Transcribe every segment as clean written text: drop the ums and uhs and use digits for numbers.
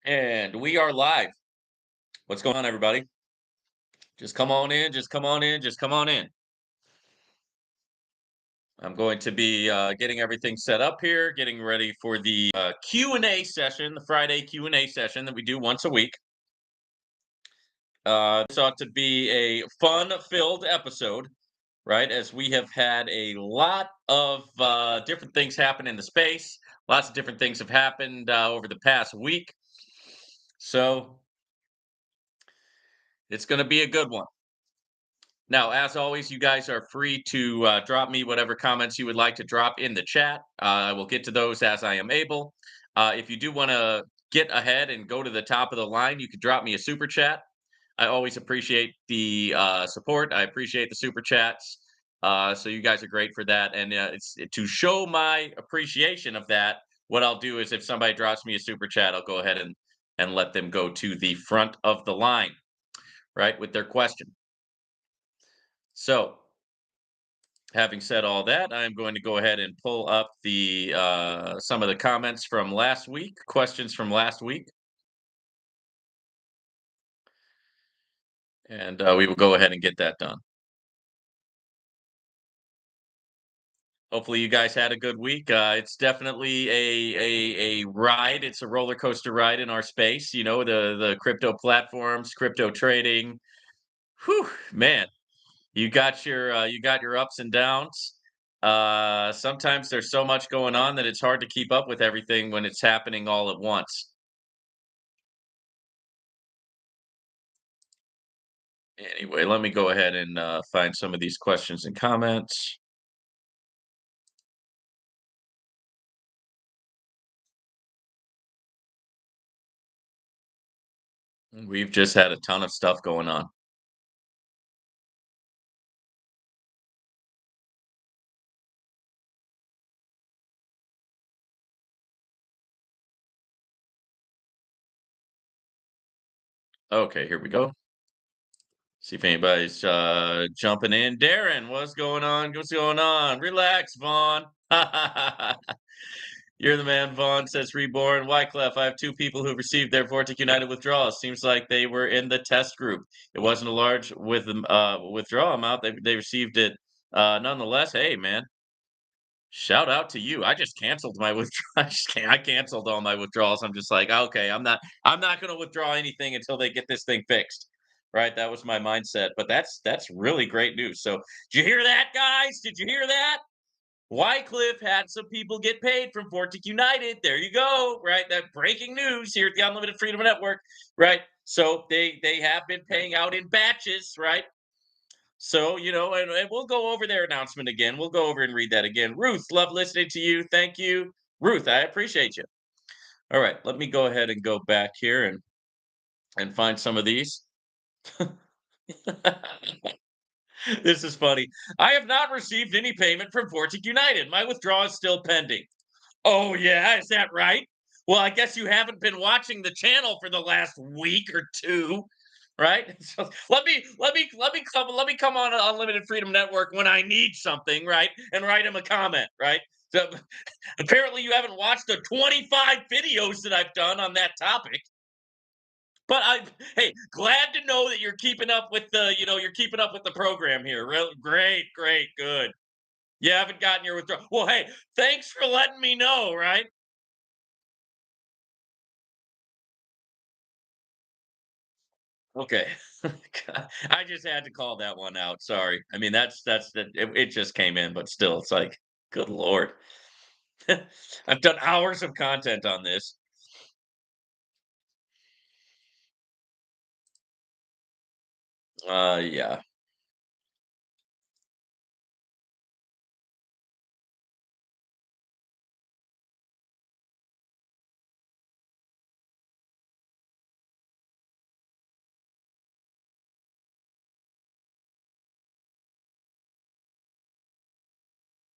And we are live. What's going on, everybody? Just come on in, just come on in, just come on in. I'm going to be getting everything set up here, getting ready for the Q&A session, the Friday Q&A session that we do once a week. This ought to be a fun-filled episode, right? As we have had a lot of different things happen in the space. Lots of different things have happened over the past week. So it's going to be a good one. Now, as always, you guys are free to drop me whatever comments you would like to drop in the chat. I will get to those as I am able. If you do want to get ahead and go to the top of the line, you could drop me a super chat. I always appreciate the support. I appreciate the super chats. So you guys are great for that. And it's to show my appreciation of that. What I'll do is if somebody drops me a super chat, I'll go ahead and let them go to the front of the line, right, with their question. So having said all that, I'm going to go ahead and pull up the some of the comments from last week, questions from last week, and we will go ahead and get that done. Hopefully, you guys had a good week. It's definitely a ride. It's a roller coaster ride in our space. You know, the crypto platforms, crypto trading. Whew, man, you got your ups and downs. Sometimes there's so much going on that it's hard to keep up with everything when it's happening all at once. Anyway, let me go ahead and find some of these questions and comments. We've just had a ton of stuff going on. Okay, here we go. See if anybody's jumping in. Darren, what's going on? What's going on? Relax, Vaughn. You're the man, Vaughn says Reborn. Wyclef, I have two people who received their Vortic United withdrawals. Seems like they were in the test group. It wasn't a large withdrawal amount. They received it nonetheless. Hey, man, shout out to you. I just canceled my withdrawal. I canceled all my withdrawals. I'm just like, okay, I'm not going to withdraw anything until they get this thing fixed. Right? That was my mindset. But that's really great news. So, did you hear that, guys? Did you hear that? Wycliffe had some people get paid from Vortic United. There you go, right? That breaking news here at the Unlimited Freedom Network, right? So they have been paying out in batches, right? So, and we'll go over their announcement again. We'll go over and read that again. Ruth, love listening to you. Thank you. Ruth, I appreciate you. All right, let me go ahead and go back here and find some of these. This is funny. I have not received any payment from Vortic United. My withdrawal is still pending. Oh yeah, is that right? Well, I guess you haven't been watching the channel for the last week or two, right? So let me come on Unlimited Freedom Network when I need something, right? And write him a comment, right? So apparently you haven't watched the 25 videos that I've done on that topic. But hey, glad to know that you're keeping up with you're keeping up with the program here. Real great, great, good. You haven't gotten your withdrawal. Well, hey, thanks for letting me know, right? Okay. I just had to call that one out. Sorry. I mean, it just came in, but still, it's like, good lord. I've done hours of content on this. Yeah.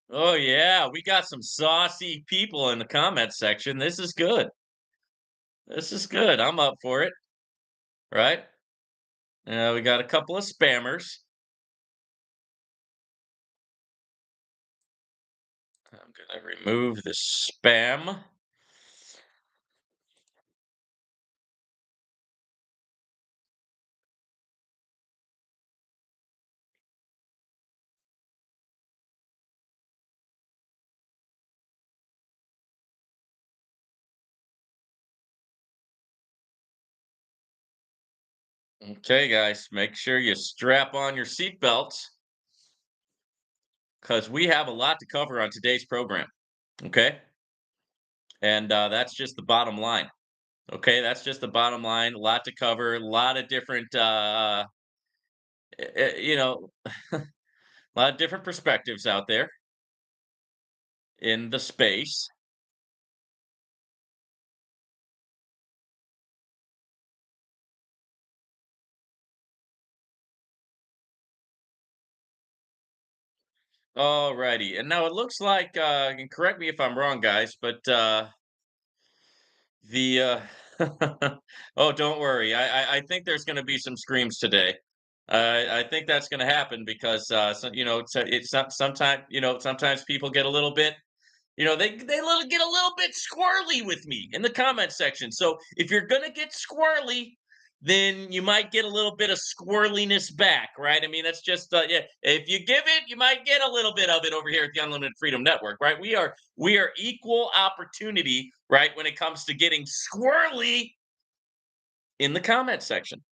Oh yeah, we got some saucy people in the comment section. This is good. This is good. I'm up for it. Right? We got a couple of spammers. I'm gonna remove the spam. Okay, guys, make sure you strap on your seatbelts because we have a lot to cover on today's program. Okay. And that's just the bottom line. Okay. That's just the bottom line. A lot to cover, a lot of different, you know, a lot of different perspectives out there in the space. Alrighty. And now it looks like, and correct me if I'm wrong, guys, but the oh, don't worry. I think there's going to be some screams today. I think that's going to happen because sometimes sometimes people get a little bit get a little bit squirrely with me in the comment section. So if you're gonna get squirrely, then you might get a little bit of squirreliness back, right? I mean, that's just yeah. If you give it, you might get a little bit of it over here at the Unlimited Freedom Network, right? We are equal opportunity, right, when it comes to getting squirrely in the comment section,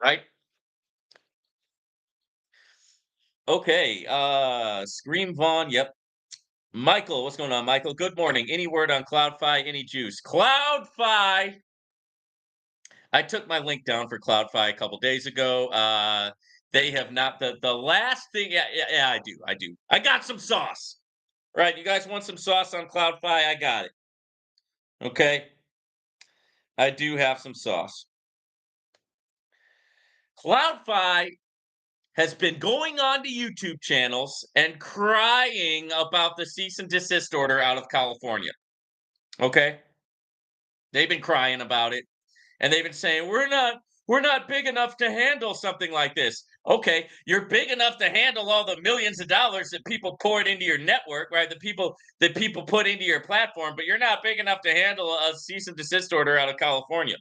right? Okay, Scream Vaughn, yep. Michael, what's going on, Michael? Good morning. Any word on CloudFi? Any juice? CloudFi. I took my link down for CloudFi a couple days ago. They have not the last thing. Yeah, yeah, yeah. I do. I do. I got some sauce. Right. You guys want some sauce on CloudFi? I got it. Okay. I do have some sauce. CloudFi has been going on to YouTube channels and crying about the cease and desist order out of California. Okay. They've been crying about it. And they've been saying we're not big enough to handle something like this. Okay, you're big enough to handle all the millions of dollars that people poured into your network, right? The people put into your platform, but you're not big enough to handle a cease and desist order out of California.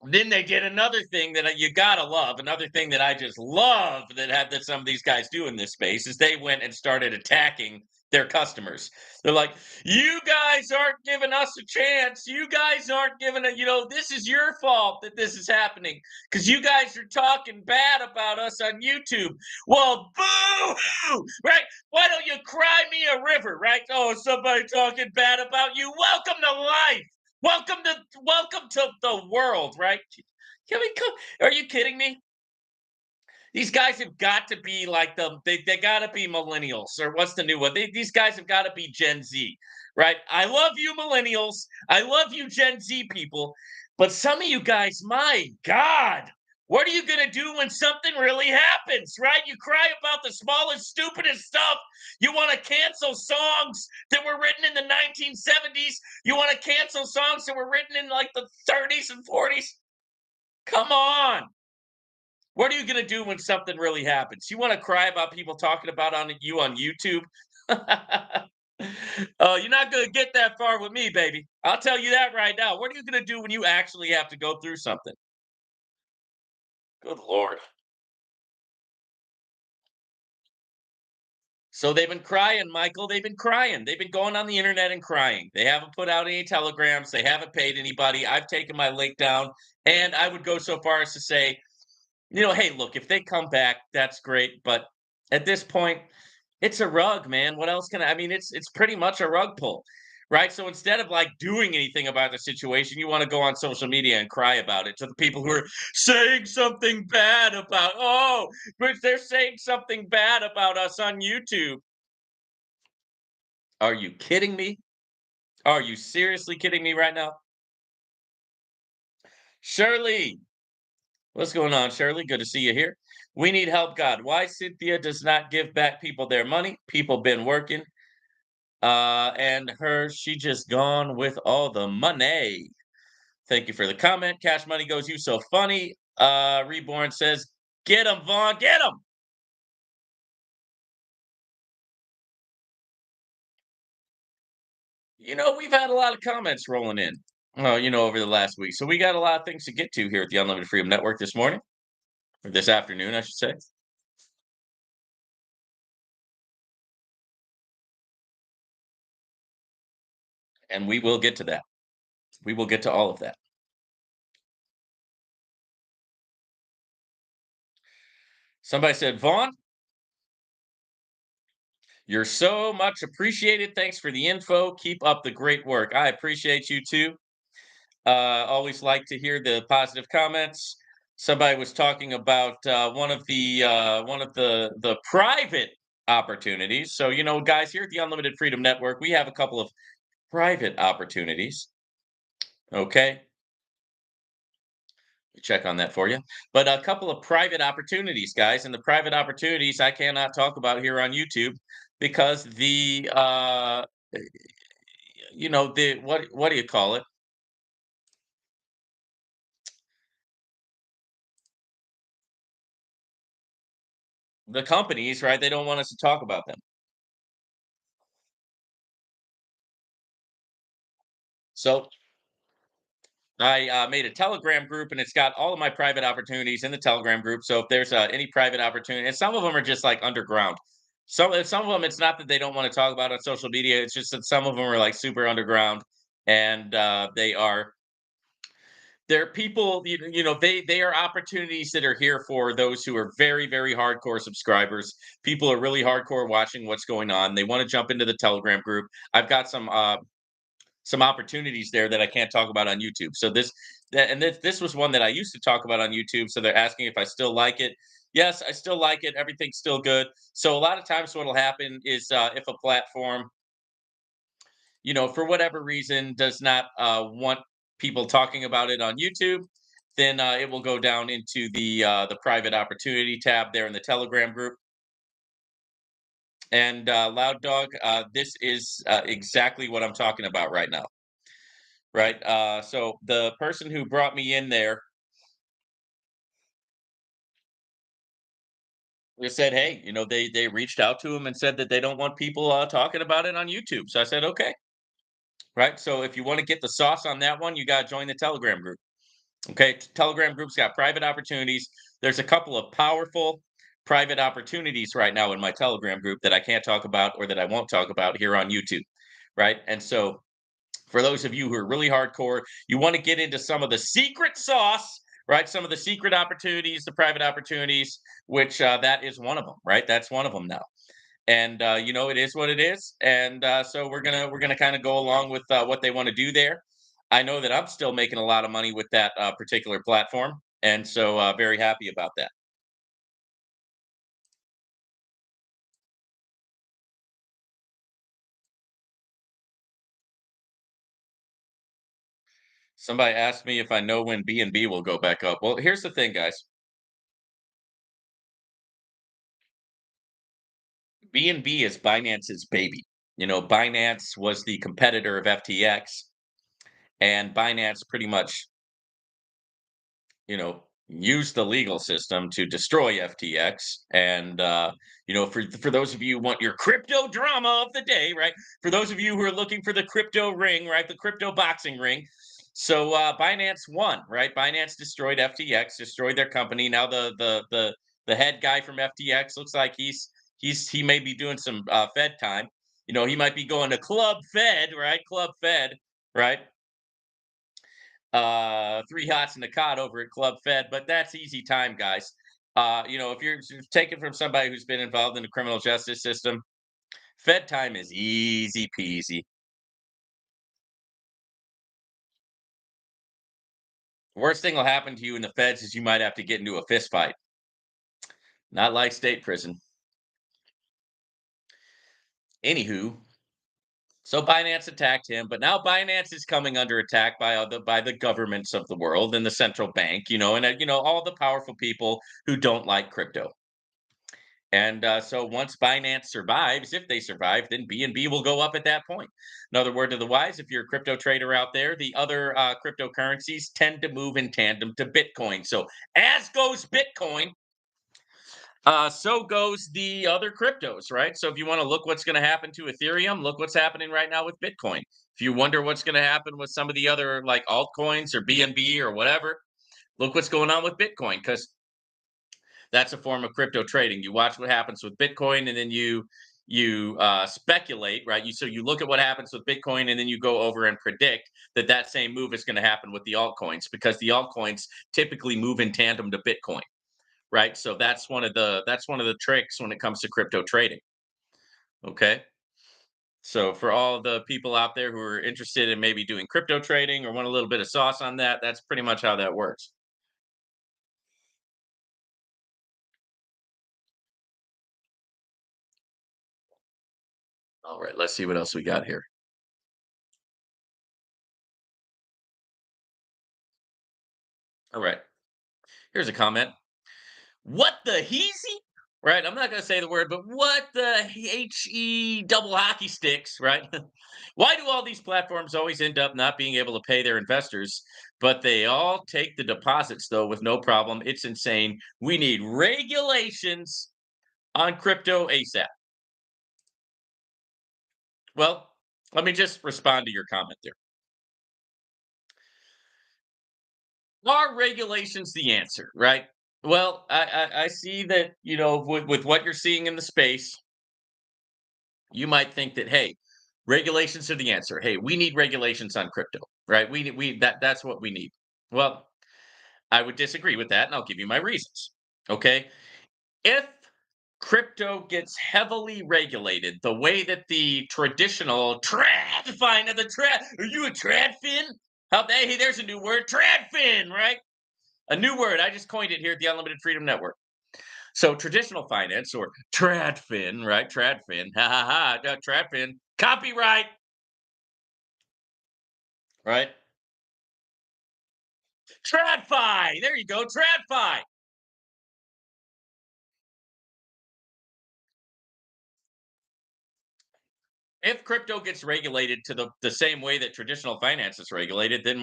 Then they did another thing that you gotta love. Another thing that I just love that some of these guys do in this space is they went and started attacking their customers. They're like, "You guys aren't giving us a chance. You guys aren't giving it. This is your fault that this is happening because you guys are talking bad about us on YouTube." Well, boo! Right? Why don't you cry me a river? Right? Oh, somebody talking bad about you. Welcome to life. Welcome to the world, right? Are you kidding me? These guys have got to be like they got to be millennials or what's the new one? These guys have got to be Gen Z, right? I love you millennials. I love you Gen Z people, but some of you guys, my God, what are you going to do when something really happens, right? You cry about the smallest, stupidest stuff. You want to cancel songs that were written in the 1970s. You want to cancel songs that were written in like the 30s and 40s. Come on. What are you going to do when something really happens? You want to cry about people talking about you on YouTube? Oh, you're not going to get that far with me, baby. I'll tell you that right now. What are you going to do when you actually have to go through something? Good Lord. So they've been crying, Michael. They've been crying. They've been going on the internet and crying. They haven't put out any telegrams. They haven't paid anybody. I've taken my link down. And I would go so far as to say, hey, look, if they come back, that's great. But at this point, it's a rug, man. What else I mean, it's pretty much a rug pull. Right. So instead of like doing anything about the situation, you want to go on social media and cry about it to the people who are saying something bad about, but they're saying something bad about us on YouTube. Are you kidding me? Are you seriously kidding me right now? Shirley, what's going on, Shirley? Good to see you here. We need help, God. Why Cynthia does not give back people their money? People been working. And she just gone with all the money. Thank you for the comment. Cash Money goes, you so funny. Reborn says, get him, Vaughn, get him. We've had a lot of comments rolling in, over the last week. So we got a lot of things to get to here at the Unlimited Freedom Network this morning, or this afternoon, I should say. And we will get to that. We will get to all of that. Somebody said, Vaughn, you're so much appreciated. Thanks for the info. Keep up the great work. I appreciate you too. Always like to hear the positive comments. Somebody was talking about one of the private opportunities. So guys, here at the Unlimited Freedom Network, we have a couple of private opportunities. Okay, check on that for you. But a couple of private opportunities, guys, and the private opportunities I cannot talk about here on YouTube because the what do you call it? The companies, right? They don't want us to talk about them. So I made a Telegram group, and it's got all of my private opportunities in the Telegram group. So if there's any private opportunity, and some of them are just like underground. Some of them, it's not that they don't want to talk about it on social media. It's just that some of them are like super underground, and they're people. They are opportunities that are here for those who are very very hardcore subscribers. People are really hardcore watching what's going on. They want to jump into the Telegram group. I've got some opportunities there that I can't talk about on YouTube. So this was one that I used to talk about on YouTube. So they're asking if I still like it. Yes, I still like it. Everything's still good. So a lot of times what will happen is if a platform, for whatever reason, does not want people talking about it on YouTube, then it will go down into the private opportunity tab there in the Telegram group. And Loud Dog, this is exactly what I'm talking about right now. Right. So the person who brought me in there just said, "Hey, they reached out to him and said that they don't want people talking about it on YouTube." So I said, "Okay." Right. So if you want to get the sauce on that one, you got to join the Telegram group. Okay. Telegram group's got private opportunities. There's a couple of powerful private opportunities right now in my Telegram group that I can't talk about or that I won't talk about here on YouTube. Right. And so for those of you who are really hardcore, you want to get into some of the secret sauce, right? Some of the secret opportunities, the private opportunities, which that is one of them, right? That's one of them now. And it is what it is. And so we're gonna kind of go along with what they want to do there. I know that I'm still making a lot of money with that particular platform, and so very happy about that. Somebody asked me if I know when B&B will go back up. Well, here's the thing, guys. B&B is Binance's baby. Binance was the competitor of FTX, and Binance pretty much, used the legal system to destroy FTX. And for those of you who want your crypto drama of the day, right? For those of you who are looking for the crypto ring, right? The crypto boxing ring. So Binance won, right? Binance destroyed FTX, destroyed their company. Now the head guy from FTX looks like he may be doing some Fed time. He might be going to Club Fed, right? Club Fed, right? Three hots in the cot over at Club Fed, but that's easy time, guys. If you're taken from somebody who's been involved in the criminal justice system, Fed time is easy peasy. Worst thing will happen to you in the feds is you might have to get into a fist fight. Not like state prison. Anywho, so Binance attacked him, but now Binance is coming under attack by the governments of the world and the central bank, and all the powerful people who don't like crypto. And so once Binance survives, if they survive, then BNB will go up at that point. Another word to the wise, if you're a crypto trader out there, the other cryptocurrencies tend to move in tandem to Bitcoin. So as goes Bitcoin, so goes the other cryptos, right? So if you want to look what's going to happen to Ethereum, look what's happening right now with Bitcoin. If you wonder what's going to happen with some of the other like altcoins or BNB or whatever, look what's going on with Bitcoin because that's a form of crypto trading. You watch what happens with Bitcoin, and then you you speculate, right? So you look at what happens with Bitcoin, and then you go over and predict that that same move is going to happen with the altcoins, because the altcoins typically move in tandem to Bitcoin, right? So that's one of the tricks when it comes to crypto trading. Okay. So for all the people out there who are interested in maybe doing crypto trading or want a little bit of sauce on that, that's pretty much how that works. All right, let's see what else we got here. All right, here's a comment. What the heezy? Right, I'm not going to say the word, but what the double hockey sticks, right? Why do all these platforms always end up not being able to pay their investors, but they all take the deposits though with no problem? It's insane. We need regulations on crypto ASAP. Well, let me just respond to your comment there. Are regulations the answer, right? Well, I see that, with what you're seeing in the space, you might think that, hey, regulations are the answer. Hey, we need regulations on crypto, right? That's what we need. Well, I would disagree with that, and I'll give you my reasons. Okay. If crypto gets heavily regulated the way that the traditional tradfin of the trad, are you a tradfin? Hey, there's a new word, tradfin, right? A new word. I just coined it here at the Unlimited Freedom Network. So traditional finance, or tradfin, right? Tradfin, ha ha ha, tradfin, copyright, right? Tradfi, there you go, tradfi. If crypto gets regulated to the same way that traditional finance is regulated, then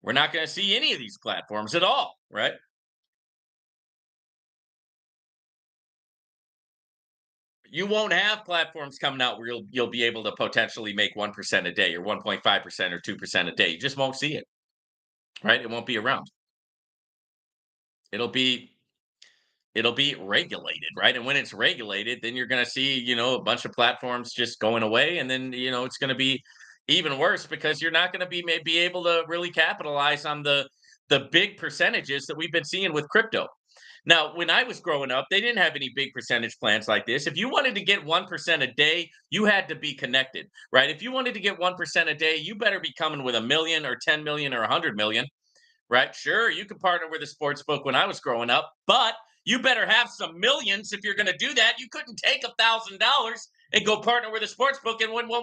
we're not going to see any of these platforms at all, right? You won't have platforms coming out where you'll be able to potentially make 1% a day, or 1.5% or 2% a day. You just won't see it, right? It won't be around. It'll be it'll be regulated, right? And when it's regulated, then you're going to see, a bunch of platforms just going away, and then it's going to be even worse, because you're not going to be able to really capitalize on the big percentages that we've been seeing with crypto. Now, when I was growing up, they didn't have any big percentage plans like this. If you wanted to get 1% a day, you had to be connected, right? If you wanted to get 1% a day, you better be coming with a million or 10 million or 100 million, right? Sure, you could partner with a sports book when I was growing up, but you better have some millions if you're going to do that. You couldn't take $1,000 and go partner with a sports book and win 1%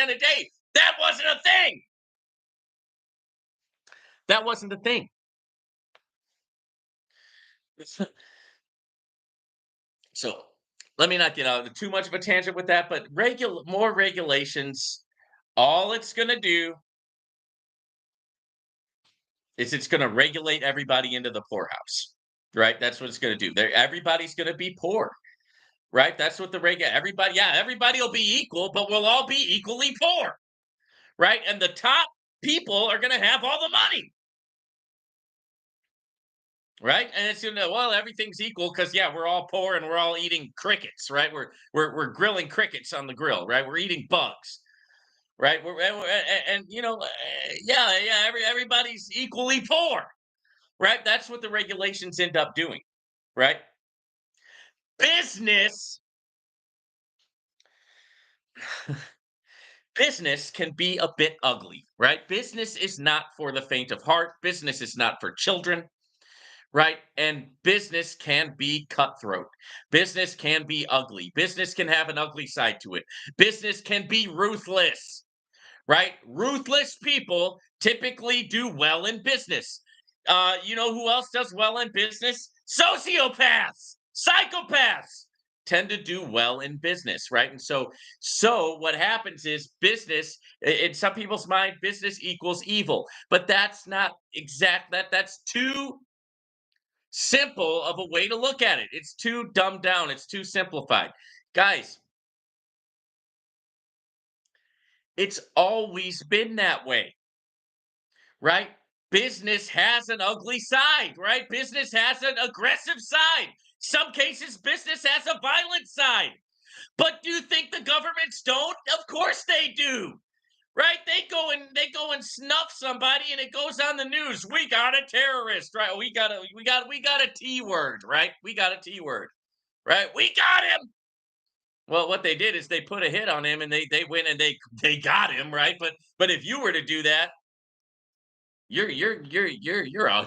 a day. That wasn't a thing. That wasn't a thing. So let me not get out too much of a tangent with that, but more regulations, all it's going to do is it's going to regulate everybody into the poorhouse, right? That's what it's going to do. Everybody's going to be poor, right? That's what everybody, yeah, everybody will be equal, but we'll all be equally poor, right? And the top people are going to have all the money, right? And it's well, everything's equal because, yeah, we're all poor and we're all eating crickets, right? We're grilling crickets on the grill, right? We're eating bugs, right? And yeah, yeah, everybody's equally poor, right? That's what the regulations end up doing, right? Business business can be a bit ugly, right? Business is not for the faint of heart. Business is not for children, right? And business can be cutthroat. Business can be ugly. Business can have an ugly side to it. Business can be ruthless, right? Ruthless people typically do well in business. You know who else does well in business? Sociopaths, psychopaths tend to do well in business, right? And so what happens is business, in some people's mind, business equals evil, but that's not exact. That's too simple of a way to look at it. It's too dumbed down. It's too simplified, guys. It's always been that way, right? Business has an ugly side, right? Business has an aggressive side. Some cases, business has a violent side. they do? Right? They go and snuff somebody and it goes on the news. We got a terrorist, right? We got a T word, right? We got a T word, right? We got him. Well, what they did is they put a hit on him and they went and they got him, right? But if you were to do that, you're a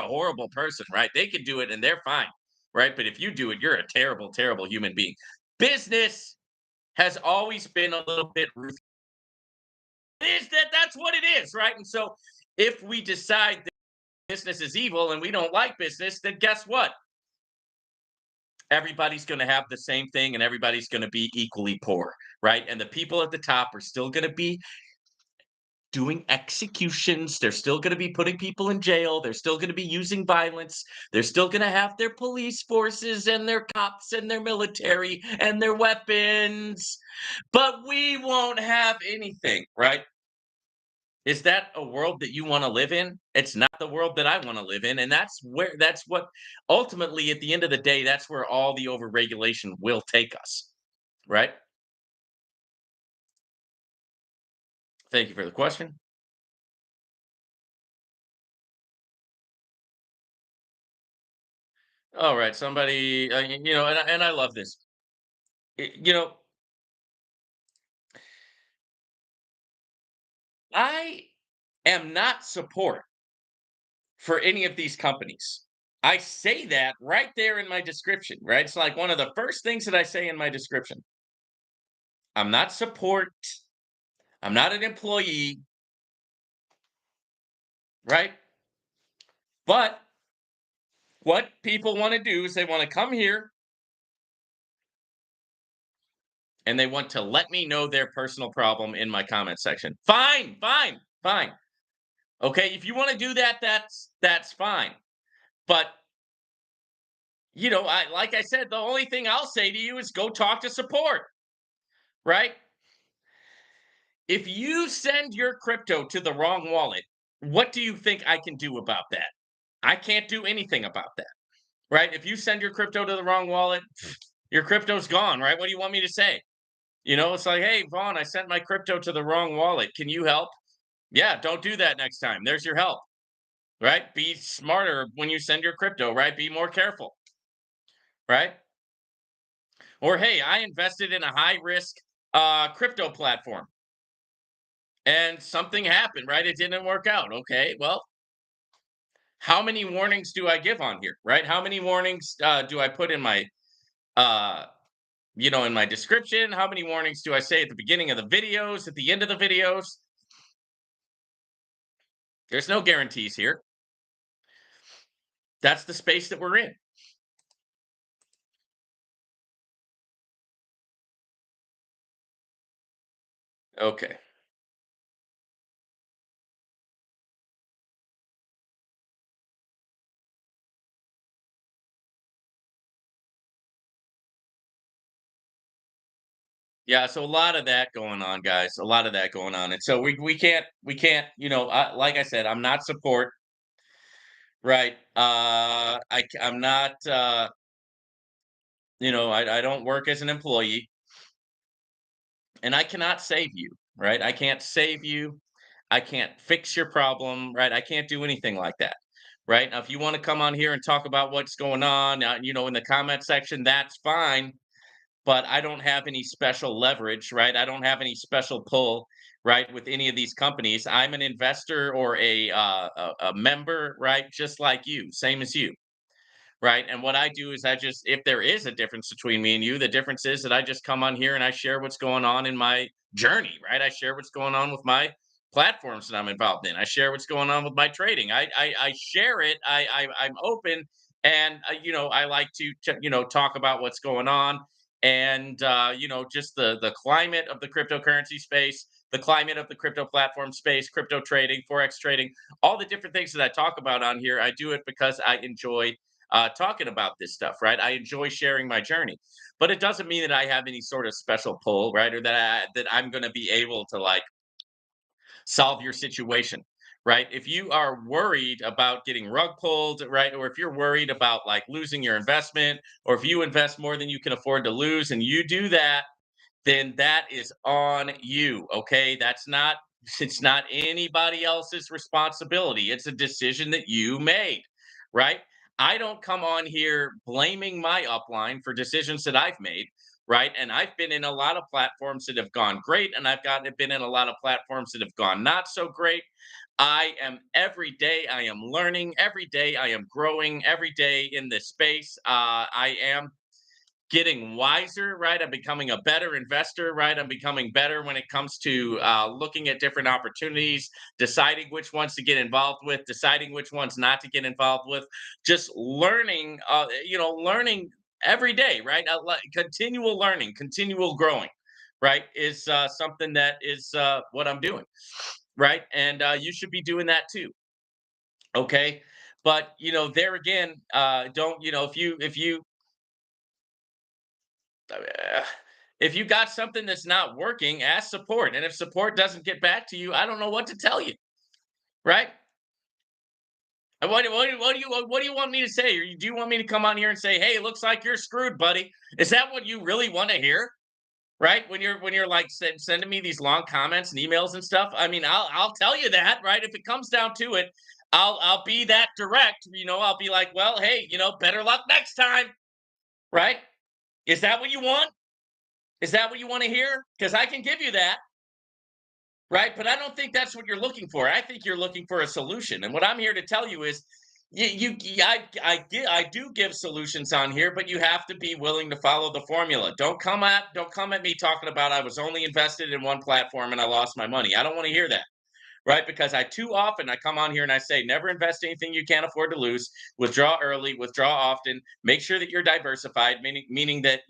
horrible person, right? They can do it and they're fine, right? But if you do it, you're a terrible, terrible human being. Business has always been a little bit ruthless. That's what it is, right? And so if we decide that business is evil and we don't like business, then guess what? Everybody's going to have the same thing and everybody's going to be equally poor, right? And the people at the top are still going to be doing executions. They're still going to be putting people in jail. They're still going to be using violence. They're still going to have their police forces and their cops and their military and their weapons. But we won't have anything, right? Is that a world that you want to live in? It's not the world that I want to live in. And that's what ultimately at the end of the day, that's where all the overregulation will take us, right? Thank you for the question. All right, somebody, and I love this. Y- You know, I am not support for any of these companies. I say that right there in my description, right? It's like one of the first things that I say in my description. I'm not support. I'm not an employee, right? But what people want to do is they want to come here and they want to let me know their personal problem in my comment section. Fine, fine, fine. Okay, if you want to do that, that's fine. But I like I said, the only thing I'll say to you is go talk to support, right? If you send your crypto to the wrong wallet, what do you think I can do about that? I can't do anything about that, right? If you send your crypto to the wrong wallet, your crypto's gone, right? What do you want me to say? It's like, hey, Vaughn, I sent my crypto to the wrong wallet. Can you help? Yeah, don't do that next time. There's your help, right? Be smarter when you send your crypto, right? Be more careful, right? Or hey, I invested in a high risk crypto platform and something happened, right? It didn't work out. Okay, well, how many warnings do I give on here, right? How many warnings do I put in my uh, in my description? How many warnings do I say at the beginning of the videos, at the end of the videos? There's no guarantees here. That's the space that we're in. Okay. Yeah, so a lot of that going on, guys. A lot of that going on, and so we can't. Like I said, I'm not support. Right. I'm not. I don't work as an employee, and I cannot save you. Right. I can't save you. I can't fix your problem. Right. I can't do anything like that. Right now, if you want to come on here and talk about what's going on, in the comment section, that's fine. But I don't have any special leverage, right? I don't have any special pull, right, with any of these companies. I'm an investor or a member, right, just like you, same as you, right? And what I do is if there is a difference between me and you, the difference is that I just come on here and I share what's going on in my journey, right? I share what's going on with my platforms that I'm involved in. I share what's going on with my trading. I share it. I'm open, and I like to talk about what's going on, and just the climate of the cryptocurrency space, the climate of the crypto platform space, crypto trading, forex trading, all the different things that I talk about on here. I do it because I enjoy talking about this stuff, right? I enjoy sharing my journey, but it doesn't mean that I have any sort of special pull, right? Or that I'm going to be able to like solve your situation, right? If you are worried about getting rug pulled, right, or if you're worried about like losing your investment, or if you invest more than you can afford to lose, and you do that, then that is on you. Okay. It's not anybody else's responsibility. It's a decision that you made, right? I don't come on here blaming my upline for decisions that I've made, right? And I've been in a lot of platforms that have gone great, and been in a lot of platforms that have gone not so great. I am every day I am learning, every day I am growing, every day in this space. I am getting wiser, right? I'm becoming a better investor, right? I'm becoming better when it comes to looking at different opportunities, deciding which ones to get involved with, deciding which ones not to get involved with, just learning, learning every day, right? Continual learning, continual growing, right? Is something that is what I'm doing, right? And you should be doing that too. Okay. But there again, don't uh, if you got something that's not working, ask support. And if support doesn't get back to you, I don't know what to tell you, right? And what do you want me to say? Or do you want me to come on here and say, "Hey, it looks like you're screwed, buddy"? Is that what you really want to hear? Right? When you're like sending me these long comments and emails and stuff. I mean, I'll tell you that, right? If it comes down to it, I'll be that direct. I'll be like, well, hey, better luck next time, right? Is that what you want? Is that what you want to hear? Because I can give you that, right? But I don't think that's what you're looking for. I think you're looking for a solution. And what I'm here to tell you is, I do give solutions on here, but you have to be willing to follow the formula. Don't come at me talking about I was only invested in one platform and I lost my money. I don't want to hear that, right? Because I too often I come on here and I say, never invest anything you can't afford to lose. Withdraw early, withdraw often. Make sure that you're diversified, meaning that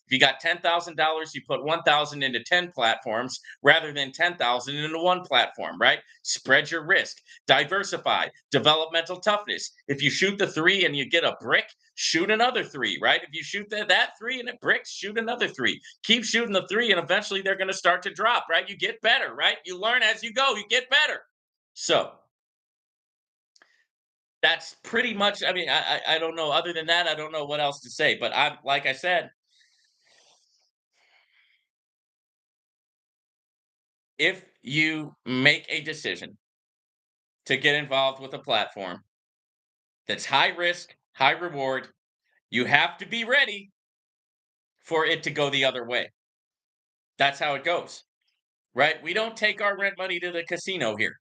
if you got $10,000, you put 1,000 into 10 platforms rather than 10,000 into one platform, right? Spread your risk, diversify, developmental toughness. If you shoot the three and you get a brick, shoot another three, right? If you shoot that three and it bricks, shoot another three. Keep shooting the three, and eventually they're going to start to drop, right? You get better, right? You learn as you go, you get better. So that's pretty much. I mean, I don't know. Other than that, I don't know what else to say. But like I said, if you make a decision to get involved with a platform that's high risk, high reward, you have to be ready for it to go the other way. That's how it goes, right? We don't take our rent money to the casino here,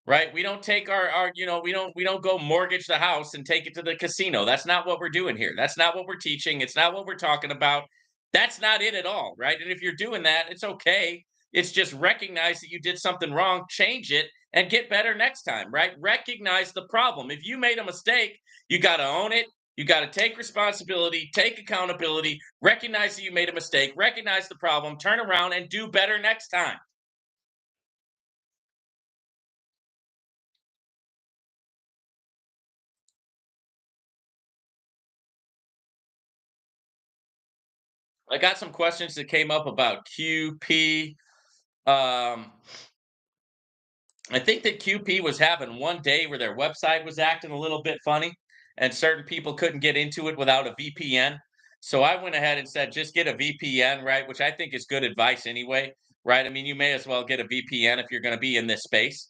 right? We don't take our we don't go mortgage the house and take it to the casino. That's not what we're doing here. That's not what we're teaching. It's not what we're talking about. That's not it at all, right? And if you're doing that, it's okay. It's just recognize that you did something wrong, change it, and get better next time, right? Recognize the problem. If you made a mistake, you got to own it. You got to take responsibility, take accountability, recognize that you made a mistake, recognize the problem, turn around and do better next time. I got some questions that came up about QP. Um, I think that QP was having one day where their website was acting a little bit funny, and certain people couldn't get into it without a VPN. So I went ahead and said, just get a VPN, right? Which I think is good advice anyway, right? I mean, you may as well get a VPN if you're going to be in this space.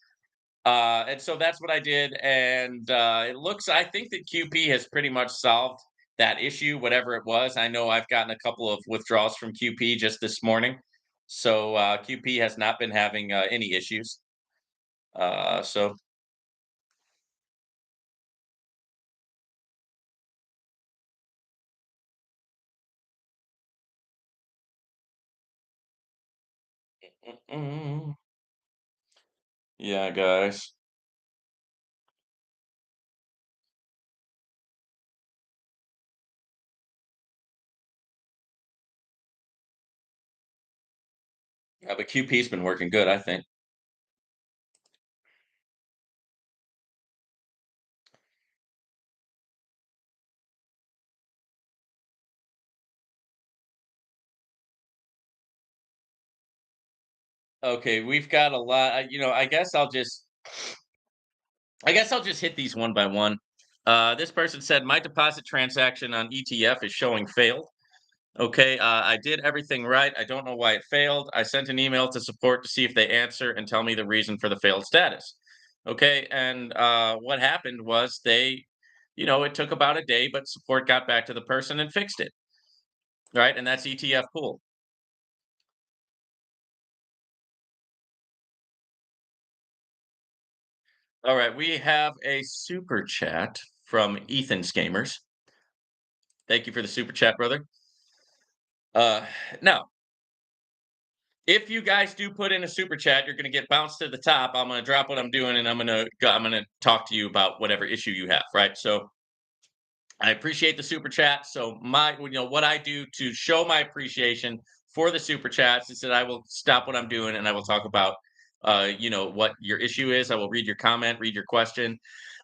And so that's what I did. And I think that QP has pretty much solved that issue, whatever it was. I know I've gotten a couple of withdrawals from QP just this morning. So QP has not been having any issues. So, mm, yeah, guys. Yeah, but QP's been working good, I think. Okay, we've got a lot. I guess I'll just hit these one by one. This person said my deposit transaction on ETF is showing failed. Okay, I did everything right. I don't know why it failed. I sent an email to support to see if they answer and tell me the reason for the failed status. Okay, and what happened was it took about a day, but support got back to the person and fixed it. Right, and that's ETF pool. All right, we have a super chat from Ethan Skamers. Thank you for the super chat, brother. Uh, Now, if you guys do put in a super chat, you're going to get bounced to the top. I'm going to drop what I'm doing, and I'm going to talk to you about whatever issue you have. Right. So I appreciate the super chat. So what I do to show my appreciation for the super chats is that I will stop what I'm doing and I will talk about, what your issue is. I will read your comment, read your question.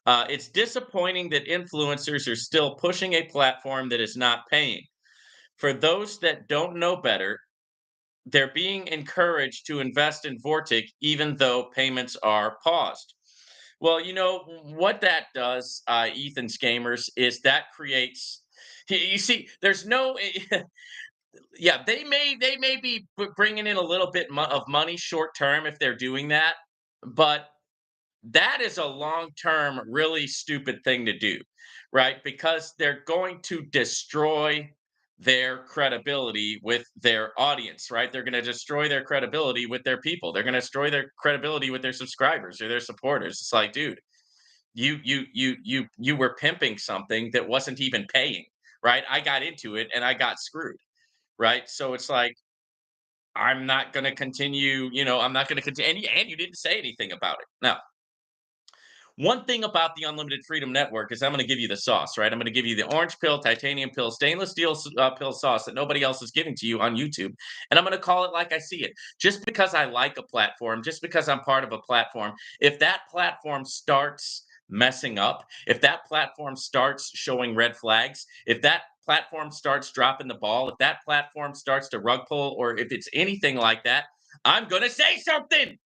It's disappointing that influencers are still pushing a platform that is not paying. For those that don't know better, they're being encouraged to invest in VORTIC even though payments are paused. Well, what that does, Ethan Skamers, is that creates. You see, there's no. Yeah, they may be bringing in a little bit of money short term if they're doing that, but that is a long-term, really stupid thing to do, right? Because they're going to destroy their credibility with their audience, right? They're going to destroy their credibility with their people. They're going to destroy their credibility with their subscribers or their supporters. It's like, dude, you were pimping something that wasn't even paying, right? I got into it and I got screwed, right? So it's like I'm not going to continue, I'm not going to continue, and you didn't say anything about it. Now, one thing about the Unlimited Freedom Network is I'm going to give you the sauce, right? I'm going to give you the orange pill, titanium pill, stainless steel pill sauce that nobody else is giving to you on YouTube. And I'm going to call it like I see it. Just because I like a platform, just because I'm part of a platform, if that platform starts messing up, if that platform starts showing red flags, if that platform starts dropping the ball, if that platform starts to rug pull, or if it's anything like that, I'm going to say something.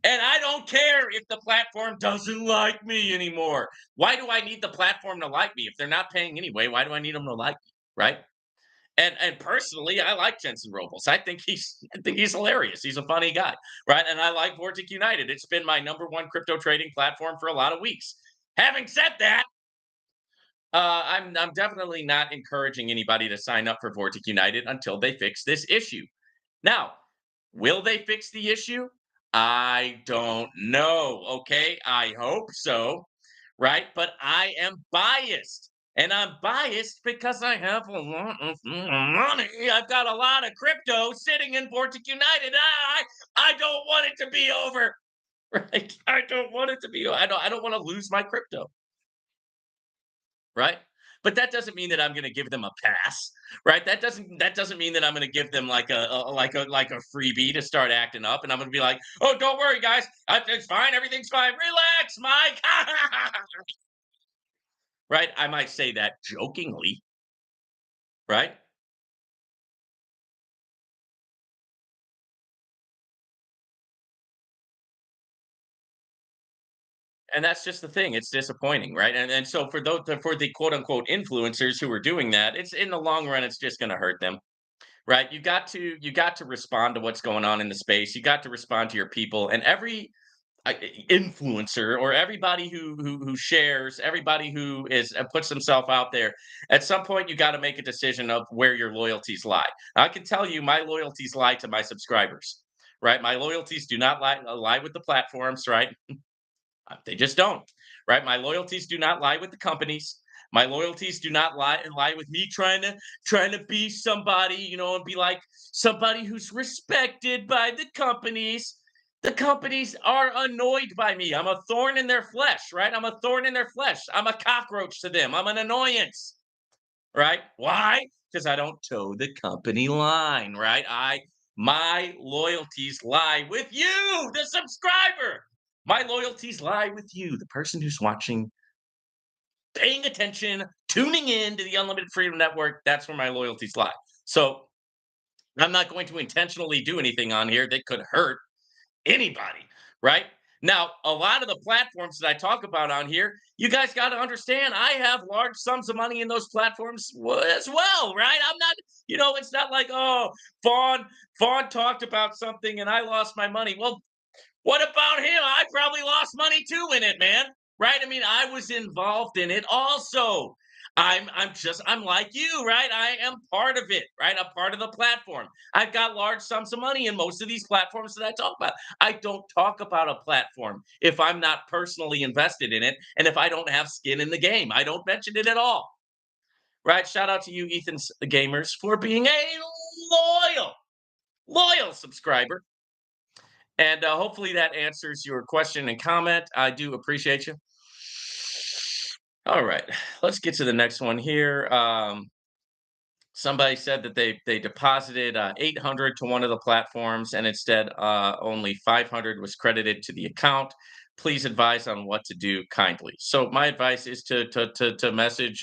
And I don't care if the platform doesn't like me anymore. Why do I need the platform to like me? If they're not paying anyway, why do I need them to like me? Right. And personally, I like Jensen Robles. I think he's hilarious. He's a funny guy, right? And I like Vortic United. It's been my number one crypto trading platform for a lot of weeks. Having said that, I'm definitely not encouraging anybody to sign up for Vortic United until they fix this issue. Now, will they fix the issue? I don't know. Okay. I hope so. Right. But I am biased. And I'm biased because I have a lot of money. I've got a lot of crypto sitting in Vortic United. I don't want it to be over. Right. I don't want it to be. I don't want to lose my crypto. Right? But that doesn't mean that I'm gonna give them a pass, right? That doesn't mean that I'm gonna give them like a freebie to start acting up, and I'm gonna be like, "Oh, don't worry, guys, it's fine, everything's fine. Relax, Mike." Right? I might say that jokingly, right? And that's just the thing. It's disappointing, right? And so for the quote unquote influencers who are doing that, it's in the long run, it's just gonna hurt them. Right? You got to respond to what's going on in the space. You got to respond to your people, and every influencer or everybody who shares, everybody who is puts themselves out there. At some point, you got to make a decision of where your loyalties lie. I can tell you, my loyalties lie to my subscribers. Right? My loyalties do not lie with the platforms. Right? They just don't. Right? My loyalties do not lie with the companies. My loyalties do not lie with me trying to be somebody, and be like somebody who's respected by the companies. The companies are annoyed by me. I'm a thorn in their flesh, right? I'm a thorn in their flesh. I'm a cockroach to them. I'm an annoyance, right? Why? Because I don't toe the company line, right? My loyalties lie with you, the subscriber. My loyalties lie with you, the person who's watching, paying attention, tuning in to the Unlimited Freedom Network. That's where my loyalties lie. So I'm not going to intentionally do anything on here that could hurt anybody, right? Now, a lot of the platforms that I talk about on here, you guys got to understand, I have large sums of money in those platforms as well, right? I'm not, it's not like, oh, Fawn, Fawn talked about something and I lost my money. Well, what about him? I probably lost money too in it, man. Right? I mean, I was involved in it also. I'm like you, right? I am part of it, right? I'm part of the platform. I've got large sums of money in most of these platforms that I talk about. I don't talk about a platform if I'm not personally invested in it and if I don't have skin in the game. I don't mention it at all. Right? Shout out to you, Ethan's Gamers, for being a loyal, loyal subscriber. And hopefully that answers your question and comment. I do appreciate you. All right, let's get to the next one here. Somebody said that they deposited 800 to one of the platforms, and instead only 500 was credited to the account. Please advise on what to do kindly. So my advice is to message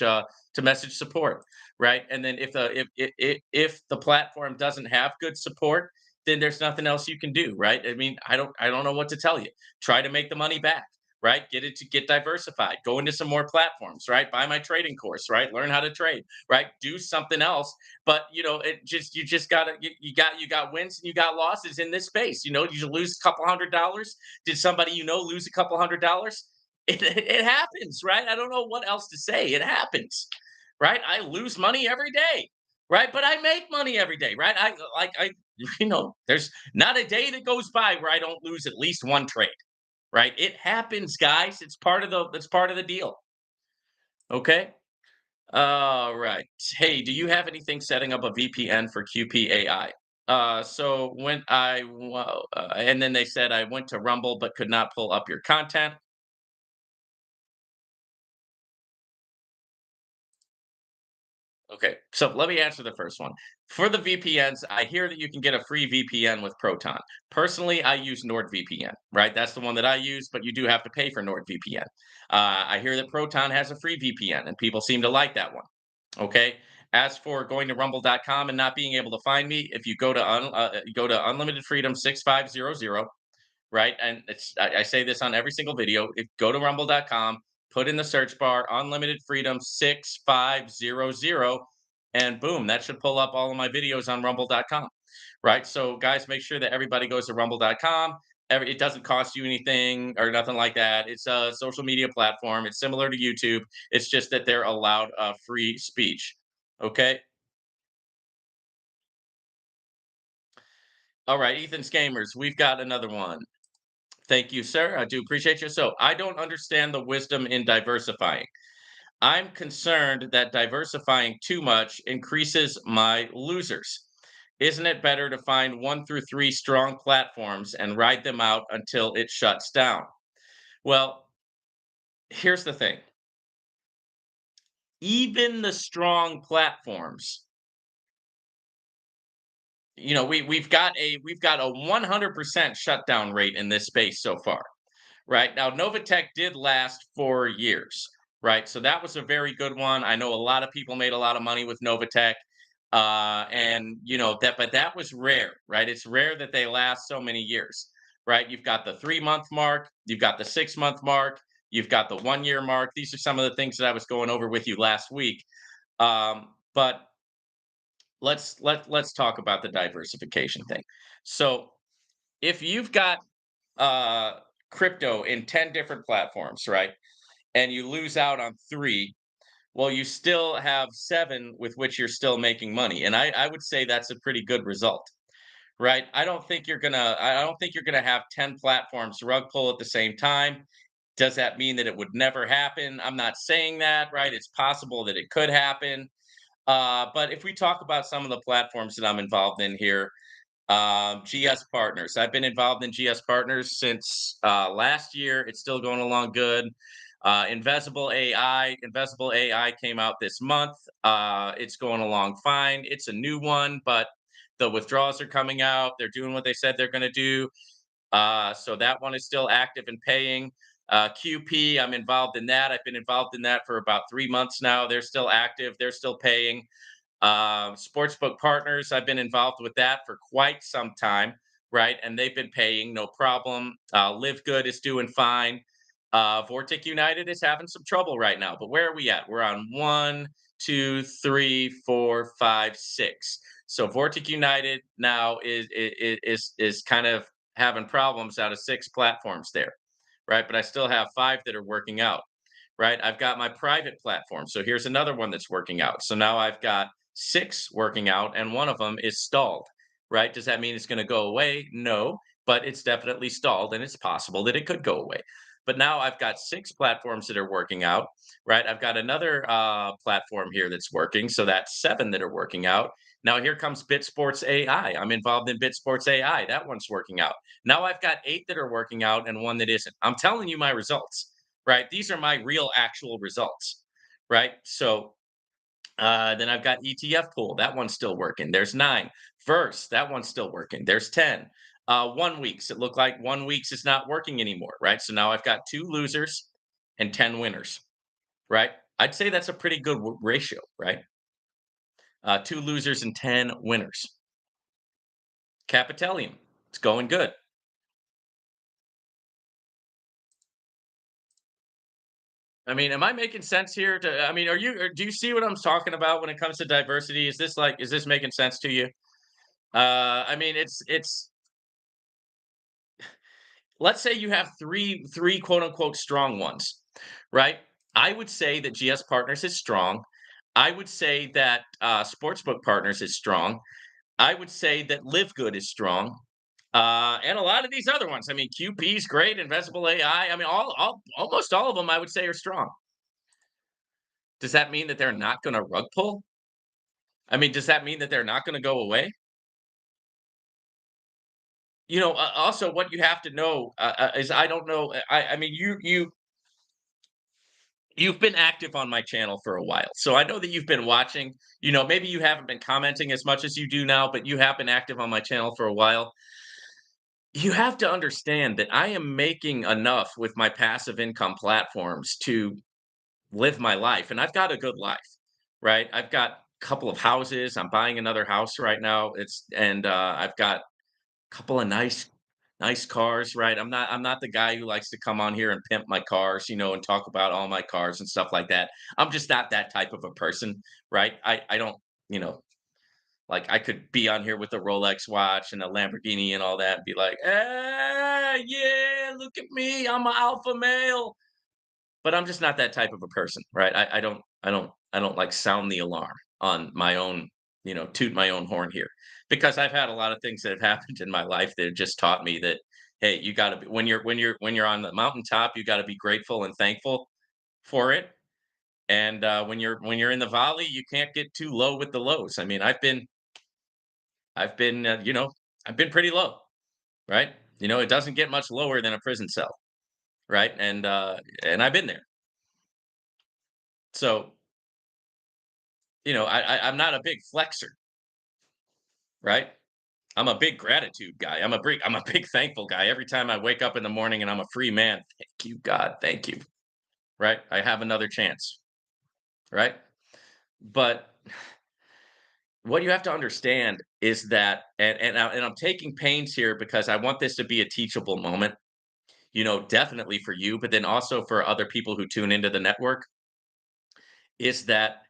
support, right? And then if the platform doesn't have good support, then there's nothing else you can do, right? I mean, I don't know what to tell you. Try to make the money back, right? Get diversified. Go into some more platforms, right? Buy my trading course, right? Learn how to trade, right? Do something else. But you just gotta you got wins and you got losses in this space. You lose a couple $100. Did somebody lose a couple $100? It happens, right? I don't know what else to say. It happens, right? I lose money every day, right? But I make money every day, right? There's not a day that goes by where I don't lose at least one trade, right? It happens, guys. It's part of the deal. Okay. All right. Hey, do you have anything setting up a VPN for QPAI? So when and then they said I went to Rumble but could not pull up your content. Okay, so let me answer the first one. For the VPNs, I hear that you can get a free VPN with Proton. Personally, I use NordVPN, right? That's the one that I use, but you do have to pay for NordVPN. I hear that Proton has a free VPN, and people seem to like that one. Okay. As for going to rumble.com and not being able to find me, if you go to Unlimited Freedom 6500, right? And I say this on every single video. Go to rumble.com, put in the search bar Unlimited Freedom 6500, and boom, that should pull up all of my videos on rumble.com, right? So, guys, make sure that everybody goes to rumble.com. It doesn't cost you anything or nothing like that. It's a social media platform. It's similar to YouTube. It's just that they're allowed free speech. Okay. All right, Ethan's Gamers. We've got another one. Thank you, sir. I do appreciate you. So, I don't understand the wisdom in diversifying. I'm concerned that diversifying too much increases my losers. Isn't it better to find 1 through 3 strong platforms and ride them out until it shuts down? Well, here's the thing. Even the strong platforms, we've got a 100% shutdown rate in this space so far. Right. Now, NOVATECH did last 4 years, right? So that was a very good one. I know a lot of people made a lot of money with NOVATECH. And but that was rare, right? It's rare that they last so many years, right? You've got the 3 month mark, you've got the 6 month mark, you've got the 1 year mark. These are some of the things that I was going over with you last week. But let's talk about the diversification thing. So if you've got uh crypto in 10 different platforms, right? And you lose out on 3, well, you still have 7 with which you're still making money. And I would say that's a pretty good result, right? I don't think you're gonna have 10 platforms rug pull at the same time. Does that mean that it would never happen? I'm not saying that, right? It's possible that it could happen. But if we talk about some of the platforms that I'm involved in here, GS Partners. I've been involved in GS Partners since last year. It's still going along good. Invisible AI came out this month. It's going along fine. It's a new one, but the withdrawals are coming out. They're doing what they said they're going to do. So that one is still active and paying. QP, I'm involved in that. I've been involved in that for about 3 months now. They're still active. They're still paying. Sportsbook Partners, I've been involved with that for quite some time. right? And they've been paying no problem. Live Good is doing fine. Vortic United is having some trouble right now, but where are we at? We're on one, two, three, four, five, six. So Vortic United now is kind of having problems out of six platforms there, right? But I still have five that are working out, right? I've got my private platform. So here's another one that's working out. So now I've got six working out, and one of them is stalled, right? Does that mean it's going to go away? No, but it's definitely stalled, and it's possible that it could go away. But now I've got six platforms that are working out, right? I've got another platform here that's working. So that's seven that are working out. Now here comes BitSports AI. I'm involved in BitSports AI. That one's working out. Now I've got eight that are working out and one that isn't. I'm telling you my results, right? These are my real actual results, right? So then I've got ETF pool. That one's still working. There's nine. Verse. That one's still working. There's 10. 1 weeks. It looked like 1 weeks is not working anymore, right? So now I've got two losers and 10 winners, right? I'd say that's a pretty good ratio, right? Two losers and 10 winners. Capitalium. It's going good. I mean, am I making sense here? I mean, do you see what I'm talking about when it comes to diversity? Is this making sense to you? I mean, it's let's say you have three quote unquote strong ones, right? I would say that GS Partners is strong. I would say that Sportsbook Partners is strong. I would say that Live Good is strong. And a lot of these other ones. I mean, QP is great, Investable AI. I mean, almost all of them I would say are strong. Does that mean that they're not going to rug pull? I mean, does that mean that they're not going to go away? Also what you have to know is I don't know. I mean, you've been active on my channel for a while. So I know that you've been watching. Maybe you haven't been commenting as much as you do now, but you have been active on my channel for a while. You have to understand that I am making enough with my passive income platforms to live my life, and I've got a good life, right? I've got a couple of houses. I'm buying another house right now. I've got a couple of nice cars, right? I'm not the guy who likes to come on here and pimp my cars, and talk about all my cars and stuff like that. I'm just not that type of a person, right? I don't, you know, like I could be on here with a Rolex watch and a Lamborghini and all that and be like, yeah, look at me, I'm an alpha male. But I'm just not that type of a person, right? I don't like sound the alarm on my own, toot my own horn here, because I've had a lot of things that have happened in my life that have just taught me that, hey, you got to be when you're on the mountaintop, you got to be grateful and thankful for it. And when you're in the valley, you can't get too low with the lows. I mean, I've been pretty low, right? It doesn't get much lower than a prison cell, right? And I've been there. So I'm not a big flexer, right? I'm a big gratitude guy. I'm a big thankful guy. Every time I wake up in the morning and I'm a free man, thank you, God, thank you. Right? I have another chance, right? But what you have to understand is that, and I'm taking pains here because I want this to be a teachable moment. Definitely for you, but then also for other people who tune into the network, is that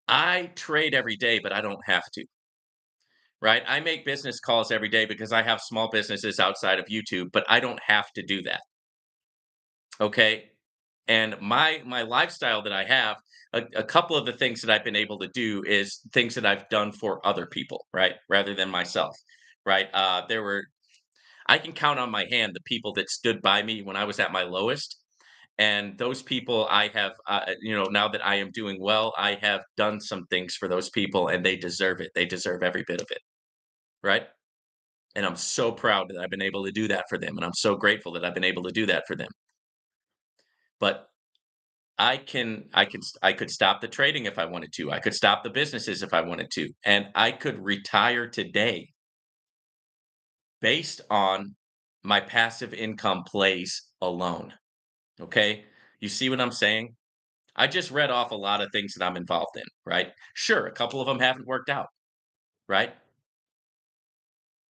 I trade every day, but I don't have to. Right? I make business calls every day because I have small businesses outside of YouTube, but I don't have to do that. Okay? And my lifestyle that I have, a couple of the things that I've been able to do is things that I've done for other people, right? Rather than myself. Right? I can count on my hand the people that stood by me when I was at my lowest. And those people I have, now that I am doing well, I have done some things for those people and they deserve it. They deserve every bit of it. Right? And I'm so proud that I've been able to do that for them, and I'm so grateful that I've been able to do that for them. But I could stop the trading if I wanted to. I could stop the businesses if I wanted to, and I could retire today based on my passive income plays alone. Okay? You see what I'm saying? I just read off a lot of things that I'm involved in, right? Sure, a couple of them haven't worked out, right?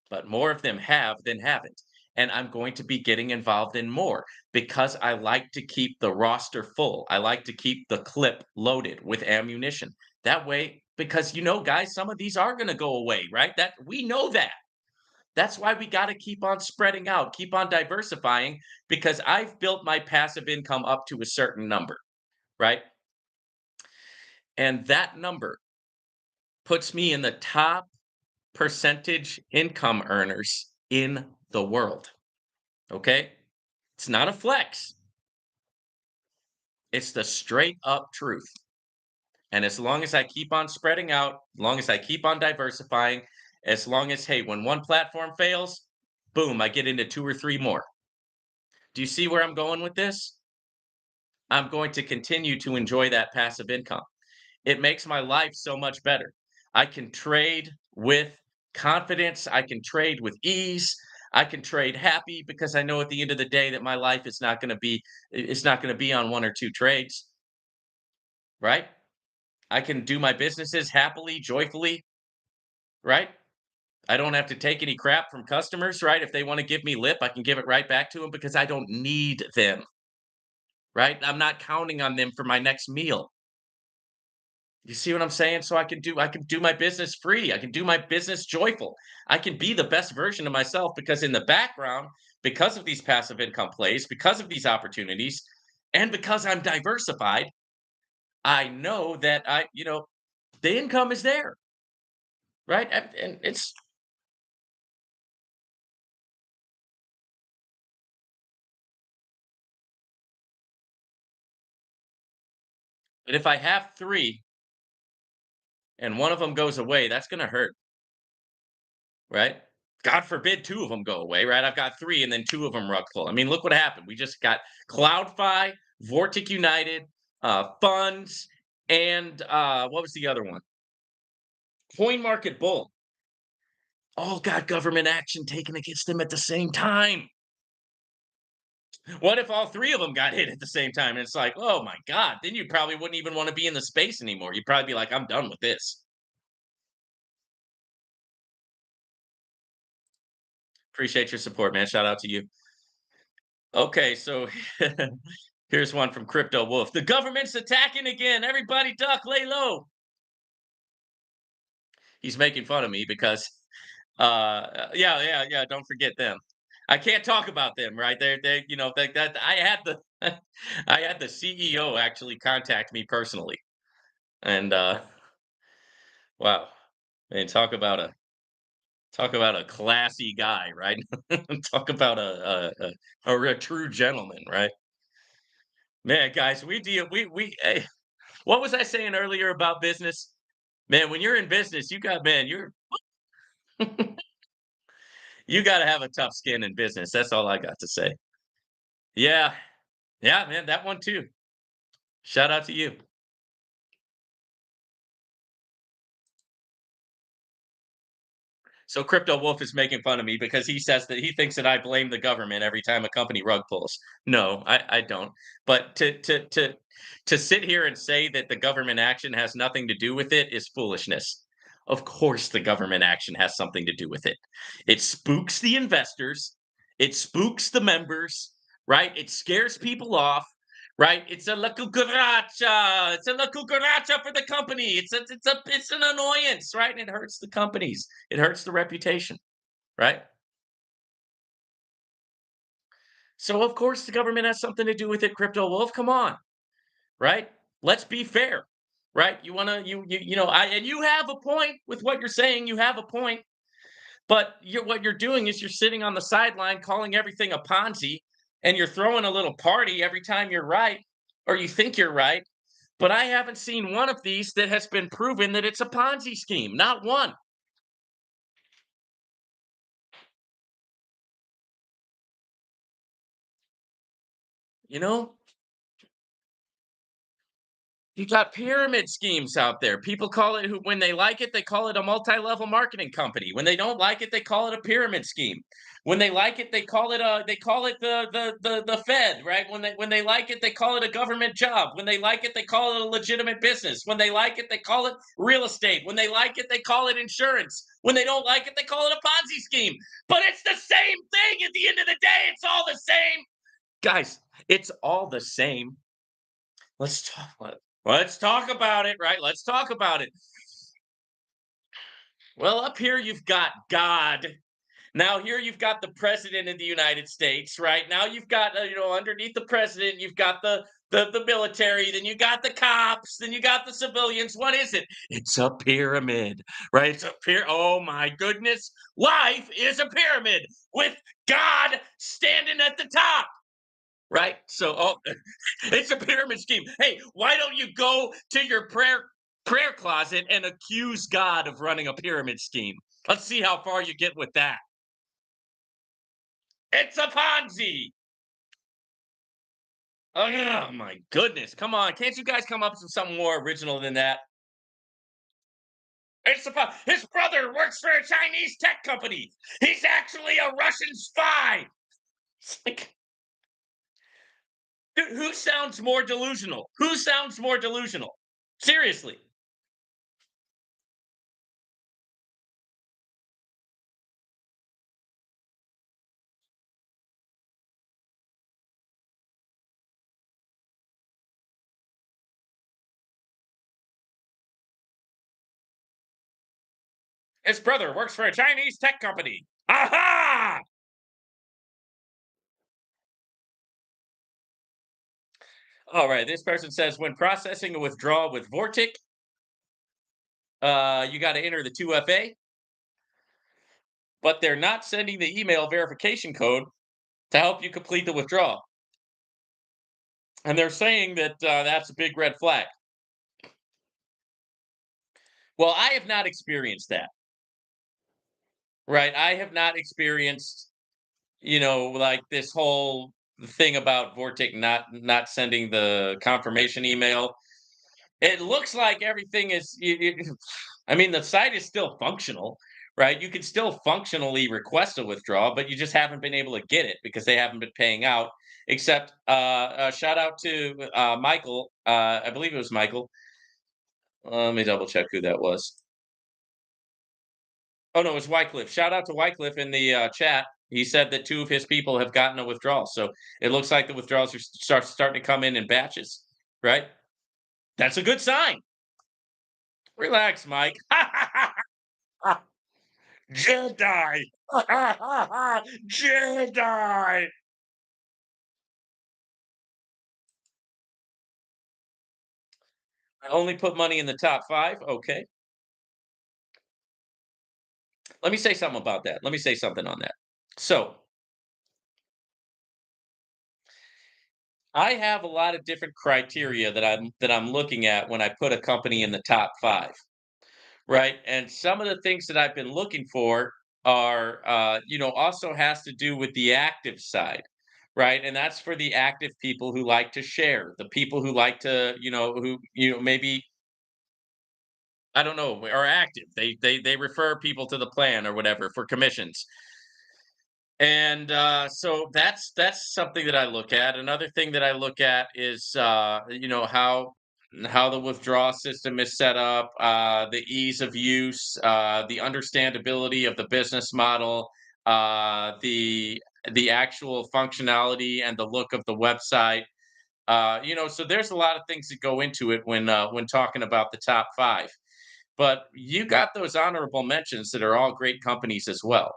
but more of them have than haven't. And I'm going to be getting involved in more because I like to keep the roster full. I like to keep the clip loaded with ammunition. That way, because guys, some of these are going to go away, right? That we know that. That's why we got to keep on spreading out, keep on diversifying, because I've built my passive income up to a certain number, right? And that number puts me in the top percentage income earners in the world. Okay? It's not a flex. It's the straight up truth. And as long as I keep on spreading out, as long as I keep on diversifying, as long as, hey, when one platform fails, boom, I get into two or three more. Do you see where I'm going with this? I'm going to continue to enjoy that passive income. It makes my life so much better. I can trade with confidence. I can trade with ease. I can trade happy because I know at the end of the day that my life is not going to be it's not going to be on one or two trades, right? I can do my businesses happily, joyfully, right? I don't have to take any crap from customers, right? If they want to give me lip, I can give it right back to them because I don't need them, right? I'm not counting on them for my next meal. You see what I'm saying? So I can do my business free. I can do my business joyful. I can be the best version of myself because in the background, because of these passive income plays, because of these opportunities, and because I'm diversified, I know that the income is there, right? And it's but if I have three and one of them goes away, that's going to hurt, right? God forbid two of them go away, right? I've got three and then two of them rug pull. I mean, look what happened. We just got CloudFi, Vortic United, Funds, and what was the other one? Coin Market Bull. All got government action taken against them at the same time. What if all three of them got hit at the same time? And it's like, oh my God, then you probably wouldn't even want to be in the space anymore. You'd probably be like, I'm done with this. Appreciate your support, man. Shout out to you. Okay, so here's one from Crypto Wolf. The government's attacking again. Everybody duck, lay low. He's making fun of me because yeah, yeah, yeah, don't forget them. I can't talk about them, right? They're that I had the I had the CEO actually contact me personally. And wow. Man, talk about a classy guy, right? Talk about a true gentleman, right? Man, guys, we deal we hey, what was I saying earlier about business? Man, when you're in business, you gotta have a tough skin in business. That's all I got to say. Yeah. Yeah, man, that one too. Shout out to you. So Crypto Wolf is making fun of me because he says that he thinks that I blame the government every time a company rug pulls. No, I don't. But to sit here and say that the government action has nothing to do with it is foolishness. Of course the government action has something to do with it. It spooks the investors, it spooks the members, right? It scares people off, right? It's a la cucaracha. It's a la cucaracha for the company. It's an annoyance, right? And it hurts the companies. It hurts the reputation, right? So of course the government has something to do with it, Crypto Wolf. Come on, right? Let's be fair, right? You want to I and you have a point with what you're saying. You have a point, but what you're doing is you're sitting on the sideline calling everything a Ponzi, and you're throwing a little party every time you're right or you think you're right. But I haven't seen one of these that has been proven that it's a Ponzi scheme. Not one. You know, You got pyramid schemes out there. People call it who when they like it, they call it a multi-level marketing company. When they don't like it, they call it a pyramid scheme. When they like it, they call it the Fed, right? When they like it, they call it a government job. When they like it, they call it a legitimate business. When they like it, they call it real estate. When they like it, they call it insurance. When they don't like it, they call it a Ponzi scheme. But it's the same thing at the end of the day. It's all the same. Guys, it's all the same. Let's talk. Let's talk about it, right? Let's talk about it. Well, up here you've got God. Now here you've got the president of the United States, right? Now you've got underneath the president, you've got the military, then you got the cops, then you got the civilians. What is it? It's a pyramid, right? It's a Oh my goodness, life is a pyramid with God standing at the top. Right? So, it's a pyramid scheme. Hey, why don't you go to your prayer closet and accuse God of running a pyramid scheme? Let's see how far you get with that. It's a Ponzi. Oh my goodness. Come on. Can't you guys come up with something more original than that? His brother works for a Chinese tech company. He's actually a Russian spy. It's like, dude, who sounds more delusional? Who sounds more delusional? Seriously. His brother works for a Chinese tech company. Aha! All right. This person says when processing a withdrawal with VORTIC, you got to enter the 2FA, but they're not sending the email verification code to help you complete the withdrawal. And they're saying that that's a big red flag. Well, I have not experienced that, right? I have not experienced, like this whole thing about VORTIC not sending the confirmation email. It looks like everything is I mean, the site is still functional, right? You can still functionally request a withdrawal, but you just haven't been able to get it because they haven't been paying out. Except, shout out to Michael. I believe it was Michael. Let me double check who that was. Oh no, it was Wycliffe. Shout out to Wycliffe in the chat. He said that two of his people have gotten a withdrawal. So it looks like the withdrawals are starting to come in batches, right? That's a good sign. Relax, Mike. Jedi. Jedi. I only put money in the top 5. Okay. Let me say something about that. Let me say something on that. So, I have a lot of different criteria that I'm looking at when I put a company in the top 5, right? And some of the things that I've been looking for are also has to do with the active side, right? And that's for the active people who like to share, the people who like to, who maybe I don't know, are active. They refer people to the plan or whatever for commissions. And so that's something that I look at. Another thing that I look at is how the withdrawal system is set up, the ease of use, the understandability of the business model, the actual functionality and the look of the website. So there's a lot of things that go into it when talking about the top 5. But you got those honorable mentions that are all great companies as well,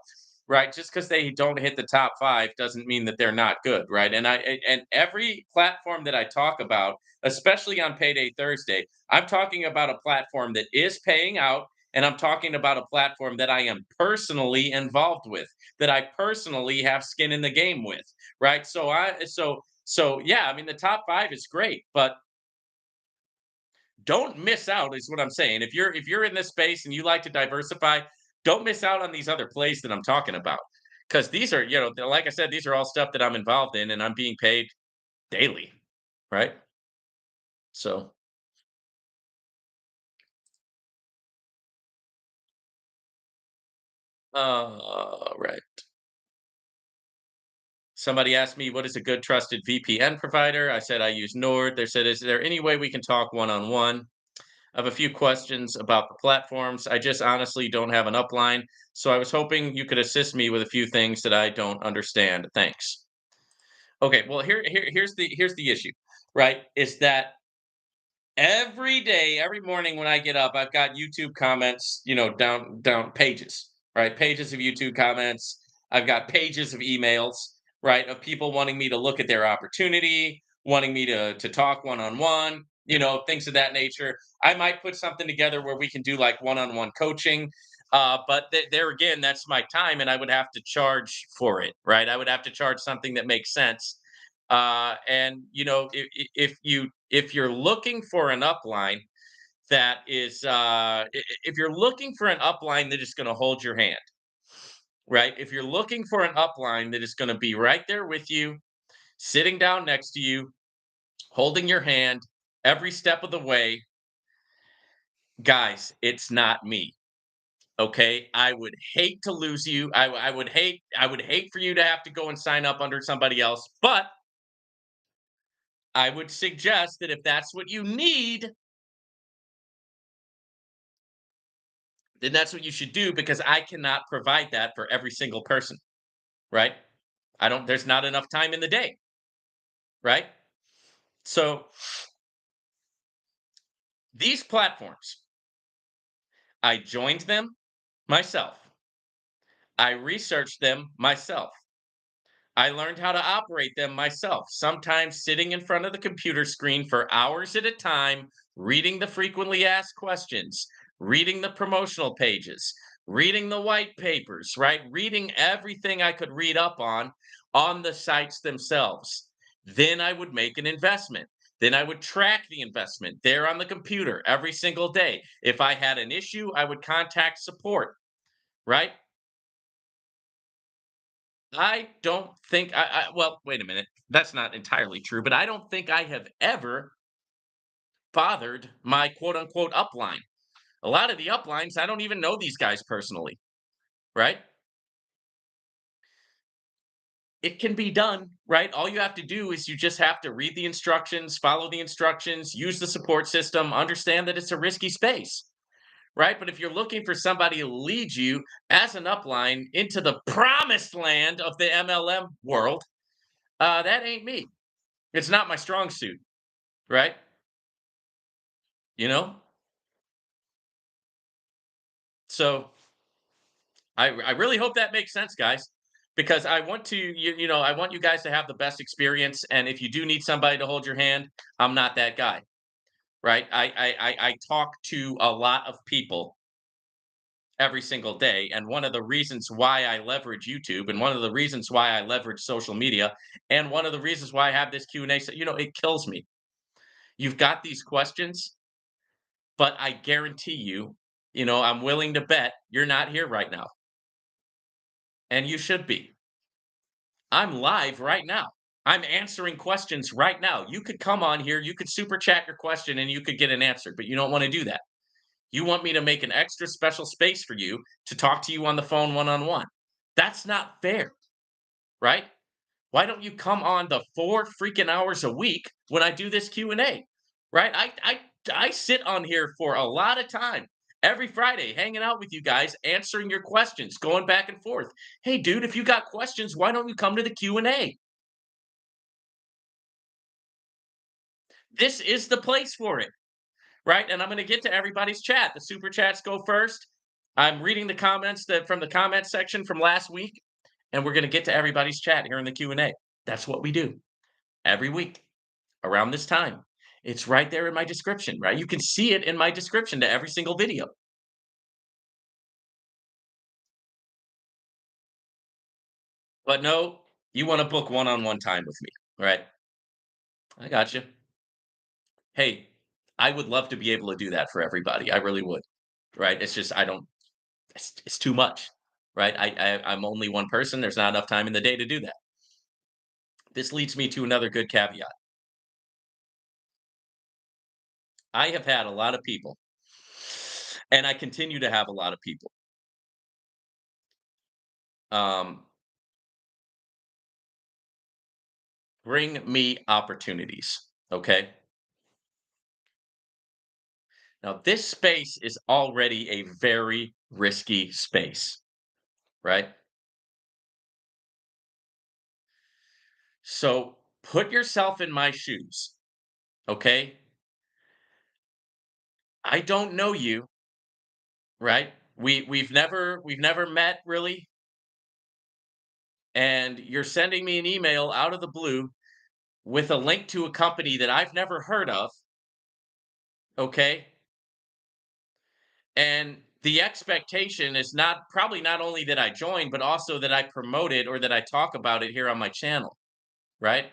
right? Just because they don't hit the top 5 doesn't mean that they're not good, right? And every platform that I talk about, especially on Payday Thursday, I'm talking about a platform that is paying out, and I'm talking about a platform that I am personally involved with, that I personally have skin in the game with, right? So yeah, I mean the top 5 is great, but don't miss out is what I'm saying. If you're in this space and you like to diversify, don't miss out on these other plays that I'm talking about. Because these are, like I said, these are all stuff that I'm involved in and I'm being paid daily. Right. So Right. Somebody asked me, what is a good trusted VPN provider? I said, I use Nord. They said, is there any way we can talk one on one? I have a few questions about the platforms. I just honestly don't have an upline. So I was hoping you could assist me with a few things that I don't understand. Thanks. Okay, well here's the issue, right? Is that every day, every morning when I get up, I've got YouTube comments, down pages, right? Pages of YouTube comments. I've got pages of emails, right, of people wanting me to look at their opportunity, wanting me to talk one on one, things of that nature. I might put something together where we can do like one on one coaching. But there again, that's my time, and I would have to charge for it, right? I would have to charge something that makes sense. And if you're looking for an upline that is if you're looking for an upline that is going to hold your hand, right? If you're looking for an upline that is going to be right there with you, sitting down next to you, holding your hand every step of the way, guys, it's not me. Okay, I would hate to lose you. I would hate for you to have to go and sign up under somebody else, but I would suggest that if that's what you need, then that's what you should do, because I cannot provide that for every single person, right? There's not enough time in the day, right? So these platforms, I joined them myself. I researched them myself. I learned how to operate them myself, sometimes sitting in front of the computer screen for hours at a time, reading the frequently asked questions, reading the promotional pages, reading the white papers, right? Reading everything I could read up on the sites themselves. Then I would make an investment. Then I would track the investment there on the computer every single day. If I had an issue, I would contact support, right? I don't think well, wait a minute. That's not entirely true, but I don't think I have ever bothered my quote unquote upline. A lot of the uplines, I don't even know these guys personally, right? It can be done, right? All you have to do is you just have to read the instructions, follow the instructions, use the support system, understand that it's a risky space, right? But if you're looking for somebody to lead you as an upline into the promised land of the MLM world, that ain't me. It's not my strong suit, right? You know? So I really hope that makes sense, guys, because I want to I want you guys to have the best experience. And if you do need somebody to hold your hand, I'm not that guy, right? I talk to a lot of people every single day, and one of the reasons why I leverage YouTube, and one of the reasons why I leverage social media, and one of the reasons why I have this Q&A, so it kills me. You've got these questions, but I guarantee you, I'm willing to bet you're not here right now, and you should be. I'm live right now. I'm answering questions right now. You could come on here, you could super chat your question, and you could get an answer, but you don't want to do that. You want me to make an extra special space for you to talk to you on the phone one on one. That's not fair, right? Why don't you come on the 4 freaking hours a week when I do this Q&A? Right? I sit on here for a lot of time every Friday hanging out with you guys, answering your questions, going back and forth. Hey dude, if you got questions, why don't you come to the Q&A? This is the place for it, right? And I'm going to get to everybody's chat. The super chats go first. I'm reading the comments that from the comment section from last week, and we're going to get to everybody's chat here in the Q&A. That's what we do every week around this time. It's right there in my description, right? You can see it in my description to every single video. But no, you want to book one-on-one time with me, right? I got you. Hey, I would love to be able to do that for everybody. I really would, right? It's just I don't. It's too much, right? I'm only one person. There's not enough time in the day to do that. This leads me to another good caveat. I have had a lot of people, and I continue to have a lot of people Um, bring me opportunities. Okay. Now, this space is already a very risky space, right? So put yourself in my shoes. Okay. I don't know you, right? We've never met really, and you're sending me an email out of the blue with a link to a company that I've never heard of, okay? And the expectation is not probably not only that I join, but also that I promote it or that I talk about it here on my channel, right?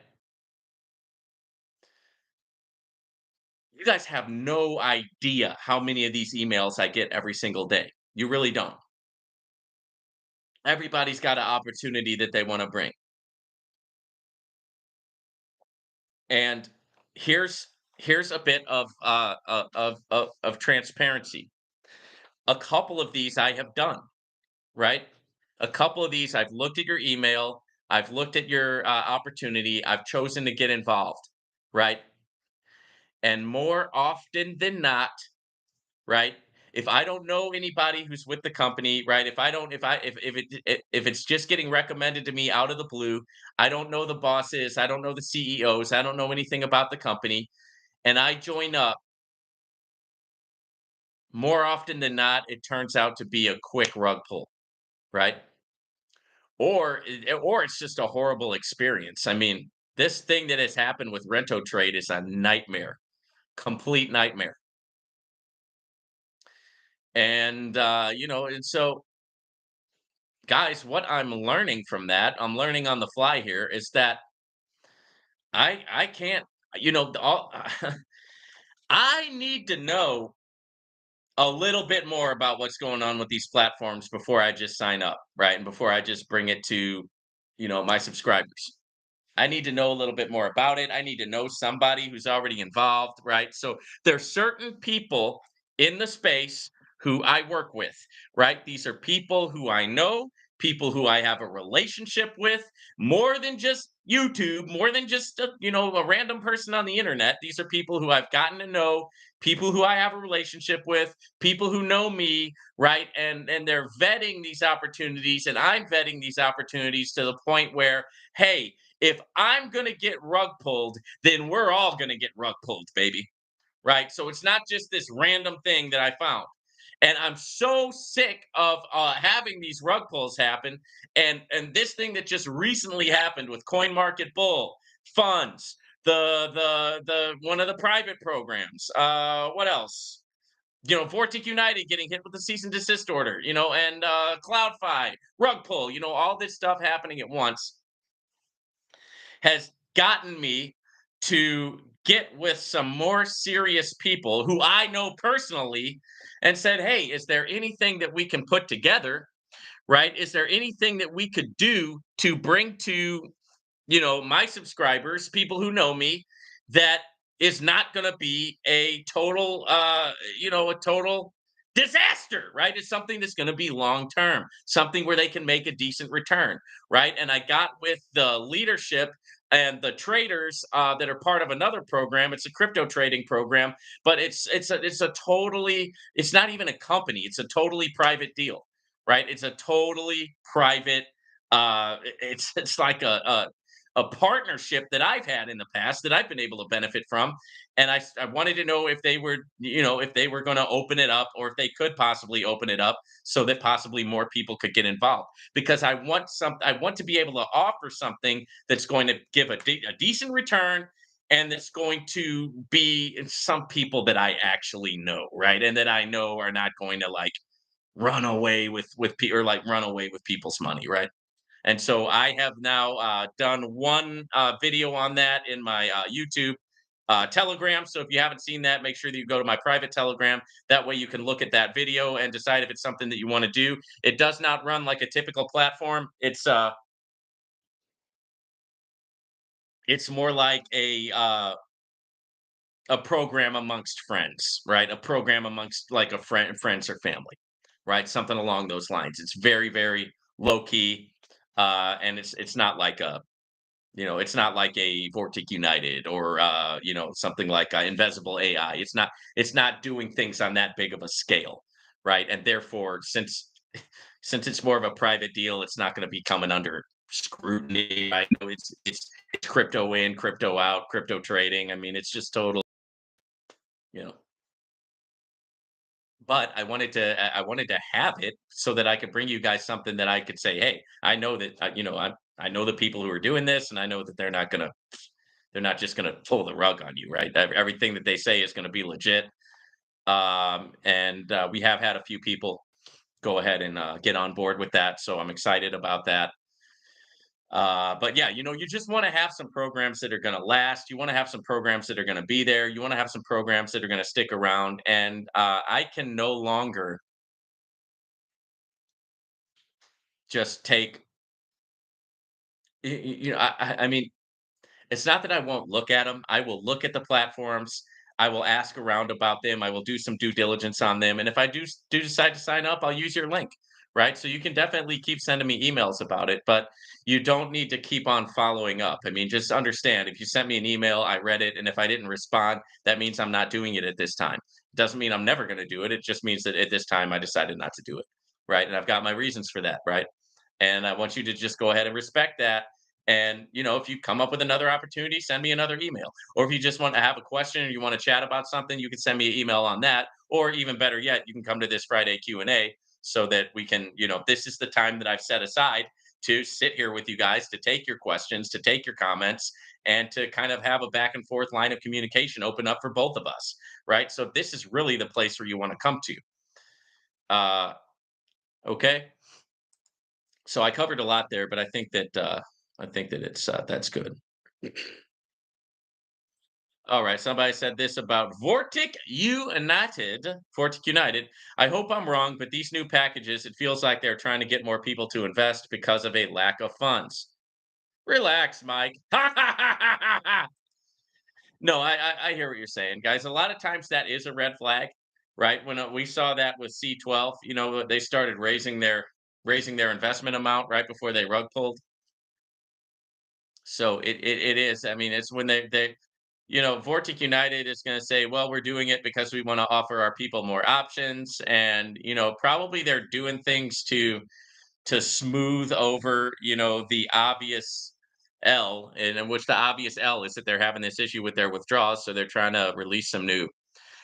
You guys have no idea how many of these emails I get every single day. You really don't. Everybody's got an opportunity that they want to bring. And here's a bit of of transparency. A couple of these I have done, right? A couple of these I've looked at your email, I've looked at your opportunity, I've chosen to get involved, right? And more often than not, right? If I don't know anybody who's with the company, right? If I don't, if it's just getting recommended to me out of the blue, I don't know the bosses, I don't know the CEOs, I don't know anything about the company, and I join up, more often than not, it turns out to be a quick rug pull, right? Or it's just a horrible experience. I mean, this thing that has happened with Rento Trade is a nightmare, complete nightmare. And and so guys, what I'm learning from that, I'm learning on the fly here is that I can't, all I need to know a little bit more about what's going on with these platforms before I just sign up, right? And before I just bring it to, my subscribers. I need to know a little bit more about it. I need to know somebody who's already involved, right? So there's certain people in the space who I work with, right? These are people who I know, people who I have a relationship with, more than just YouTube, more than just a random person on the internet. These are people who I've gotten to know, people who I have a relationship with, people who know me, right? And they're vetting these opportunities, and I'm vetting these opportunities to the point where, hey, if I'm going to get rug pulled, then we're all going to get rug pulled, baby. Right. So it's not just this random thing that I found. And I'm so sick of having these rug pulls happen. And this thing that just recently happened with Coin Market Bull funds, the one of the private programs. What else? Vortic United getting hit with the cease and desist order. And CloudFi rug pull. All this stuff happening at once has gotten me to get with some more serious people who I know personally and said, "Hey, is there anything that we can put together? Right? Is there anything that we could do to bring to my subscribers, people who know me, that is not going to be a total, a total disaster, right? It's something that's going to be long term, something where they can make a decent return, right?" And I got with the leadership and the traders that are part of another program. It's a crypto trading program, but it's a totally, it's not even a company. It's a totally private deal, right? It's a totally private. It's like a partnership that I've had in the past that I've been able to benefit from. And I wanted to know if they were, if they were going to open it up, or if they could possibly open it up so that possibly more people could get involved. Because I want to be able to offer something that's going to give a decent return, and that's going to be some people that I actually know, right? And that I know are not going to like run away or like run away with people's money, right? And so I have now done one video on that in my YouTube Telegram. So if you haven't seen that, make sure that you go to my private Telegram. That way you can look at that video and decide if it's something that you want to do. It does not run like a typical platform. It's more like a program amongst friends, right? A program amongst like a friends or family, right? Something along those lines. It's very, very low key, and it's not like a it's not like a Vortic United or something like Invisible AI. It's not doing things on that big of a scale, right? And therefore, since it's more of a private deal, it's not going to be coming under scrutiny. Right? It's crypto in, crypto out, crypto trading. I mean, it's just total, you know. But I wanted to have it so that I could bring you guys something that I could say, hey, I know that I know the people who are doing this, and I know that they're not just gonna pull the rug on you, right? Everything that they say is gonna be legit. And we have had a few people go ahead and get on board with that, so I'm excited about that. But yeah, you just want to have some programs that are going to last. You want to have some programs that are going to be there. You want to have some programs that are going to stick around. And I can no longer just take, I mean, it's not that I won't look at them. I will look at the platforms. I will ask around about them. I will do some due diligence on them. And if I do decide to sign up, I'll use your link, right? So you can definitely keep sending me emails about it, but you don't need to keep on following up. I mean, just understand if you sent me an email, I read it, and if I didn't respond, that means I'm not doing it at this time. It doesn't mean I'm never going to do it. It just means that at this time I decided not to do it, right? And I've got my reasons for that, right? And I want you to just go ahead and respect that. And if you come up with another opportunity, send me another email. Or if you just want to have a question or you want to chat about something, you can send me an email on that. Or even better yet, you can come to this Friday Q&A so that we can, this is the time that I've set aside to sit here with you guys, to take your questions, to take your comments, and to kind of have a back and forth line of communication open up for both of us, right? So this is really the place where you want to come to. Uh, okay. So I covered a lot there, but I think that it's that's good. All right. Somebody said this about Vortic United. I hope I'm wrong, but these new packages, it feels like they're trying to get more people to invest because of a lack of funds. Relax, Mike. No, I hear what you're saying, guys. A lot of times that is a red flag, right? When we saw that with C12, they started raising their investment amount right before they rug pulled. So it is. I mean, it's when Vortic United is going to say, well, we're doing it because we want to offer our people more options, and probably they're doing things to smooth over the obvious L, and in which the obvious L is that they're having this issue with their withdrawals, so they're trying to release some new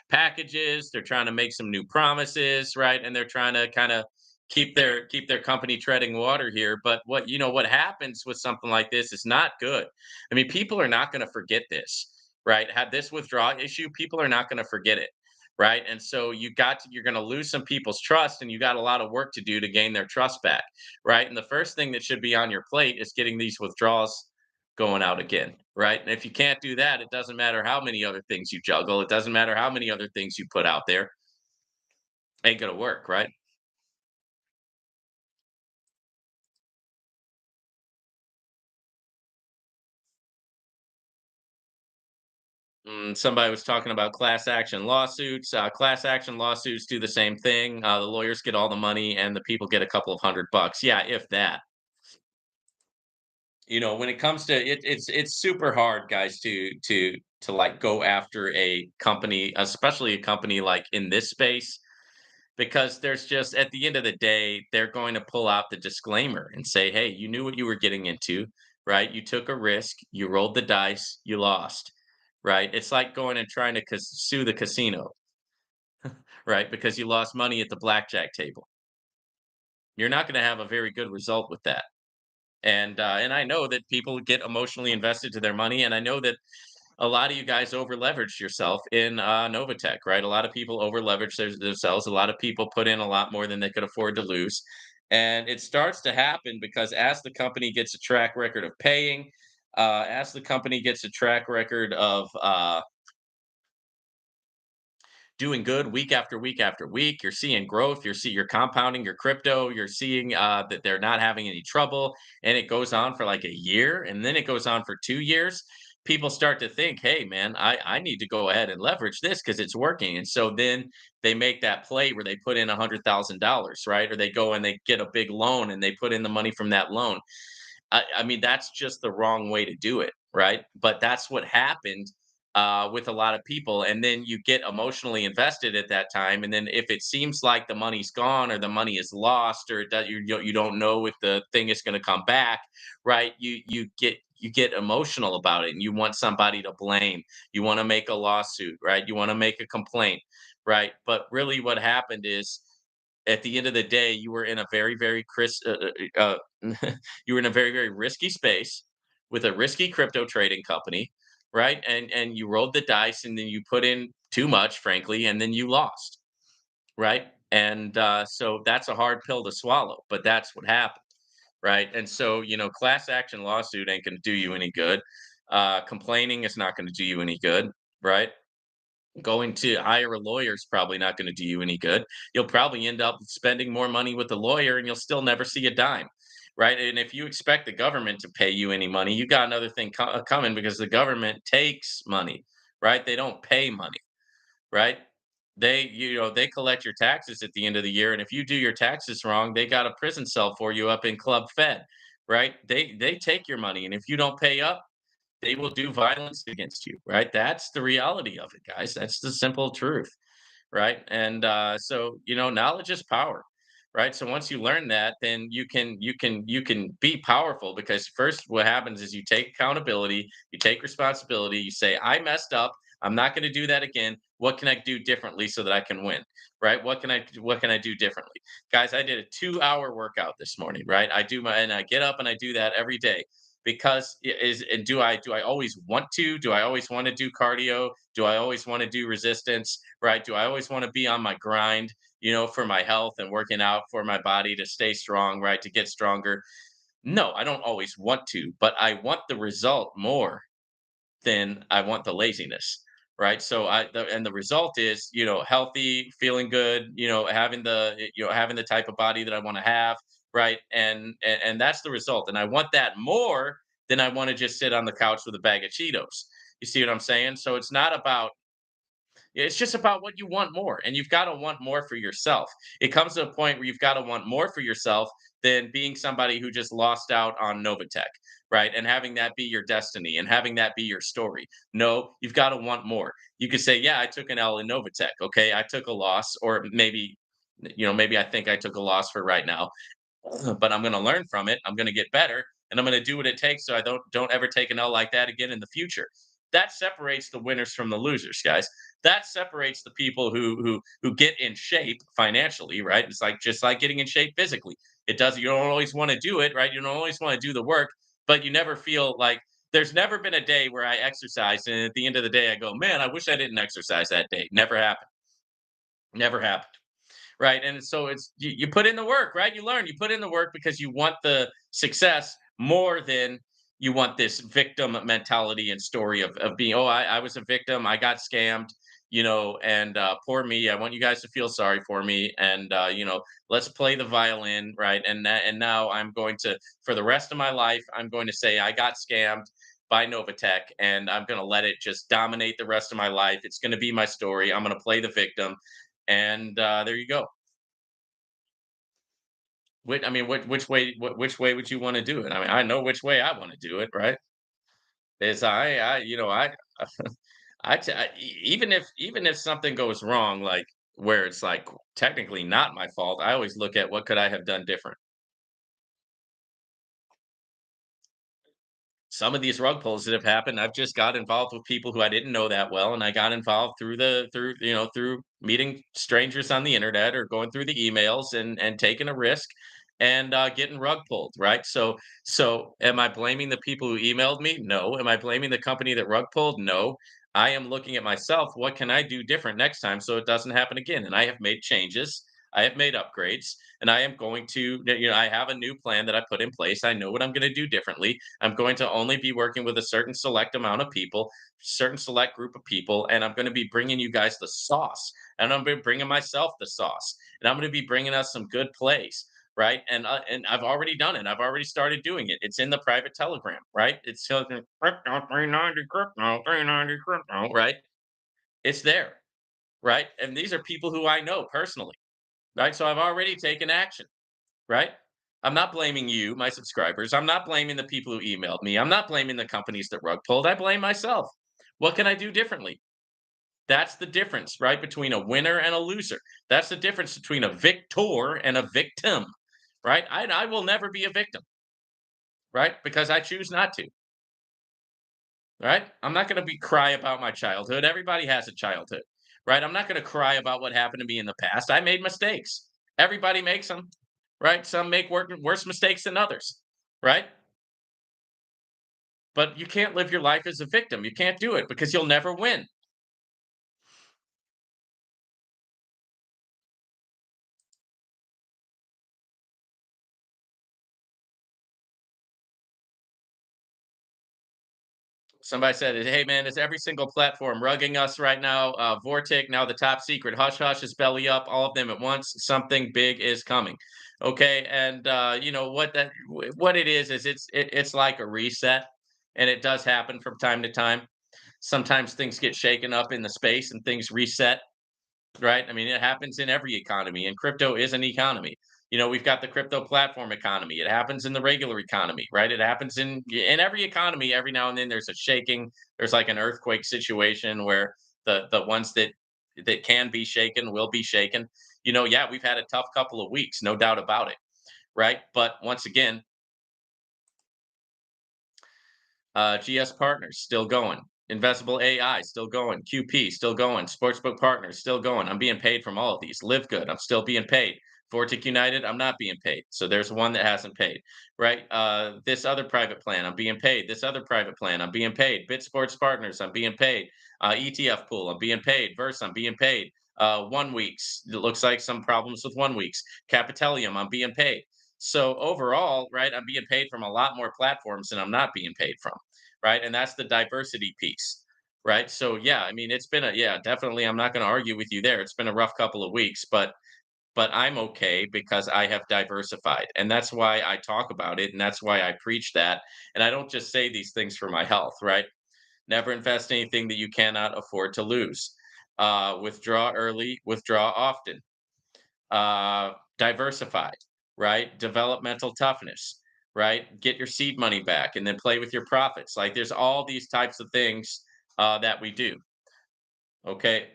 packages. They're trying to make some new promises, right? And they're trying to kind of keep their company treading water here. But what happens with something like this is not good. I mean, people are not going to forget this, right? Had this withdrawal issue, people are not going to forget it. Right. And so you're going to lose some people's trust, and you got a lot of work to do to gain their trust back. Right. And the first thing that should be on your plate is getting these withdrawals going out again, right? And if you can't do that, it doesn't matter how many other things you juggle. It doesn't matter how many other things you put out there. Ain't gonna work, right? Somebody was talking about class action lawsuits. Class action lawsuits do the same thing. The lawyers get all the money, and the people get a couple of $100. Yeah, if that. When it comes to it, it's super hard, guys, to like go after a company, especially a company like in this space, because there's just at the end of the day, they're going to pull out the disclaimer and say, "Hey, you knew what you were getting into, right? You took a risk, you rolled the dice, you lost." Right? It's like going and trying to sue the casino, right? Because you lost money at the blackjack table. You're not going to have a very good result with that. And I know that people get emotionally invested to their money, and I know that a lot of you guys over leveraged yourself in Novatech, right? A lot of people over leveraged themselves. A lot of people put in a lot more than they could afford to lose. And it starts to happen because as the company gets a track record of paying, as the company gets a track record of doing good week after week after week, you're seeing growth, you're compounding your crypto, you're seeing that they're not having any trouble, and it goes on for like a year, and then it goes on for 2 years. people start to think, hey man, I need to go ahead and leverage this because it's working. And so then they make that play where they put in $100,000, right? Or they go and they get a big loan and they put in the money from that loan. I mean, that's just the wrong way to do it, right? But that's what happened with a lot of people. And then you get emotionally invested at that time. And then if it seems like the money's gone or the money is lost or that you don't know if the thing is going to come back, right? You get emotional about it and you want somebody to blame. You want to make a lawsuit, right? You want to make a complaint, right? But really, what happened is at the end of the day, you were in a very, very you were in a very, very risky space with a risky crypto trading company, right? And you rolled the dice, and then you put in too much, frankly, and then you lost, right? And so that's a hard pill to swallow, but that's what happened, right? And so class action lawsuit ain't going to do you any good. Complaining is not going to do you any good, right? Going to hire a lawyer is probably not going to do you any good. You'll probably end up spending more money with the lawyer and you'll still never see a dime. Right. And if you expect the government to pay you any money, you got another thing coming because the government takes money. Right. They don't pay money. Right. They collect your taxes at the end of the year. And if you do your taxes wrong, they got a prison cell for you up in Club Fed. Right. They take your money. And if you don't pay up, they will do violence against you, right? That's the reality of it, guys. That's the simple truth, right? And so knowledge is power, right? So once you learn that, then you can be powerful because first, what happens is you take accountability, you take responsibility, you say, I messed up. I'm not going to do that again. What can I do differently so that I can win? Right? What can I do differently? Guys, I did a 2-hour workout this morning, right? And I get up and I do that every day because do I always want to? Do I always want to do cardio? Do I always want to do resistance? Right? Do I always want to be on my grind, for my health and working out for my body to stay strong, right? To get stronger? No, I don't always want to, but I want the result more then I want the laziness, right? So and the result is, healthy, feeling good, having the type of body that I want to have, right? And that's the result. And I want that more than I want to just sit on the couch with a bag of Cheetos. You see what I'm saying? So it's not about it's just about what you want more, and you've got to want more for yourself. It comes to a point where you've got to want more for yourself than being somebody who just lost out on Novatech, right? And having that be your destiny and having that be your story. No, you've got to want more. You could say, "Yeah, I took an L in Novatech. Okay, I took a loss, or maybe I think I took a loss for right now, but I'm going to learn from it. I'm going to get better, and I'm going to do what it takes so I don't ever take an L like that again in the future." That separates the winners from the losers, guys. That separates the people who get in shape financially, right? It's like just like getting in shape physically. It does. You don't always want to do it, right? You don't always want to do the work, but you never feel like there's never been a day where I exercised and at the end of the day I go, man, I wish I didn't exercise that day. Never happened. Never happened. Right. And so you put in the work, right? You learn, you put in the work because you want the success more than you want this victim mentality and story of being, oh, I was a victim. I got scammed, and poor me. I want you guys to feel sorry for me. And, let's play the violin. Right. And now I'm going to, for the rest of my life, I'm going to say I got scammed by Novatech and I'm going to let it just dominate the rest of my life. It's going to be my story. I'm going to play the victim and there you go. I mean, which way would you want to do it? I mean, I know which way I want to do it, right? Is even if something goes wrong, like where it's like technically not my fault, I always look at what could I have done different. Some of these rug pulls that have happened, I've just got involved with people who I didn't know that well, and I got involved through meeting strangers on the internet or going through the emails and taking a risk and getting rug pulled, right? So am I blaming the people who emailed me? No. Am I blaming the company that rug pulled? No. I am looking at myself. What can I do different next time so it doesn't happen again? And I have made changes. I have made upgrades, and I am going to. I have a new plan that I put in place. I know what I'm going to do differently. I'm going to only be working with a certain select amount of people, certain select group of people, and I'm going to be bringing you guys the sauce. And I'm going to be bringing myself the sauce. And I'm going to be bringing us some good plays. right? And I've already done it. I've already started doing it. It's in the private Telegram, right? It's crypto 390 crypto 390 crypto, right? It's there, right? And these are people who I know personally, right? So I've already taken action, right? I'm not blaming you, my subscribers. I'm not blaming the people who emailed me. I'm not blaming the companies that rug pulled. I blame myself. What can I do differently? That's the difference, right? Between a winner and a loser. That's the difference between a victor and a victim, right? I will never be a victim, right? Because I choose not to, right? I'm not going to be cry about my childhood. Everybody has a childhood, right? I'm not going to cry about what happened to me in the past. I made mistakes. Everybody makes them, right? Some make worse mistakes than others, right? But you can't live your life as a victim. You can't do it because you'll never win. Somebody said, "Hey man, is every single platform rugging us right now? VORTIC, now the top secret, hush hush is belly up, all of them at once. Something big is coming." Okay, and you know what it is it's like a reset, and it does happen from time to time. Sometimes things get shaken up in the space and things reset, right? I mean, it happens in every economy, and crypto is an economy. You know, we've got the crypto platform economy. It happens in the regular economy, right? It happens in every economy. Every now and then, there's a shaking. There's like an earthquake situation where the ones that can be shaken will be shaken. You know, yeah, we've had a tough couple of weeks, no doubt about it, right? But once again, GS Partners still going. Investable AI still going. QP still going. Sportsbook Partners still going. I'm being paid from all of these. Live Good, I'm still being paid. Vortic United, I'm not being paid. So there's one that hasn't paid, right? This other private plan, I'm being paid. This other private plan, I'm being paid. Bit Sports Partners, I'm being paid. ETF Pool, I'm being paid. Verse, I'm being paid. 1 weeks, it looks like some problems with 1 weeks. Capitalium, I'm being paid. So overall, right, I'm being paid from a lot more platforms than I'm not being paid from, right? And that's the diversity piece, right? So yeah, I mean, it's been a yeah, definitely. I'm not going to argue with you there. It's been a rough couple of weeks, but I'm okay because I have diversified, and that's why I talk about it, and that's why I preach that. And I don't just say these things for my health, right? Never invest anything that you cannot afford to lose. Withdraw early, withdraw often. Diversified, right? Developmental toughness, right? Get your seed money back and then play with your profits. Like there's all these types of things that we do. Okay.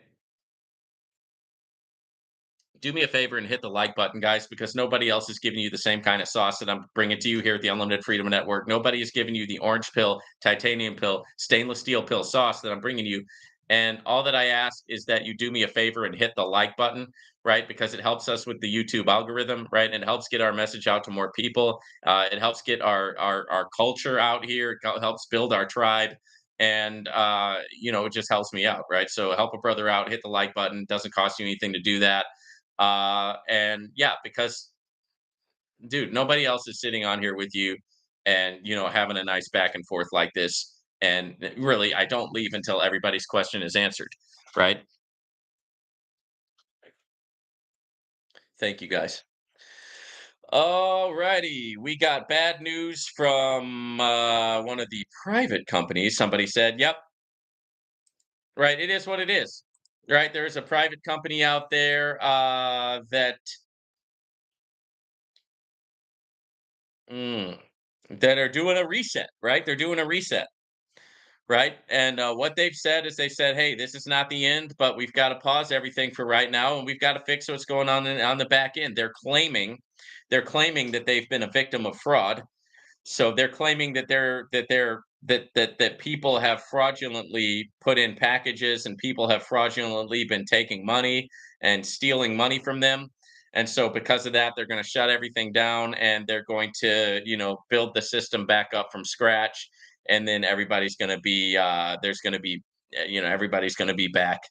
Do me a favor and hit the like button, guys, because nobody else is giving you the same kind of sauce that I'm bringing to you here at the Unlimited Freedom Network. Nobody is giving you the orange pill, titanium pill, stainless steel pill sauce that I'm bringing you. And all that I ask is that you do me a favor and hit the like button, right? Because it helps us with the YouTube algorithm, right? And it helps get our message out to more people. It helps get our culture out here. It helps build our tribe. And you know, it just helps me out, right? So help a brother out, hit the like button. Doesn't cost you anything to do that, and yeah, because dude, nobody else is sitting on here with you and you know having a nice back and forth like this. And really, I don't leave until everybody's question is answered. Right? Thank you guys. All righty, we got bad news from one of the private companies. Somebody said, "Yep, right. It is what it is." Right? There is a private company out there mm, that are doing a reset. Right? They're doing a reset, right? And what they've said is they said, "Hey, this is not the end, but we've got to pause everything for right now, and we've got to fix what's going on on the back end." They're claiming that they've been a victim of fraud. So they're claiming that people have fraudulently put in packages and people have fraudulently been taking money and stealing money from them. And so because of that, they're going to shut everything down and they're going to, you know, build the system back up from scratch. And then everybody's going to be, there's going to be, you know, everybody's going to be back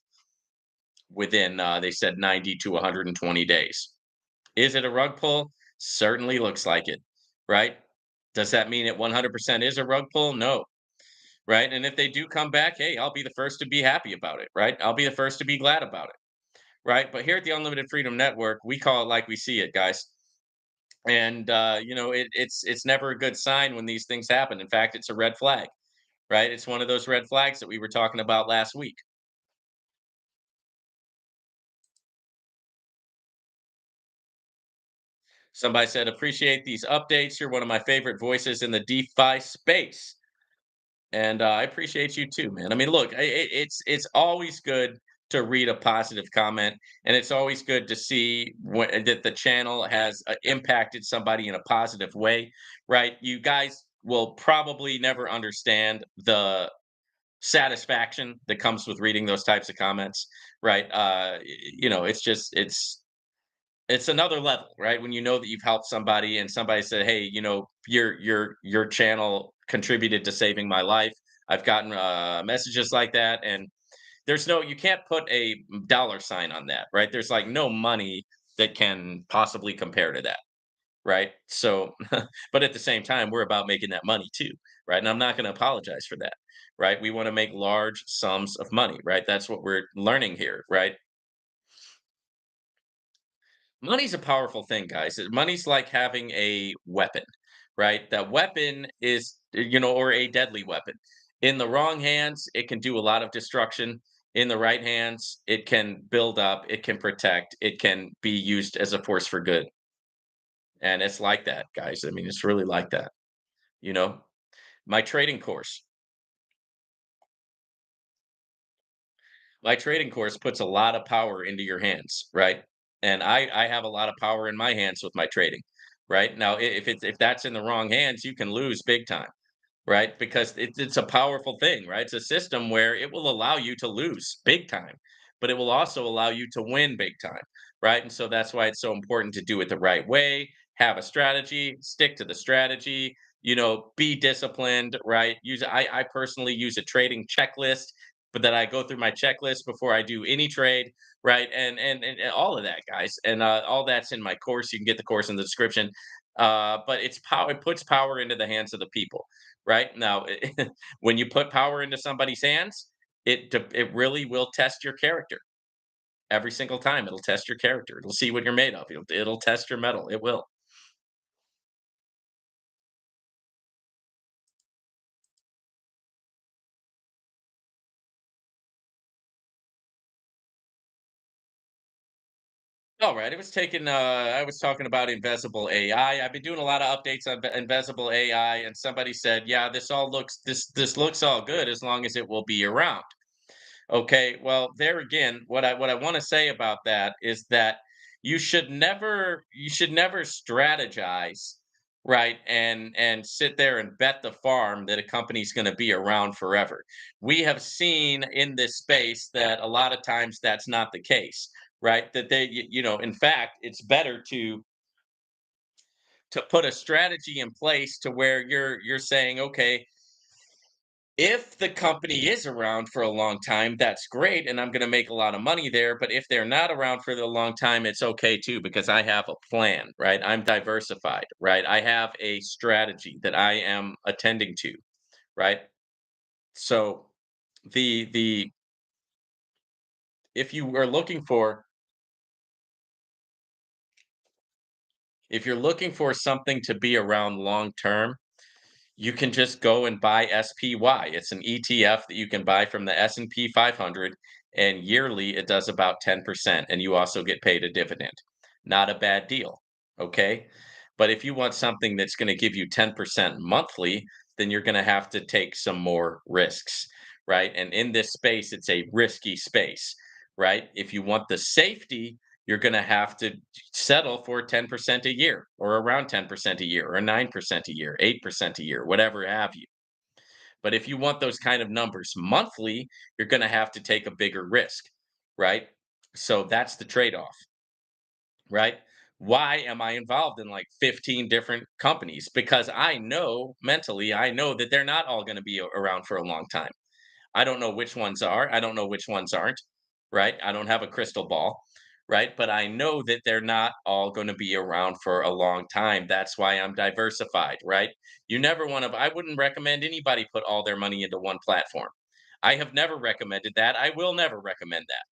within, they said 90 to 120 days. Is it a rug pull? Certainly looks like it, right? Does that mean it 100% is a rug pull? No, right? And if they do come back, hey, I'll be the first to be happy about it, right? I'll be the first to be glad about it, right? But here at the Unlimited Freedom Network, we call it like we see it, guys. And it's never a good sign when these things happen. In fact, it's a red flag, right? It's one of those red flags that we were talking about last week. Somebody said, appreciate these updates. You're one of my favorite voices in the DeFi space. And I appreciate you too, man. I mean, look, it's always good to read a positive comment, and it's always good to see that the channel has impacted somebody in a positive way, right? You guys will probably never understand the satisfaction that comes with reading those types of comments, right? It's just it's another level, right? When you know that you've helped somebody and somebody said, "Hey, your channel contributed to saving my life." I've gotten messages like that, and you can't put a dollar sign on that, right? There's like no money that can possibly compare to that, right? So, but at the same time, we're about making that money too, right? And I'm not going to apologize for that, right? We want to make large sums of money, right? That's what we're learning here, right? Money's a powerful thing, guys. Money's like having a weapon, right? That weapon is, or a deadly weapon. In the wrong hands, it can do a lot of destruction. In the right hands, it can build up, it can protect, it can be used as a force for good. And it's like that, guys. I mean, it's really like that. You know, my trading course, my trading course puts a lot of power into your hands, right? And I have a lot of power in my hands with my trading, right? Now, if that's in the wrong hands, you can lose big time, right? Because it's a powerful thing, right? It's a system where it will allow you to lose big time, but it will also allow you to win big time, right? And so that's why it's so important to do it the right way, have a strategy, stick to the strategy, be disciplined, right? I personally use a trading checklist, but that I go through my checklist before I do any trade, right? And all of that, guys, and all that's in my course. You can get the course in the description. But it's power. It puts power into the hands of the people, right? Now, when you put power into somebody's hands, it really will test your character every single time. It'll test your character. It'll see what you're made of. It'll test your metal. It will. All right. It was taken. I was talking about invisible AI. I've been doing a lot of updates on invisible AI, and somebody said, "Yeah, this looks all good as long as it will be around." Okay, well, there again, what I want to say about that is that you should never strategize, right? And sit there and bet the farm that a company's going to be around forever. We have seen in this space that a lot of times that's not the case, right? That in fact, it's better to put a strategy in place to where you're saying, okay, if the company is around for a long time, that's great, and I'm gonna make a lot of money there, but if they're not around for the long time, it's okay too, because I have a plan, right? I'm diversified, right? I have a strategy that I am attending to, right? So the if you are looking for if you're looking for something to be around long term, you can just go and buy SPY. It's an ETF that you can buy from the S&P 500, and yearly it does about 10%, and you also get paid a dividend. Not a bad deal, okay? But if you want something that's going to give you 10% monthly, then you're going to have to take some more risks, right? And in this space, it's a risky space, right? If you want the safety, you're going to have to settle for 10% a year, or around 10% a year, or 9% a year, 8% a year, whatever have you. But if you want those kind of numbers monthly, you're going to have to take a bigger risk, right? So that's the trade off, right? Why am I involved in like 15 different companies? Because I know that they're not all going to be around for a long time. I don't know which ones are. I don't know which ones aren't, right? I don't have a crystal ball, right? But I know that they're not all going to be around for a long time. That's why I'm diversified, right? You never want to, I wouldn't recommend anybody put all their money into one platform. I have never recommended that. I will never recommend that,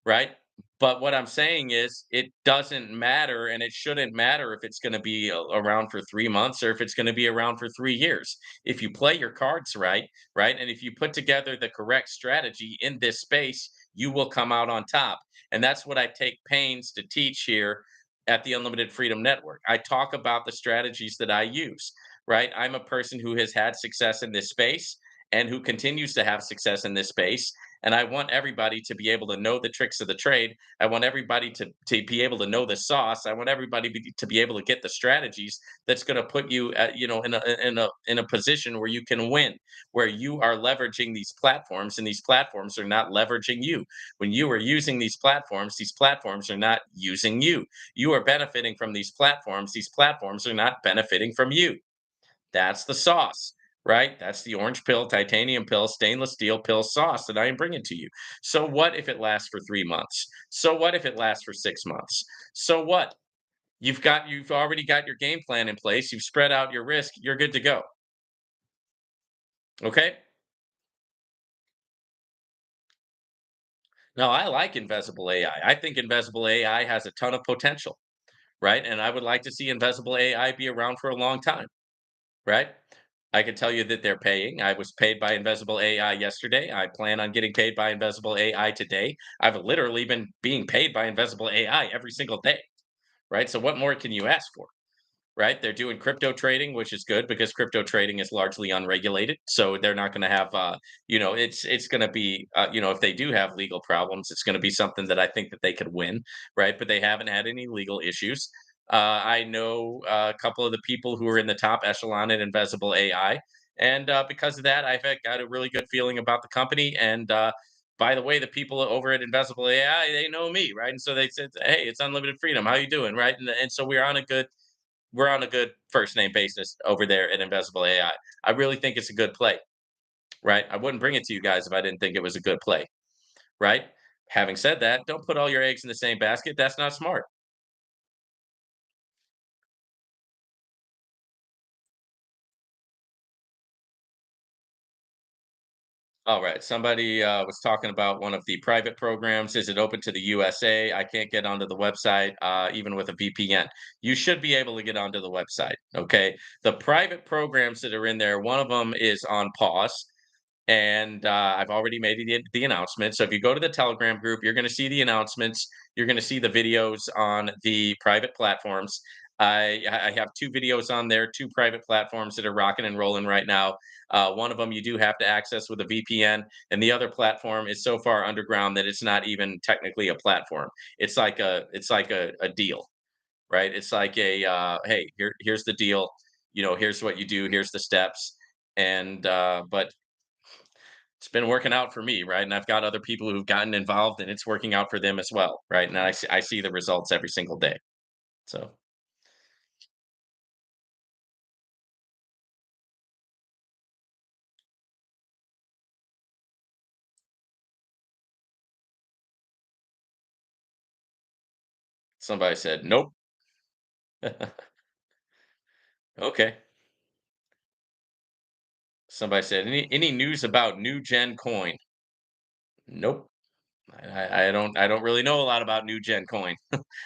right? But what I'm saying is it doesn't matter and it shouldn't matter if it's going to be around for 3 months or if it's going to be around for 3 years. If you play your cards right, right? And if you put together the correct strategy in this space, you will come out on top. And that's what I take pains to teach here at the Unlimited Freedom Network. I talk about the strategies that I use, right? I'm a person who has had success in this space and who continues to have success in this space. And I want everybody to be able to know the tricks of the trade. I want everybody to be able to know the sauce. I want everybody to be able to get the strategies that's going to put you at, in a position where you can win, where you are leveraging these platforms and these platforms are not leveraging you. When you are using these platforms are not using you. You are benefiting from these platforms are not benefiting from you. That's the sauce, right? That's the orange pill, titanium pill, stainless steel pill sauce that I am bringing to you. So what if it lasts for 3 months? So what if it lasts for 6 months? So what? You've already got your game plan in place. You've spread out your risk. You're good to go. Okay? Now, I like invisible AI. I think invisible AI has a ton of potential, right? And I would like to see invisible AI be around for a long time. Right? I can tell you that they're paying. I was paid by Invisible AI yesterday. I plan on getting paid by Invisible AI today. I've literally been being paid by Invisible AI every single day, right? So what more can you ask for? Right? They're doing crypto trading, which is good because crypto trading is largely unregulated. So they're not going to have, it's going to be, if they do have legal problems, it's going to be something that I think that they could win, right? But they haven't had any legal issues. I know a couple of the people who are in the top echelon at Invisible AI, and because of that, got a really good feeling about the company. And by the way, the people over at Invisible AI, they know me, right? And so they said, "Hey, it's unlimited freedom. How you doing?" Right? And so we're on a good first name basis over there at Invisible AI. I really think it's a good play, right? I wouldn't bring it to you guys if I didn't think it was a good play, right? Having said that, don't put all your eggs in the same basket. That's not smart. All right. Somebody was talking about one of the private programs. Is it open to the USA? I can't get onto the website, even with a VPN. You should be able to get onto the website. Okay. The private programs that are in there, one of them is on pause. And I've already made the announcement. So if you go to the Telegram group, you're going to see the announcements. You're going to see the videos on the private platforms. I have two videos on there, two private platforms that are rocking and rolling right now. One of them you do have to access with a VPN, and the other platform is so far underground that it's not even technically a platform. It's like a deal, right? It's like a hey, here's the deal. Here's what you do. Here's the steps. And but it's been working out for me, right? And I've got other people who've gotten involved and it's working out for them as well, right? And I see the results every single day. So somebody said, nope. Okay. Somebody said, any news about new gen coin? Nope. I don't really know a lot about new gen coin.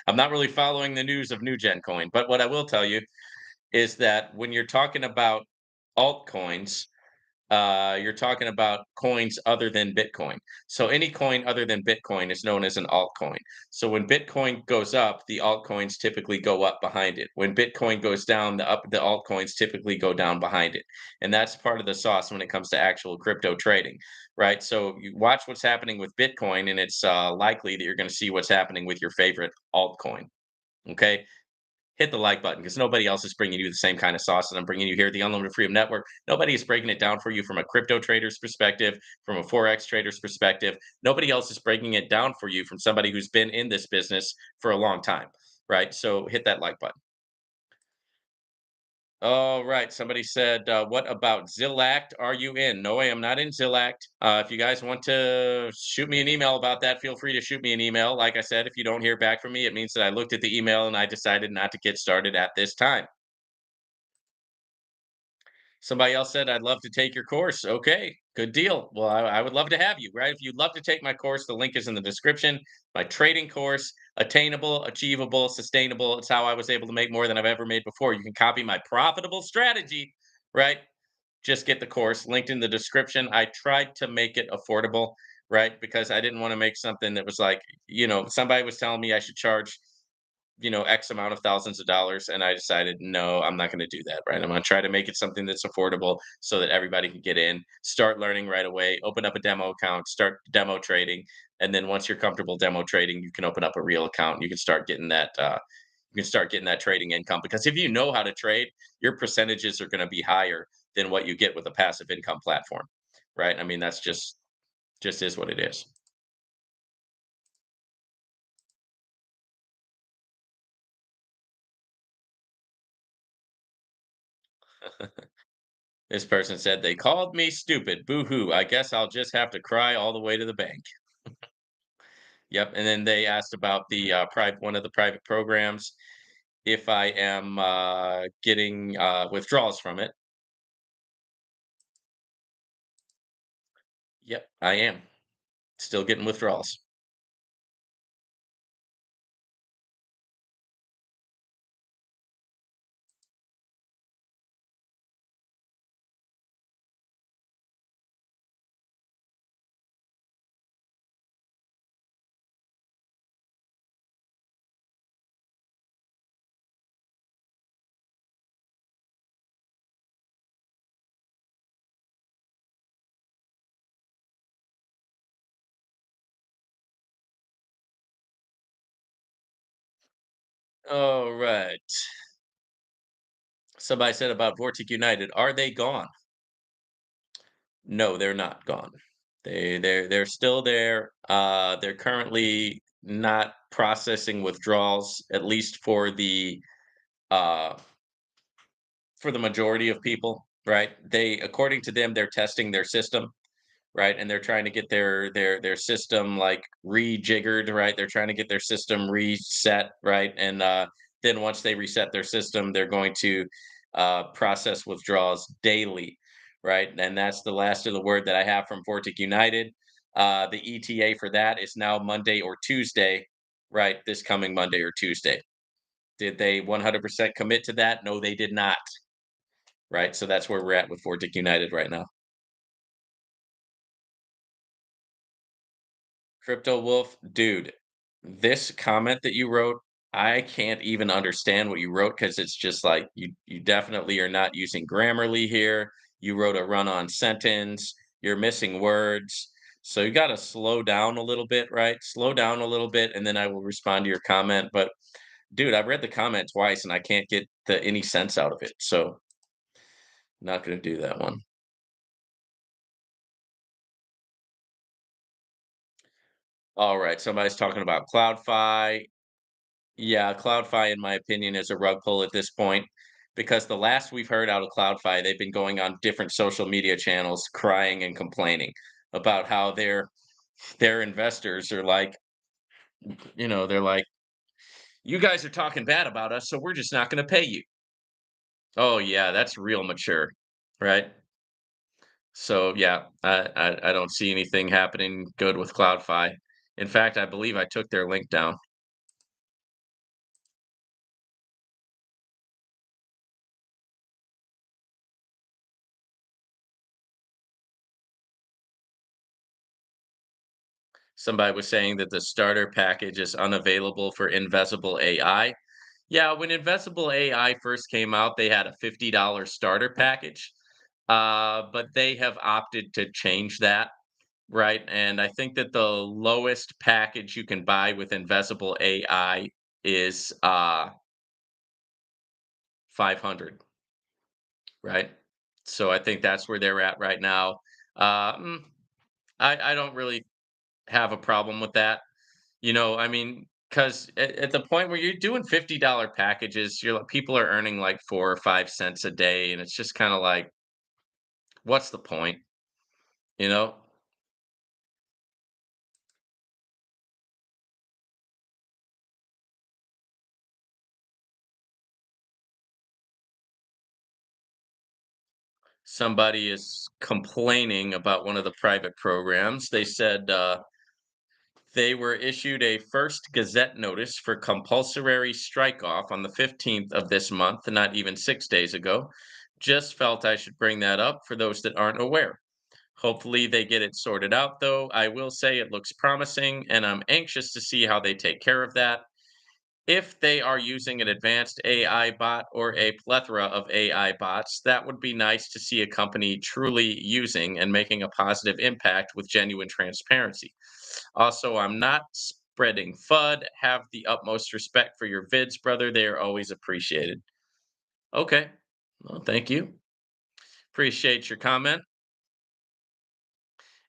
I'm not really following the news of new gen coin. But what I will tell you is that when you're talking about altcoins, you're talking about coins other than Bitcoin. So any coin other than Bitcoin is known as an altcoin. So when Bitcoin goes up, the altcoins typically go up behind it. When Bitcoin goes down, the altcoins typically go down behind it. And that's part of the sauce when it comes to actual crypto trading, right? So you watch what's happening with Bitcoin, and it's likely that you're going to see what's happening with your favorite altcoin. Okay, hit the like button because nobody else is bringing you the same kind of sauce that I'm bringing you here, the Unlimited Freedom Network. Nobody is breaking it down for you from a crypto trader's perspective, from a Forex trader's perspective. Nobody else is breaking it down for you from somebody who's been in this business for a long time, right? So hit that like button. All right. Somebody said, what about Zillact? Are you in? No, I am not in Zillact. If you guys want to shoot me an email about that, feel free to shoot me an email. Like I said, if you don't hear back from me, it means that I looked at the email and I decided not to get started at this time. Somebody else said, "I'd love to take your course." Okay, good deal. Well, I would love to have you, right? If you'd love to take my course, the link is in the description. My trading course, attainable, achievable, sustainable. It's how I was able to make more than I've ever made before. You can copy my profitable strategy, right? Just get the course linked in the description. I tried to make it affordable, right? Because I didn't want to make something that was like, somebody was telling me I should charge X amount of thousands of dollars. And I decided, no, I'm not going to do that. Right. I'm going to try to make it something that's affordable so that everybody can get in, start learning right away, open up a demo account, start demo trading. And then once you're comfortable demo trading, you can open up a real account and you can start getting that trading income, because if you know how to trade, your percentages are going to be higher than what you get with a passive income platform. Right. I mean, that's just is what it is. This person said, "They called me stupid. Boo hoo. I guess I'll just have to cry all the way to the bank." Yep. And then they asked about the private one of the private programs, if I am getting withdrawals from it. Yep, I am still getting withdrawals. All right. Somebody said about Vortic United, are they gone? No, they're not gone. They're still there. They're currently not processing withdrawals, at least uh for the majority of people, right? According to them, they're testing their system, right? And they're trying to get their system like rejiggered, right? They're trying to get their system reset, right? And then once they reset their system, they're going to process withdrawals daily, right? And that's the last of the word that I have from Vortic United. The ETA for that is now Monday or Tuesday, right? This coming Monday or Tuesday. Did they 100% commit to that? No, they did not. Right? So that's where we're at with Vortic United right now. Crypto Wolf, dude, this comment that you wrote, I can't even understand what you wrote, because it's just like you definitely are not using Grammarly here. You wrote a run-on sentence. You're missing words. So you got to slow down a little bit, right? Slow down a little bit, and then I will respond to your comment. But dude, I've read the comment twice and I can't get any sense out of it. So not going to do that one. All right. Somebody's talking about CloudFi. Yeah, CloudFi, in my opinion, is a rug pull at this point, because the last we've heard out of CloudFi, they've been going on different social media channels crying and complaining about how their investors are like, they're like, "You guys are talking bad about us, so we're just not going to pay you." Oh yeah, that's real mature, right? So yeah, I don't see anything happening good with CloudFi. In fact, I believe I took their link down. Somebody was saying that the starter package is unavailable for Invisible AI. Yeah, when Invisible AI first came out, they had a $50 starter package, but they have opted to change that, right? And I think that the lowest package you can buy with Invisible AI is 500, right? So I think that's where they're at right now. Uh, mm, I don't really have a problem with that. I mean, because at the point where you're doing $50 packages, people are earning like 4 or 5 cents a day, and it's just kind of like, what's the point? You know? Somebody is complaining about one of the private programs. They said they were issued a first Gazette notice for compulsory strike off on the 15th of this month, not even 6 days ago. Just felt I should bring that up for those that aren't aware. Hopefully, they get it sorted out, though. I will say it looks promising, and I'm anxious to see how they take care of that. If they are using an advanced AI bot or a plethora of AI bots, that would be nice to see a company truly using and making a positive impact with genuine transparency. Also, I'm not spreading FUD. Have the utmost respect for your vids, brother. They are always appreciated. Okay. Well, thank you. Appreciate your comment.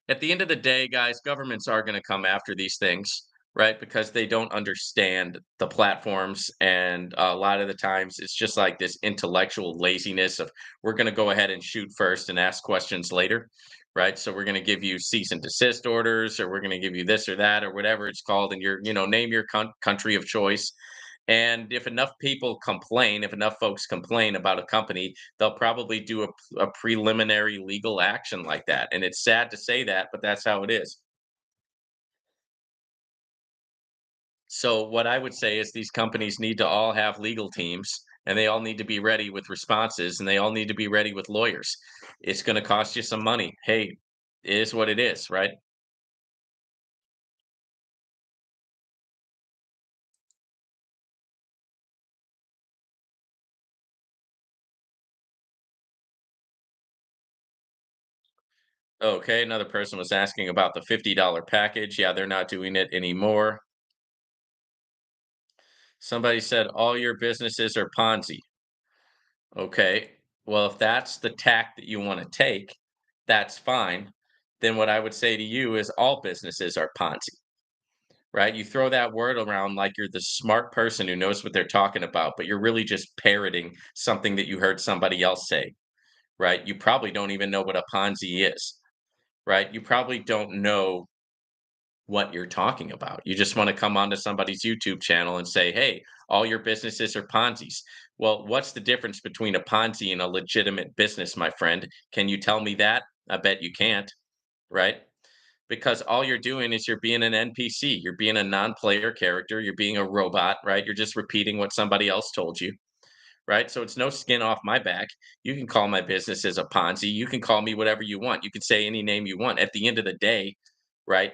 At the end of the day, guys, governments are going to come after these things, right? Because they don't understand the platforms. And a lot of the times it's just like this intellectual laziness of we're going to go ahead and shoot first and ask questions later, right? So we're going to give you cease and desist orders, or we're going to give you this or that, or whatever it's called. And name your country of choice. And if enough people complain, if enough folks complain about a company, they'll probably do a preliminary legal action like that. And it's sad to say that, but that's how it is. So, what I would say is these companies need to all have legal teams and they all need to be ready with responses and they all need to be ready with lawyers. It's going to cost you some money. Hey, it is what it is, right? Okay, another person was asking about the $50 package. Yeah, they're not doing it anymore. Somebody said all your businesses are Ponzi. Okay. Well, if that's the tack that you want to take, that's fine. Then what I would say to you is all businesses are Ponzi, right? You throw that word around like you're the smart person who knows what they're talking about, but you're really just parroting something that you heard somebody else say, right? You probably don't even know what a Ponzi is, right? You probably don't know what you're talking about. You just want to come onto somebody's YouTube channel and say, "Hey, all your businesses are Ponzi's." Well, what's the difference between a Ponzi and a legitimate business, my friend? Can you tell me that? I bet you can't, right? Because all you're doing is you're being an NPC. You're being a non-player character. You're being a robot, right? You're just repeating what somebody else told you, right? So it's no skin off my back. You can call my business as a Ponzi. You can call me whatever you want. You can say any name you want. At the end of the day, right?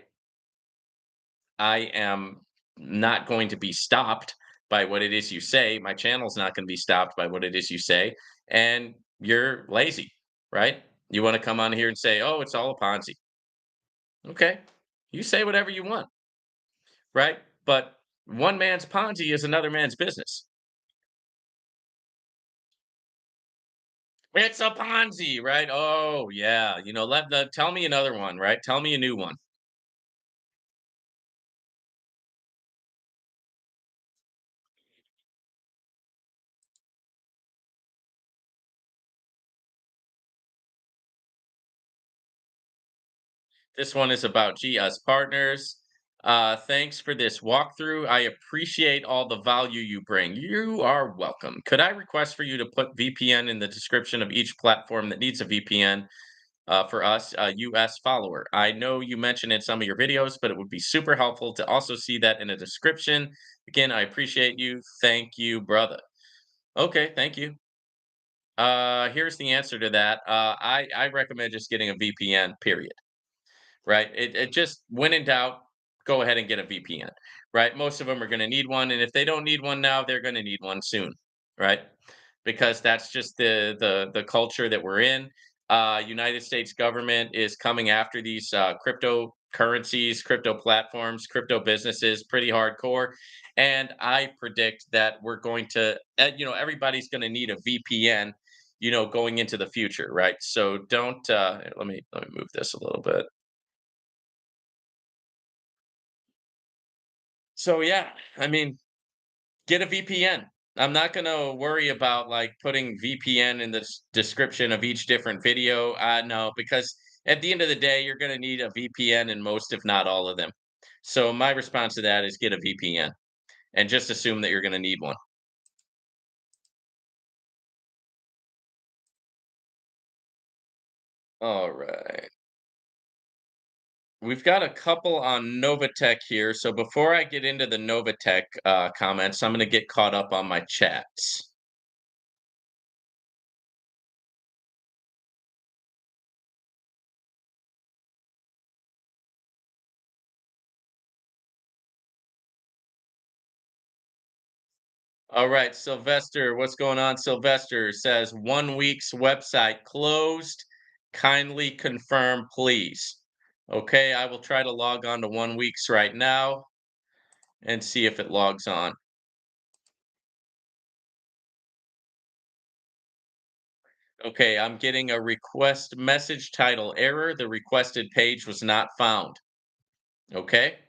I am not going to be stopped by what it is you say. My channel's not going to be stopped by what it is you say. And you're lazy, right? You want to come on here and say, oh, it's all a Ponzi. Okay. You say whatever you want, right? But one man's Ponzi is another man's business. It's a Ponzi, right? Oh, yeah. Tell me another one, right? Tell me a new one. This one is about GS Partners. Thanks for this walkthrough. I appreciate all the value you bring. You are welcome. Could I request for you to put VPN in the description of each platform that needs a VPN for us, a US follower? I know you mentioned in some of your videos, but it would be super helpful to also see that in a description. Again, I appreciate you. Thank you, brother. Okay, thank you. Here's the answer to that. I recommend just getting a VPN, period. Right? It just when in doubt, go ahead and get a VPN, right? Most of them are going to need one, and if they don't need one now, they're going to need one soon, right? Because that's just the culture that we're in. United States government is coming after these cryptocurrencies, crypto platforms, crypto businesses pretty hardcore, and I predict that we're going to, everybody's going to need a VPN. Going into the future, right? So don't. Let me move this a little bit. So yeah, I mean, get a VPN. I'm not going to worry about like putting VPN in the description of each different video. No, because at the end of the day, you're going to need a VPN in most, if not all of them. So my response to that is get a VPN and just assume that you're going to need one. All right. We've got a couple on NOVATECH here. So before I get into the NOVATECH comments, I'm going to get caught up on my chats. All right, Sylvester, what's going on? Sylvester says 1 week's website closed. Kindly confirm, please. Okay, I will try to log on to 1 week's right now and see if it logs on. Okay, I'm getting a request message title error. The requested page was not found. Okay,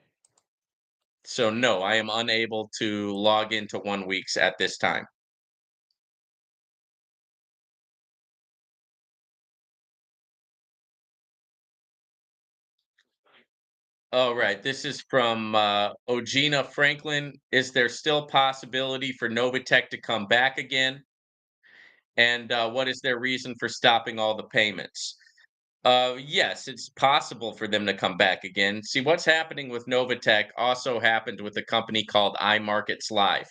so no, I am unable to log into 1 week's at this time. All right, this is from Ogina Franklin. Is there still possibility for Novatech to come back again? And what is their reason for stopping all the payments? Yes, it's possible for them to come back again. See, what's happening with Novatech also happened with a company called iMarkets Live,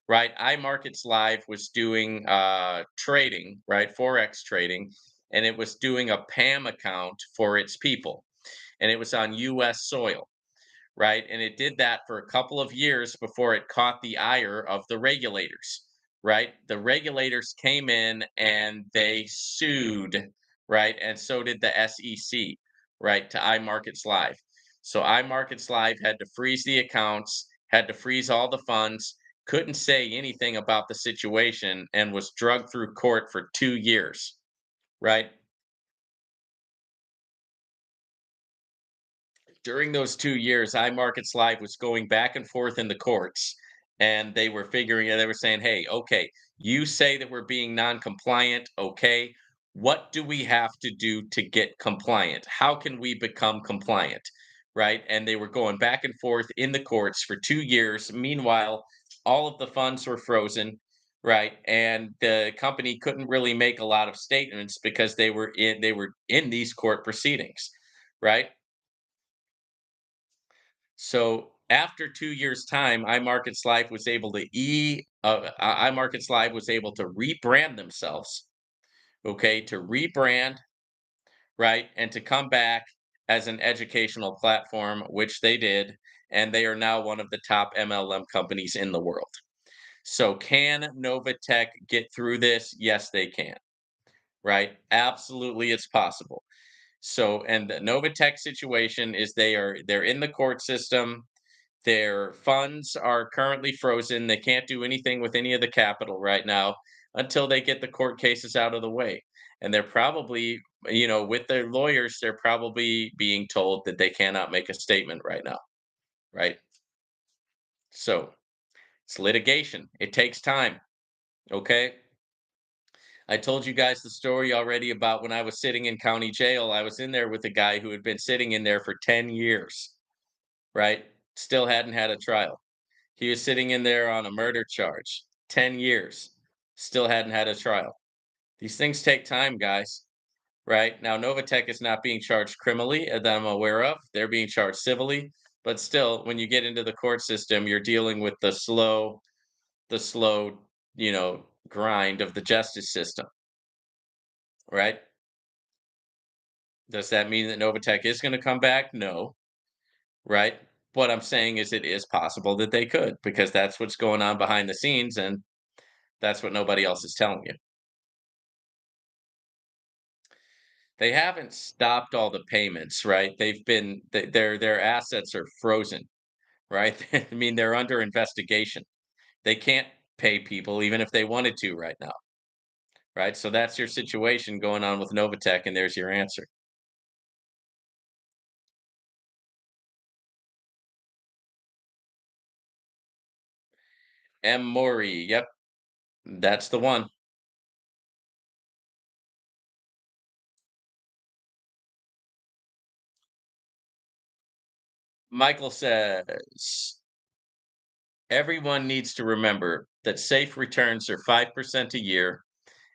right? iMarkets Live was doing trading, right? Forex trading, and it was doing a PAM account for its people, and it was on US soil, right? And it did that for a couple of years before it caught the ire of the regulators, right? The regulators came in and they sued, right? And so did the SEC, right? To iMarkets Live. So iMarkets Live had to freeze the accounts, had to freeze all the funds, couldn't say anything about the situation, and was drugged through court for 2 years, right? During those 2 years, iMarkets Live was going back and forth in the courts, and they were figuring they were saying, "Hey, okay, you say that we're being non-compliant, okay, what do we have to do to get compliant? How can we become compliant?" Right? And they were going back and forth in the courts for 2 years. Meanwhile, all of the funds were frozen, right? And the company couldn't really make a lot of statements because they were in these court proceedings, right? So after 2 years' time, iMarkets Live was able to iMarkets Live was able to rebrand themselves, okay, to rebrand, right, and to come back as an educational platform, which they did, and they are now one of the top MLM companies in the world. So can Novatech get through this? Yes, they can, right? Absolutely, it's possible. So, and the Novatech situation is they're in the court system. Their funds are currently frozen. They can't do anything with any of the capital right now until they get the court cases out of the way. And they're probably, with their lawyers, they're probably being told that they cannot make a statement right now, right? So it's litigation. It takes time. Okay. I told you guys the story already about when I was sitting in county jail. I was in there with a guy who had been sitting in there for 10 years, right? Still hadn't had a trial. He was sitting in there on a murder charge, 10 years, still hadn't had a trial. These things take time, guys, right? Now, Novatech is not being charged criminally that I'm aware of. They're being charged civilly, but still, when you get into the court system, you're dealing with the slow, grind of the justice system, right? Does that mean that Novatech is going to come back? No, right? What I'm saying is it is possible that they could because that's what's going on behind the scenes and that's what nobody else is telling you. They haven't stopped all the payments, right? Their assets are frozen, right? I mean, they're under investigation. They can't pay people even if they wanted to right now, right? So that's your situation going on with Novatech, and there's your answer. M. Mori, yep, that's the one. Michael says everyone needs to remember that safe returns are 5% a year,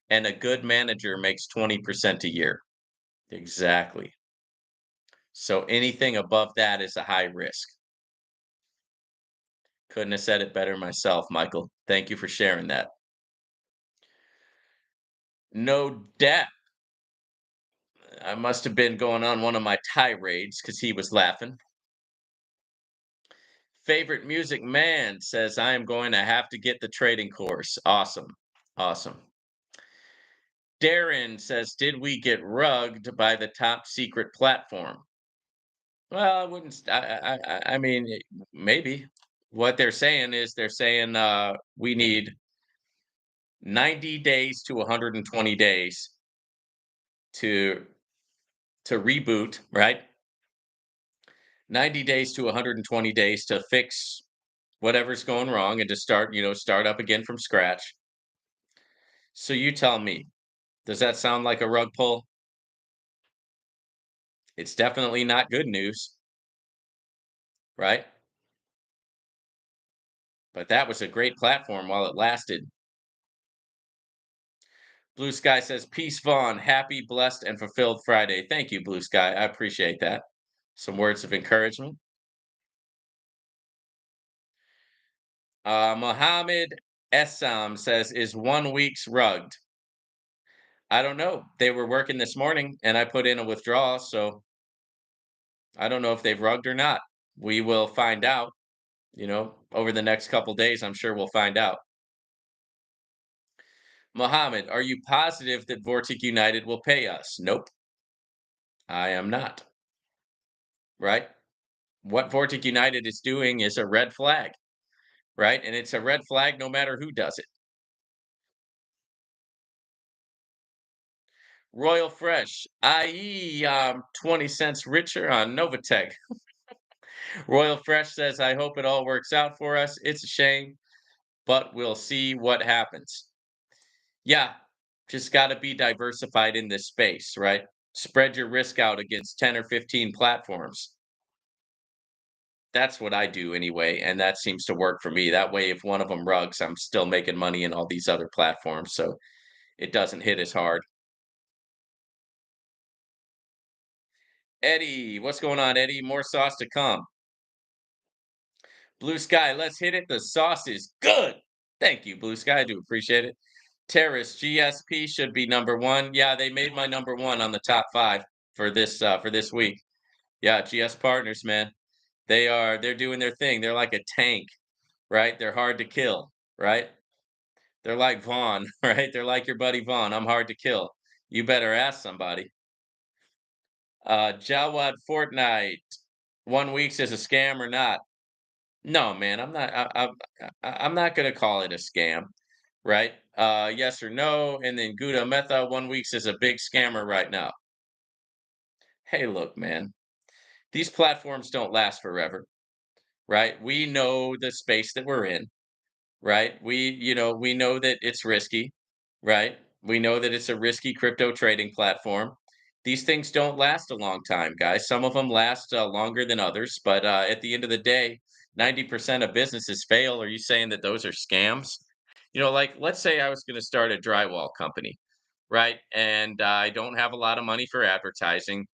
and a good manager makes 20% a year. Exactly. So anything above that is a high risk. Couldn't have said it better myself, Michael. Thank you for sharing that. No doubt. I must have been going on one of my tirades because he was laughing. Favorite music man says, I am going to have to get the trading course. Awesome. Awesome. Darren says, did we get rugged by the top secret platform? Well, I wouldn't. I mean, maybe. What they're saying is they're saying we need 90 days to 120 days to reboot, right? 90 days to 120 days to fix whatever's going wrong and to start, start up again from scratch. So you tell me, does that sound like a rug pull? It's definitely not good news, right? But that was a great platform while it lasted. Blue Sky says, Peace, Vaughn. Happy, blessed, and fulfilled Friday. Thank you, Blue Sky. I appreciate that. Some words of encouragement. Mohammed Essam says, Is 1 week's rugged? I don't know. They were working this morning and I put in a withdrawal. So I don't know if they've rugged or not. We will find out, over the next couple days. I'm sure we'll find out. Mohammed, are you positive that Vortic United will pay us? Nope, I am not. Right? What Vortic United is doing is a red flag, right? And it's a red flag no matter who does it. Royal Fresh, i.e., 20 cents richer on NOVATECH. Royal Fresh says, I hope it all works out for us. It's a shame, but we'll see what happens. Yeah, just got to be diversified in this space, right? Spread your risk out against 10 or 15 platforms. That's what I do anyway, and that seems to work for me. That way, if one of them rugs, I'm still making money in all these other platforms, so it doesn't hit as hard. Eddie, what's going on, Eddie? More sauce to come. Blue Sky, let's hit it. The sauce is good. Thank you, Blue Sky. I do appreciate it. Terrace, GSP should be number one. Yeah, they made my number one on the top five for this week. Yeah, GS Partners, man. They're doing their thing. They're like a tank, right? They're hard to kill, right? They're like Vaughn, right? They're like your buddy Vaughn. I'm hard to kill. You better ask somebody. Jawad Fortnite, 1 week's is a scam or not? No, man, I'm not. I'm not gonna call it a scam, right? Yes or no, and then Gouda Metha, 1 week's is a big scammer right now. Hey, look, man, these platforms don't last forever, right? We know the space that we're in, right? We know that it's risky, right? We know that it's a risky crypto trading platform. These things don't last a long time, guys. Some of them last longer than others, but at the end of the day, 90% of businesses fail. Are you saying that those are scams? Like let's say I was going to start a drywall company, right? And I don't have a lot of money for advertising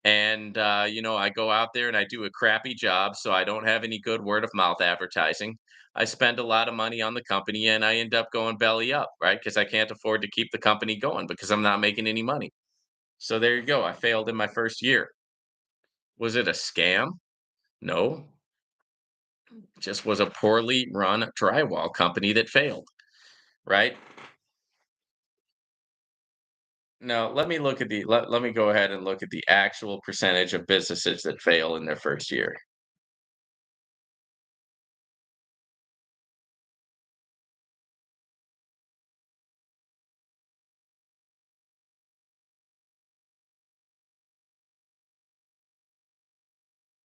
and I go out there and I do a crappy job, so I don't have any good word of mouth advertising. I spend a lot of money on the company and I end up going belly up, right? Because I can't afford to keep the company going because I'm not making any money. So there you go. I failed in my first year. Was it a scam? No, it just was a poorly run drywall company that failed, right? Now, let me go ahead and look at the actual percentage of businesses that fail in their first year.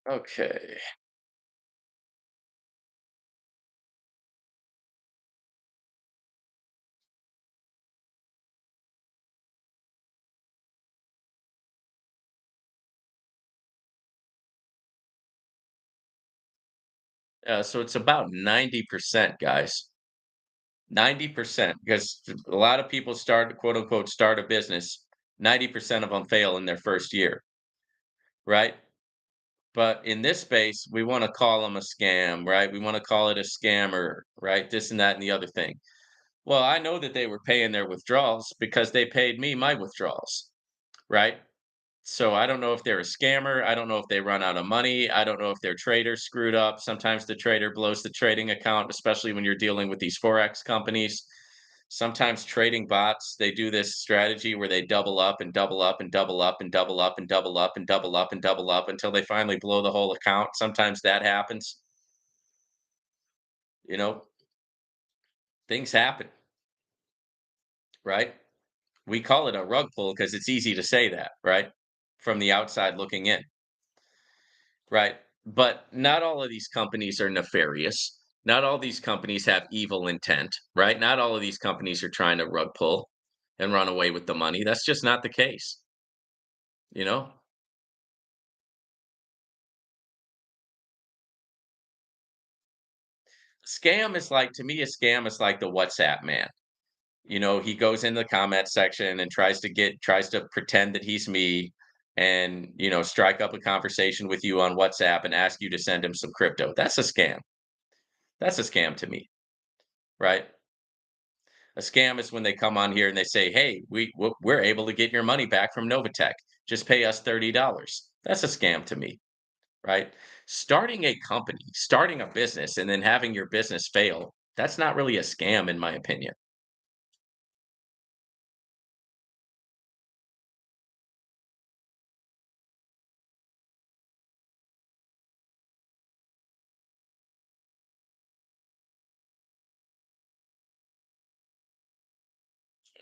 Okay. So it's about 90%, guys. 90%, because a lot of people start, quote unquote, start a business. 90% of them fail in their first year, right? But in this space, we want to call them a scam, right? We want to call it a scammer, right? This and that and the other thing. Well, I know that they were paying their withdrawals because they paid me my withdrawals, right? So I don't know if they're a scammer. I don't know if they run out of money. I don't know if their trader screwed up. Sometimes the trader blows the trading account, especially when you're dealing with these Forex companies. Sometimes trading bots, they do this strategy where they double up and double up and double up and double up and double up and double up and double up until they finally blow the whole account. Sometimes that happens. You know, things happen, right? We call it a rug pull because it's easy to say that, right? From the outside looking in. Right. But not all of these companies are nefarious. Not all these companies have evil intent, right? Not all of these companies are trying to rug pull and run away with the money. That's just not the case, you know? Scam is like to me, a scam is like the WhatsApp man. He goes in the comment section and tries to pretend that he's me and, strike up a conversation with you on WhatsApp and ask you to send him some crypto. That's a scam. That's a scam to me, right? A scam is when they come on here and they say, "Hey, we're able to get your money back from NOVATECH. Just pay us $30." That's a scam to me, right? Starting a company, starting a business, and then having your business fail, that's not really a scam in my opinion.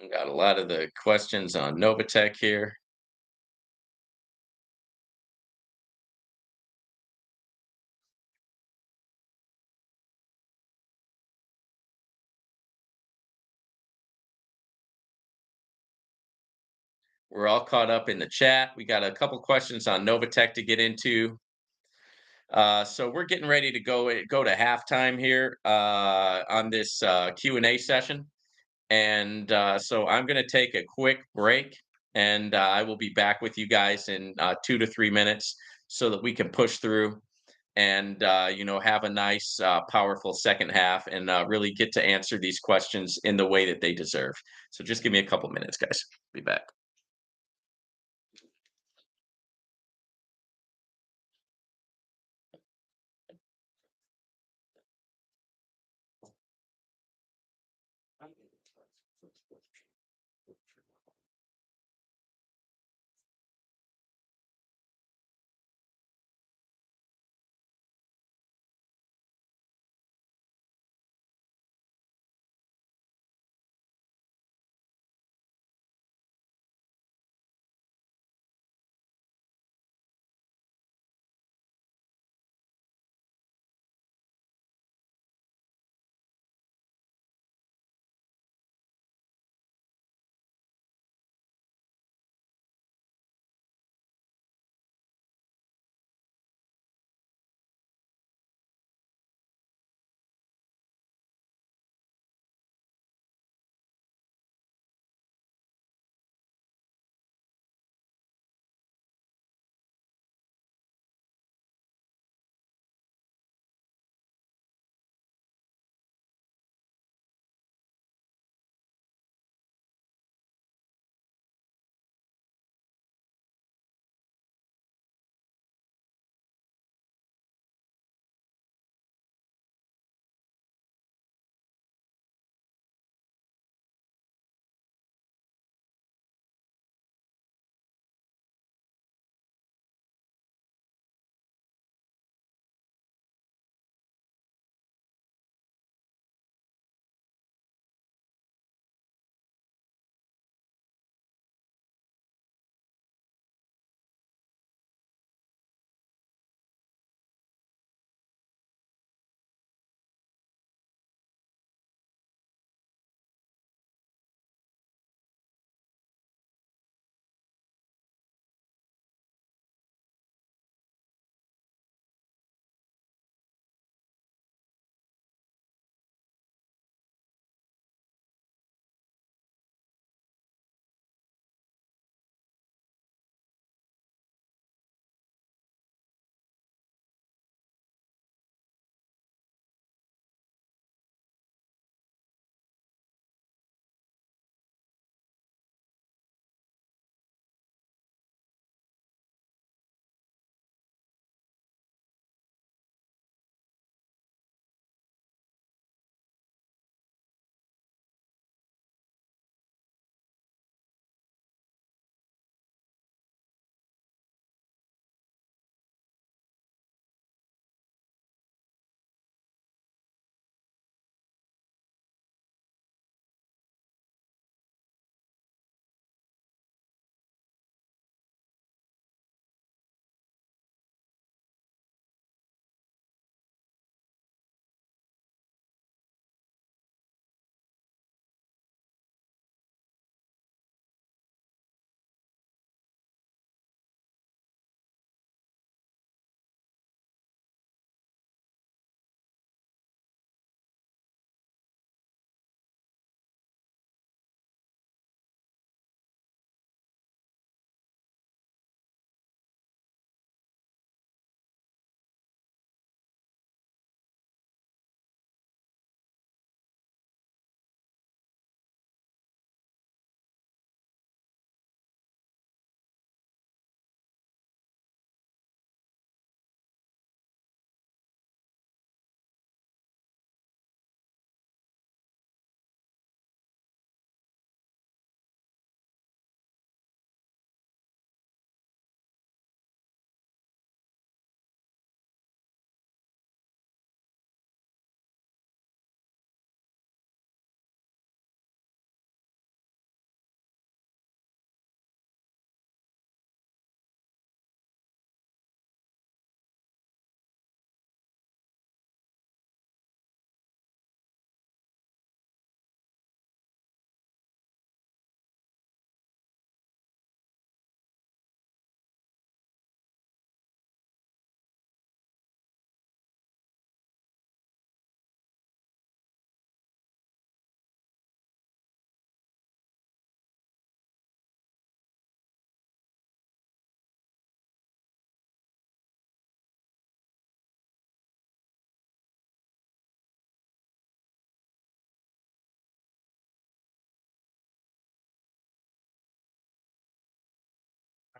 We got a lot of the questions on NOVATECH here. We're all caught up in the chat. We got a couple questions on NOVATECH to get into. So we're getting ready to go to halftime here on this Q&A session. And so I'm going to take a quick break and I will be back with you guys in 2 to 3 minutes so that we can push through and, have a nice, powerful second half and really get to answer these questions in the way that they deserve. So just give me a couple minutes, guys. Be back.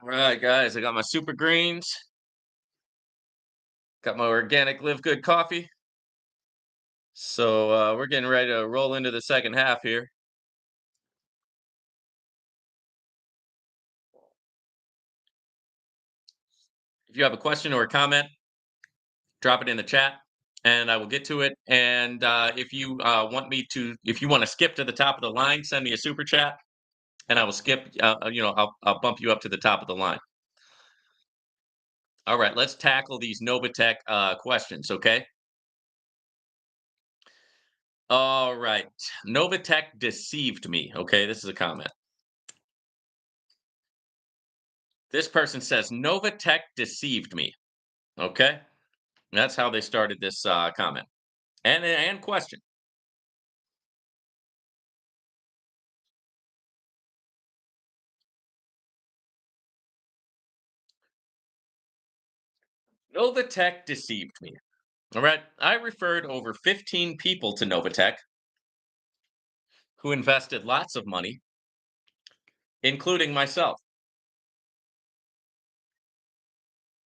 All right, guys, I got my super greens, got my organic Live Good coffee. So we're getting ready to roll into the second half here. If you have a question or a comment, drop it in the chat, and I will get to it. And if you if you want to skip to the top of the line, send me a super chat, and I will skip. I'll bump you up to the top of the line. All right, let's tackle these NOVATECH questions. Okay. All right. NOVATECH deceived me. Okay, this is a comment. This person says NOVATECH deceived me. Okay, that's how they started this comment and question. NOVATECH deceived me. All right, I referred over 15 people to NOVATECH who invested lots of money, including myself.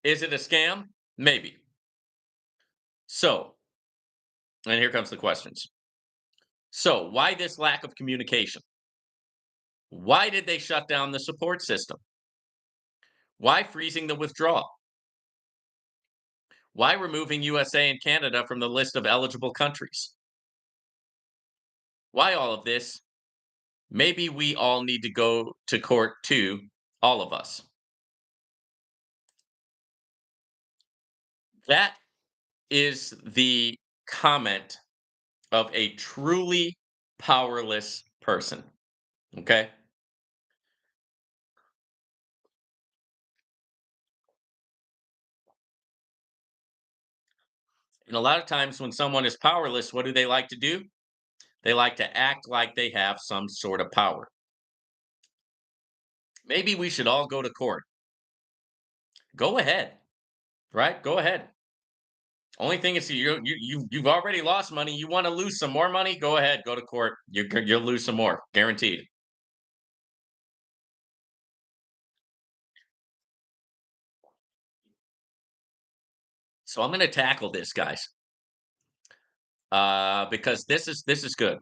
Is it a scam? Maybe. So, and here comes the questions. So, why this lack of communication? Why did they shut down the support system? Why freezing the withdrawal? Why removing USA and Canada from the list of eligible countries? Why all of this? Maybe we all need to go to court too, all of us. That is the comment of a truly powerless person. Okay. And a lot of times when someone is powerless, what do they like to do? They like to act like they have some sort of power. Maybe we should all go to court. Go ahead, right? Go ahead. Only thing is you've already lost money. You want to lose some more money? Go ahead, go to court. You'll lose some more, guaranteed. So I'm going to tackle this, guys, because this is good.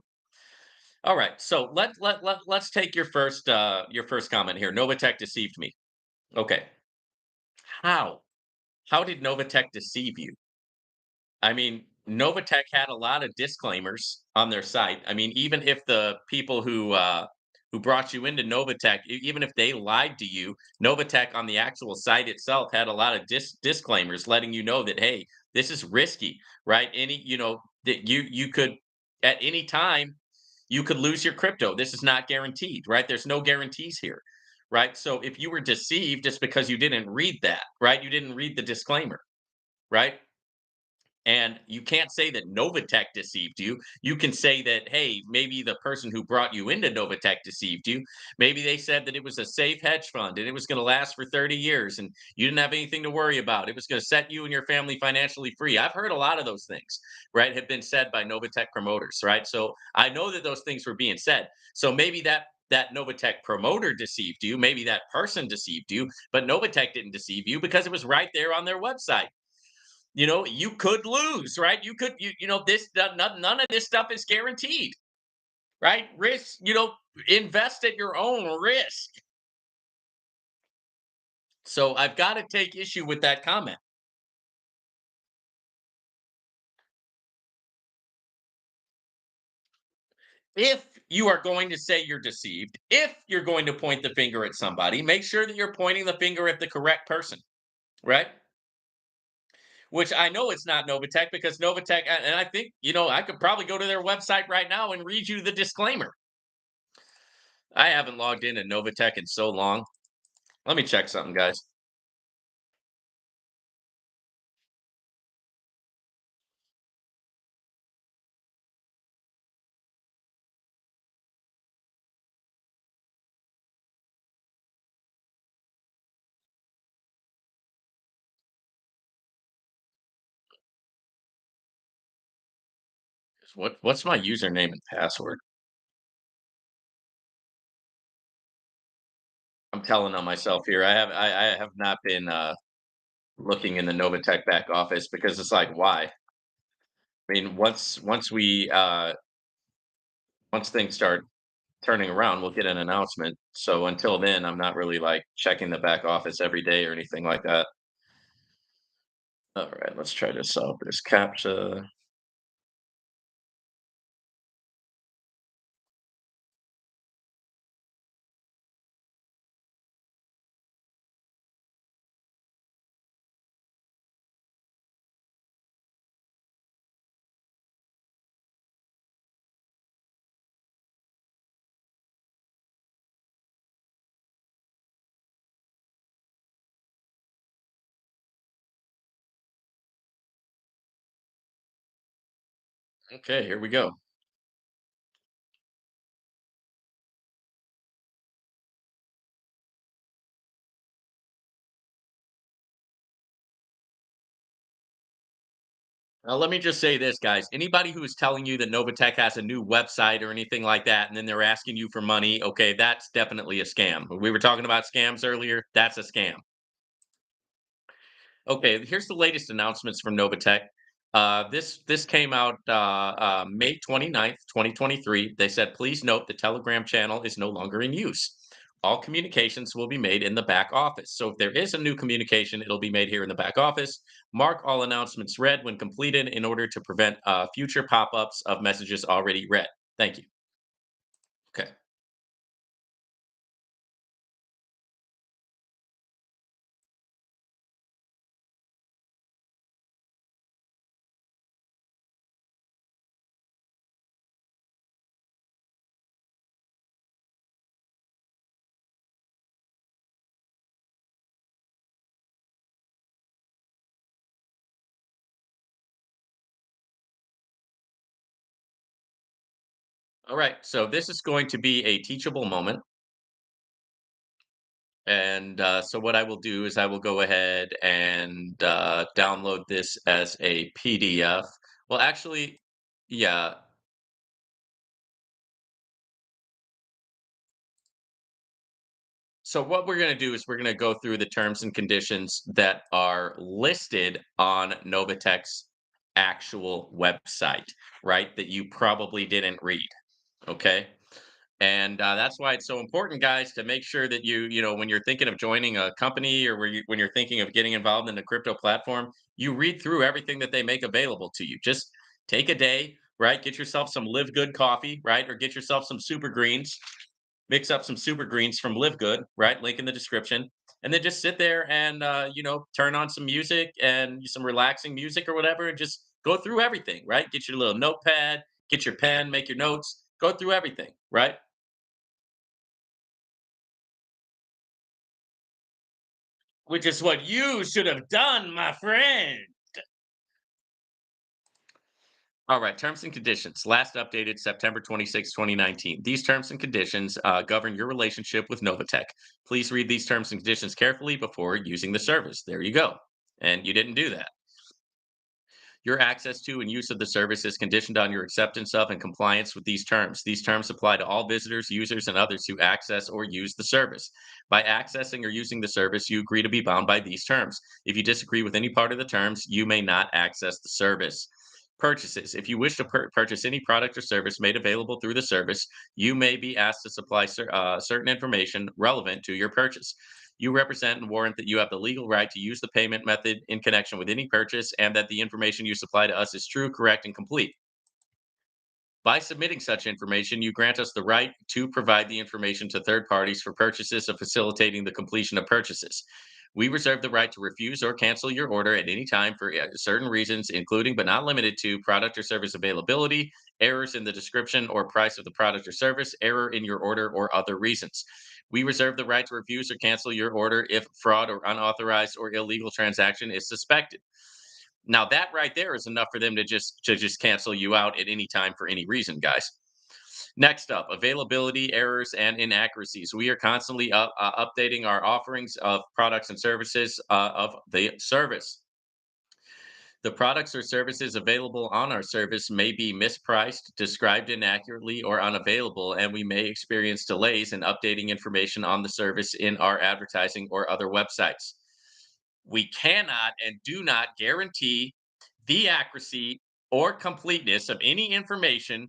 All right, so let's take your first comment here. Novatech deceived me. Okay, how did Novatech deceive you? I mean, Novatech had a lot of disclaimers on their site. I mean, even if the people who brought you into Novatech, even if they lied to you, Novatech on the actual site itself had a lot of disclaimers letting you know that hey, this is risky, right? That you could at any time you could lose your crypto. This is not guaranteed, right? There's no guarantees here, right? So if you were deceived, it's because you didn't read that, right? You didn't read the disclaimer, right? And you can't say that Novatech deceived you. You can say that, hey, maybe the person who brought you into Novatech deceived you. Maybe they said that it was a safe hedge fund and it was going to last for 30 years and you didn't have anything to worry about. It was going to set you and your family financially free. I've heard a lot of those things, right, have been said by Novatech promoters, right? So I know that those things were being said. So maybe that Novatech promoter deceived you. Maybe that person deceived you, but Novatech didn't deceive you because it was right there on their website. You could lose, right? You could, none of this stuff is guaranteed, right? Risk, invest at your own risk. So I've got to take issue with that comment. If you are going to say you're deceived, if you're going to point the finger at somebody, make sure that you're pointing the finger at the correct person, right? Which I know it's not Novatech because Novatech, and I think, I could probably go to their website right now and read you the disclaimer. I haven't logged in at Novatech in so long. Let me check something, guys. What's my username and password? I'm telling on myself here. I have not been looking in the Novatech back office because it's like, why? I mean, once things start turning around, we'll get an announcement. So until then, I'm not really like checking the back office every day or anything like that. All right, let's try to solve this CAPTCHA. Okay, here we go. Now, let me just say this, guys. Anybody who is telling you that Novatech has a new website or anything like that, and then they're asking you for money, okay, that's definitely a scam. We were talking about scams earlier. That's a scam. Okay, here's the latest announcements from Novatech. This came out May 29th, 2023. They said, please note the Telegram channel is no longer in use. All communications will be made in the back office. So if there is a new communication, it'll be made here in the back office. Mark all announcements read when completed in order to prevent future pop-ups of messages already read. Thank you. Okay. All right. So this is going to be a teachable moment. And so what I will do is I will go ahead and download this as a PDF. Well, actually, yeah. So what we're going to do is we're going to go through the terms and conditions that are listed on Novatech's actual website, right? That you probably didn't read. Okay. And that's why it's so important, guys, to make sure that when you're thinking of joining a company or when you're thinking of getting involved in a crypto platform, you read through everything that they make available to you. Just take a day, right? Get yourself some Live Good coffee, right? Or get yourself some super greens. Mix up some super greens from Live Good, right? Link in the description. And then just sit there and turn on some music and some relaxing music or whatever, and just go through everything, right? Get your little notepad, get your pen, make your notes, go through everything, right? Which is what you should have done, my friend. All right, terms and conditions. Last updated September 26, 2019. These terms and conditions govern your relationship with Novatech. Please read these terms and conditions carefully before using the service. There you go. And you didn't do that. Your access to and use of the service is conditioned on your acceptance of and compliance with these terms. These terms apply to all visitors, users, and others who access or use the service. By accessing or using the service, you agree to be bound by these terms. If you disagree with any part of the terms, you may not access the service. Purchases. If you wish to purchase any product or service made available through the service, you may be asked to supply certain information relevant to your purchase. You represent and warrant that you have the legal right to use the payment method in connection with any purchase and that the information you supply to us is true, correct, and complete. By submitting such information, you grant us the right to provide the information to third parties for purchases of facilitating the completion of purchases. We reserve the right to refuse or cancel your order at any time for certain reasons, including but not limited to product or service availability, errors in the description or price of the product or service, error in your order, or other reasons. We reserve the right to refuse or cancel your order if fraud or unauthorized or illegal transaction is suspected. Now that right there is enough for them to just cancel you out at any time for any reason, guys. Next up, availability, errors, and inaccuracies. We are constantly updating our offerings of products and services of the service. The products or services available on our service may be mispriced, described inaccurately, or unavailable, and we may experience delays in updating information on the service in our advertising or other websites. We cannot and do not guarantee the accuracy or completeness of any information,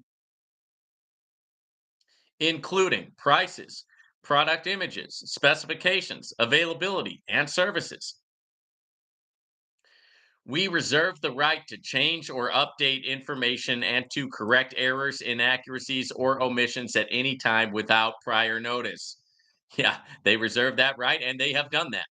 including prices, product images, specifications, availability, and services. We reserve the right to change or update information and to correct errors, inaccuracies, or omissions at any time without prior notice. Yeah, they reserve that right and they have done that.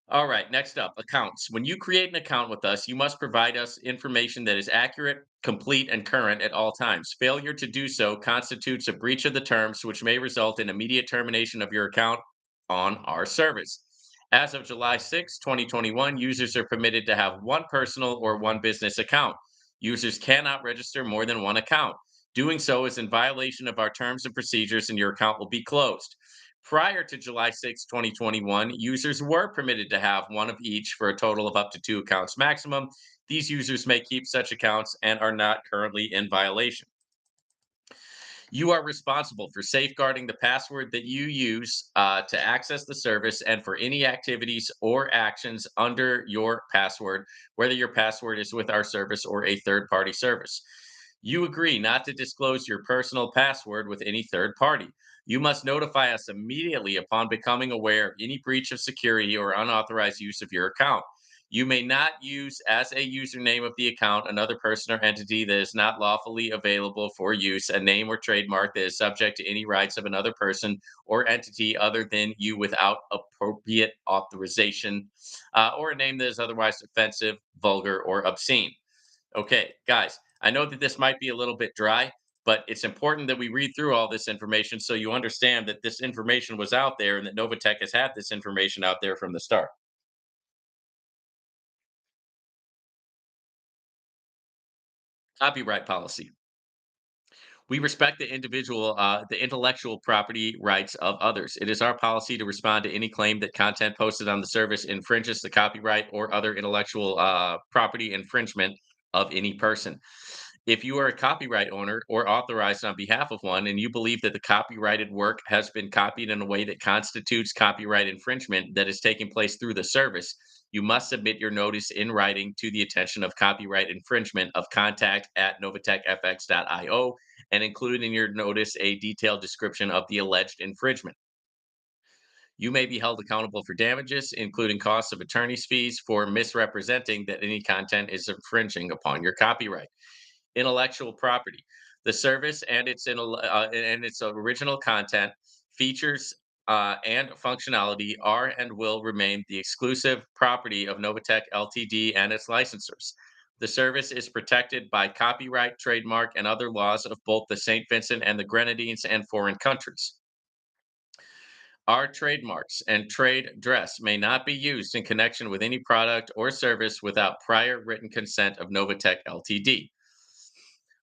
All right, next up, accounts. When you create an account with us, you must provide us information that is accurate, complete, and current at all times. Failure to do so constitutes a breach of the terms, which may result in immediate termination of your account on our service. As of July 6, 2021, users are permitted to have one personal or one business account. Users cannot register more than one account. Doing so is in violation of our terms and procedures, and your account will be closed. Prior to July 6, 2021, users were permitted to have one of each for a total of up to two accounts maximum. These users may keep such accounts and are not currently in violation. You are responsible for safeguarding the password that you use to access the service and for any activities or actions under your password, whether your password is with our service or a third party service. You agree not to disclose your personal password with any third party. You must notify us immediately upon becoming aware of any breach of security or unauthorized use of your account. You may not use as a username of the account another person or entity that is not lawfully available for use, a name or trademark that is subject to any rights of another person or entity other than you without appropriate authorization, or a name that is otherwise offensive, vulgar, or obscene. Okay, guys, I know that this might be a little bit dry, but it's important that we read through all this information so you understand that this information was out there and that Novatech has had this information out there from the start. Copyright policy. We respect the intellectual property rights of others. It is our policy to respond to any claim that content posted on the service infringes the copyright or other intellectual property infringement of any person. If you are a copyright owner or authorized on behalf of one, and you believe that the copyrighted work has been copied in a way that constitutes copyright infringement that is taking place through the service, you must submit your notice in writing to the attention of copyright infringement of contact at novatechfx.io and include in your notice a detailed description of the alleged infringement. You may be held accountable for damages, including costs of attorney's fees for misrepresenting that any content is infringing upon your copyright. Intellectual property. The service and its original content, features, and functionality are and will remain the exclusive property of Novatech Ltd. And its licensors. The service is protected by copyright, trademark, and other laws of both the St. Vincent and the Grenadines and foreign countries. Our trademarks and trade dress may not be used in connection with any product or service without prior written consent of Novatech Ltd.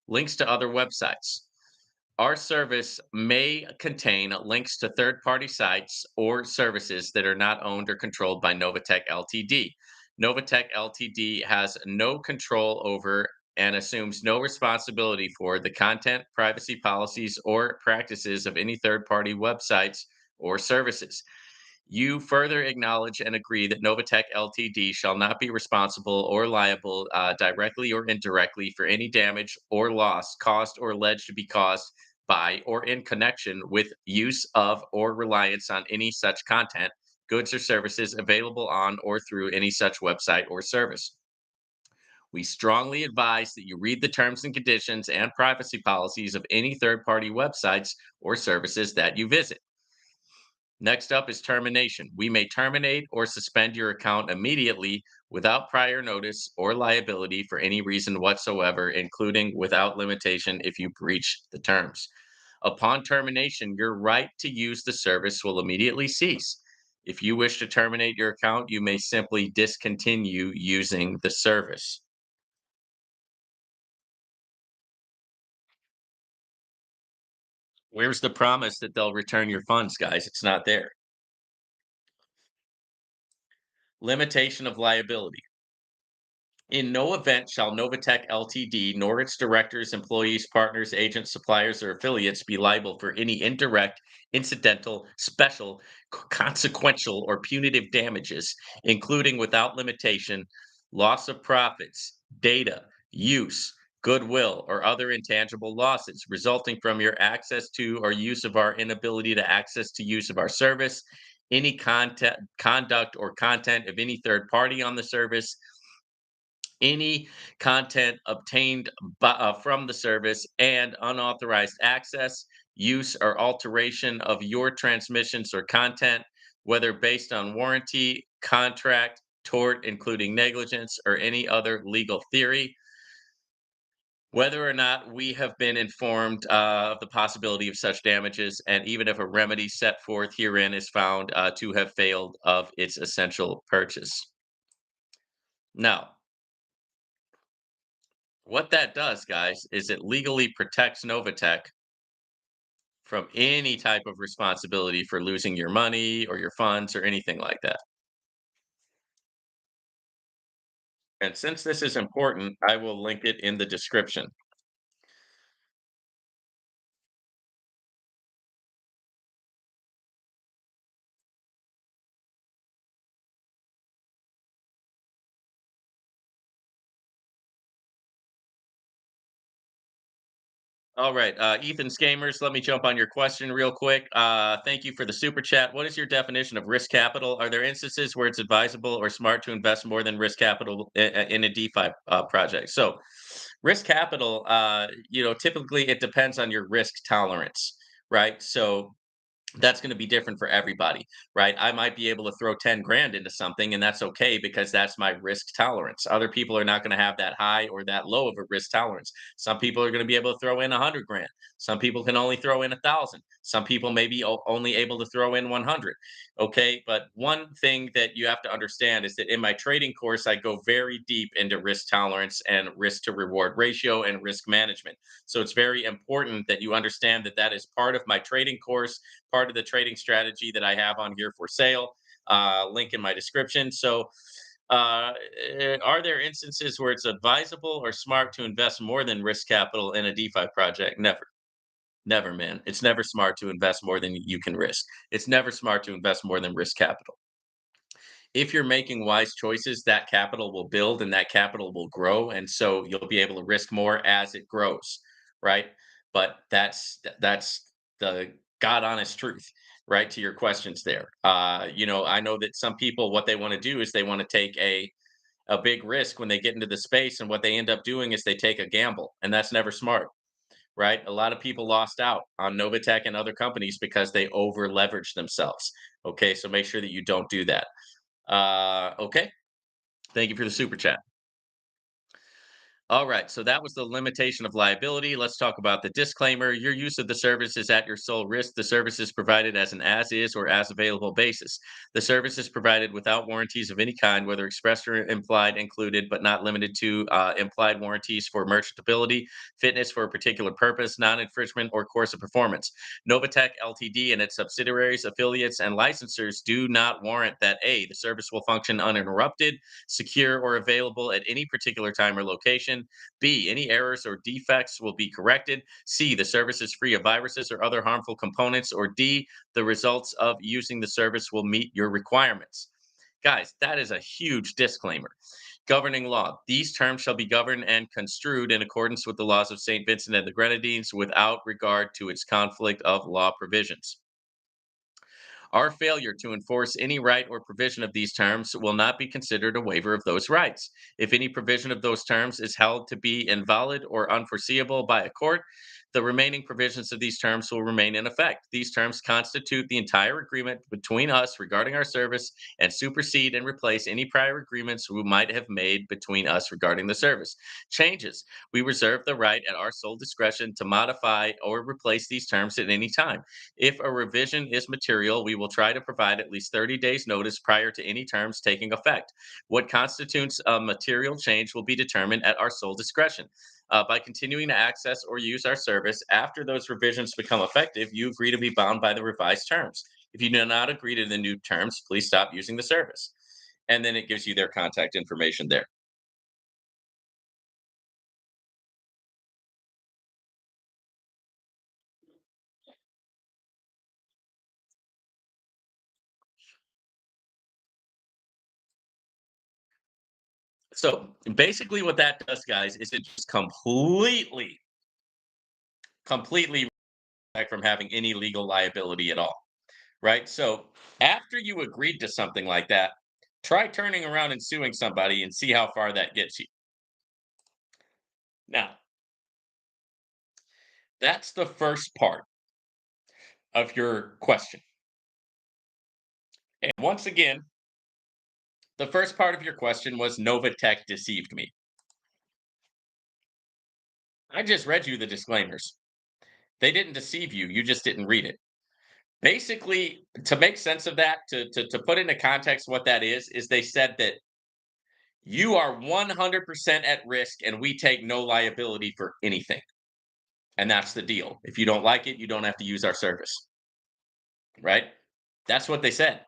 Links to other websites. Our service may contain links to third party sites or services that are not owned or controlled by Novatech Ltd. Novatech Ltd has no control over and assumes no responsibility for the content, privacy policies, or practices of any third party websites or services. You further acknowledge and agree that Novatech Ltd. shall not be responsible or liable directly or indirectly for any damage or loss caused or alleged to be caused by or in connection with use of or reliance on any such content, goods, or services available on or through any such website or service. We strongly advise that you read the terms and conditions and privacy policies of any third party websites or services that you visit. Next up is termination. We may terminate or suspend your account immediately without prior notice or liability for any reason whatsoever, including without limitation if you breach the terms. Upon termination, your right to use the service will immediately cease. If you wish to terminate your account, you may simply discontinue using the service. Where's the promise that they'll return your funds, guys? It's not there. Limitation of liability. In no event shall Novatech Ltd. nor its directors, employees, partners, agents, suppliers, or affiliates be liable for any indirect, incidental, special, consequential, or punitive damages, including without limitation, loss of profits, data, use, goodwill, or other intangible losses resulting from your access to or use of our inability to access to use of our service, any content, conduct, or content of any third party on the service, any content obtained from the service, and unauthorized access, use, or alteration of your transmissions or content, whether based on warranty, contract, tort, including negligence, or any other legal theory. Whether or not we have been informed of the possibility of such damages, and even if a remedy set forth herein is found to have failed of its essential purchase. Now, what that does, guys, is it legally protects Novatech from any type of responsibility for losing your money or your funds or anything like that. And since this is important, I will link it in the description. All right, Ethan's Gamers, let me jump on your question real quick. Thank you for the super chat. What is your definition of risk capital? Are there instances where it's advisable or smart to invest more than risk capital in a DeFi project? So, risk capital, typically it depends on your risk tolerance, right? So, that's going to be different for everybody, right? I might be able to throw 10 grand into something, and that's okay because that's my risk tolerance. Other people are not going to have that high or that low of a risk tolerance. Some people are going to be able to throw in 100 grand. Some people can only throw in 1,000. Some people may be only able to throw in 100. Okay. But one thing that you have to understand is that in my trading course, I go very deep into risk tolerance and risk to reward ratio and risk management. So it's very important that you understand that that is part of my trading course, part of the trading strategy that I have on here for sale. Link in my description. So, are there instances where it's advisable or smart to invest more than risk capital in a DeFi project? Never. Never, man. It's never smart to invest more than you can risk. It's never smart to invest more than risk capital. If you're making wise choices, that capital will build and that capital will grow. And so you'll be able to risk more as it grows, right? But that's the God honest truth, right? To your questions there. I know that some people what they want to do is they want to take a big risk when they get into the space, and what they end up doing is they take a gamble, and that's never smart, right? A lot of people lost out on Novatech and other companies because they over leveraged themselves. Okay, so make sure that you don't do that. Okay. Thank you for the super chat. All right, so that was the limitation of liability. Let's talk about the disclaimer. Your use of the service is at your sole risk. The service is provided as an as is or as available basis. The service is provided without warranties of any kind, whether expressed or implied, included but not limited to implied warranties for merchantability, fitness for a particular purpose, non infringement, or course of performance. Novatech Ltd. and its subsidiaries, affiliates, and licensors do not warrant that A, the service will function uninterrupted, secure, or available at any particular time or location. B, any errors or defects will be corrected. C, the service is free of viruses or other harmful components. Or D, the results of using the service will meet your requirements. Guys, that is a huge disclaimer. Governing law. These terms shall be governed and construed in accordance with the laws of St. Vincent and the Grenadines without regard to its conflict of law provisions. Our failure to enforce any right or provision of these terms will not be considered a waiver of those rights. If any provision of those terms is held to be invalid or unforeseeable by a court, the remaining provisions of these terms will remain in effect. These terms constitute the entire agreement between us regarding our service and supersede and replace any prior agreements we might have made between us regarding the service. Changes. We reserve the right at our sole discretion to modify or replace these terms at any time. If a revision is material, we will try to provide at least 30 days notice prior to any terms taking effect. What constitutes a material change will be determined at our sole discretion. By continuing to access or use our service after those revisions become effective, you agree to be bound by the revised terms. If you do not agree to the new terms, please stop using the service. and then it gives you their contact information there. So basically, what that does, guys, is it just completely back from having any legal liability at all, right? So after you agreed to something like that, try turning around and suing somebody and see how far that gets you. Now, that's the first part of your question. And once again, the first part of your question was Novatech deceived me. I just read you the disclaimers. They didn't deceive you, you just didn't read it. Basically, to make sense of that, to put into context what that is they said that you are 100% at risk and we take no liability for anything. And that's the deal. If you don't like it, you don't have to use our service, right? That's what they said.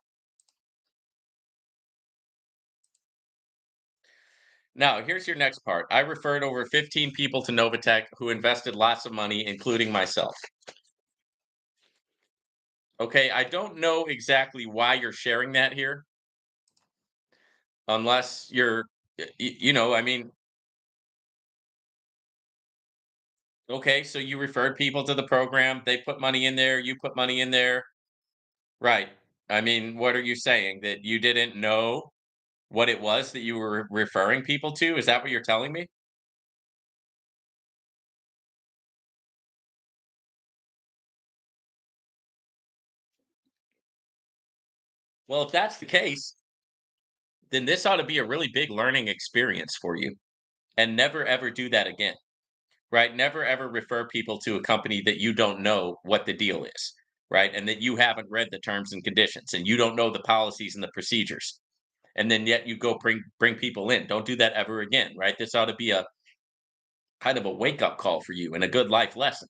Now, here's your next part. I referred over 15 people to Novatech who invested lots of money, including myself. Okay, I don't know exactly why you're sharing that here, unless you're, I mean, okay, so you referred people to the program, they put money in there, you put money in there. Right. I mean, what are you saying? That you didn't know what it was that you were referring people to? Is that what you're telling me? Well, if that's the case, then this ought to be a really big learning experience for you. And never ever do that again. Right? Never ever refer people to a company that you don't know what the deal is, right? And that you haven't read the terms and conditions and you don't know the policies and the procedures. And then yet you go bring people in. Don't do that ever again, right? This ought to be a kind of a wake up call for you and a good life lesson.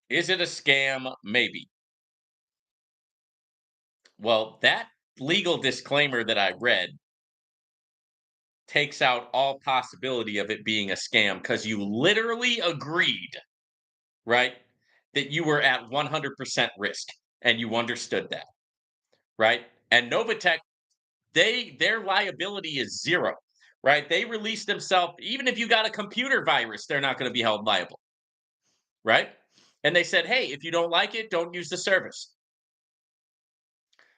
Is it a scam? Maybe. Well, that legal disclaimer that I read takes out all possibility of it being a scam because you literally agreed, right, that you were at 100% risk and you understood that, right? And Novatech, their liability is zero, right? They release themselves, even if you got a computer virus, they're not going to be held liable, right? And they said, hey, if you don't like it, don't use the service.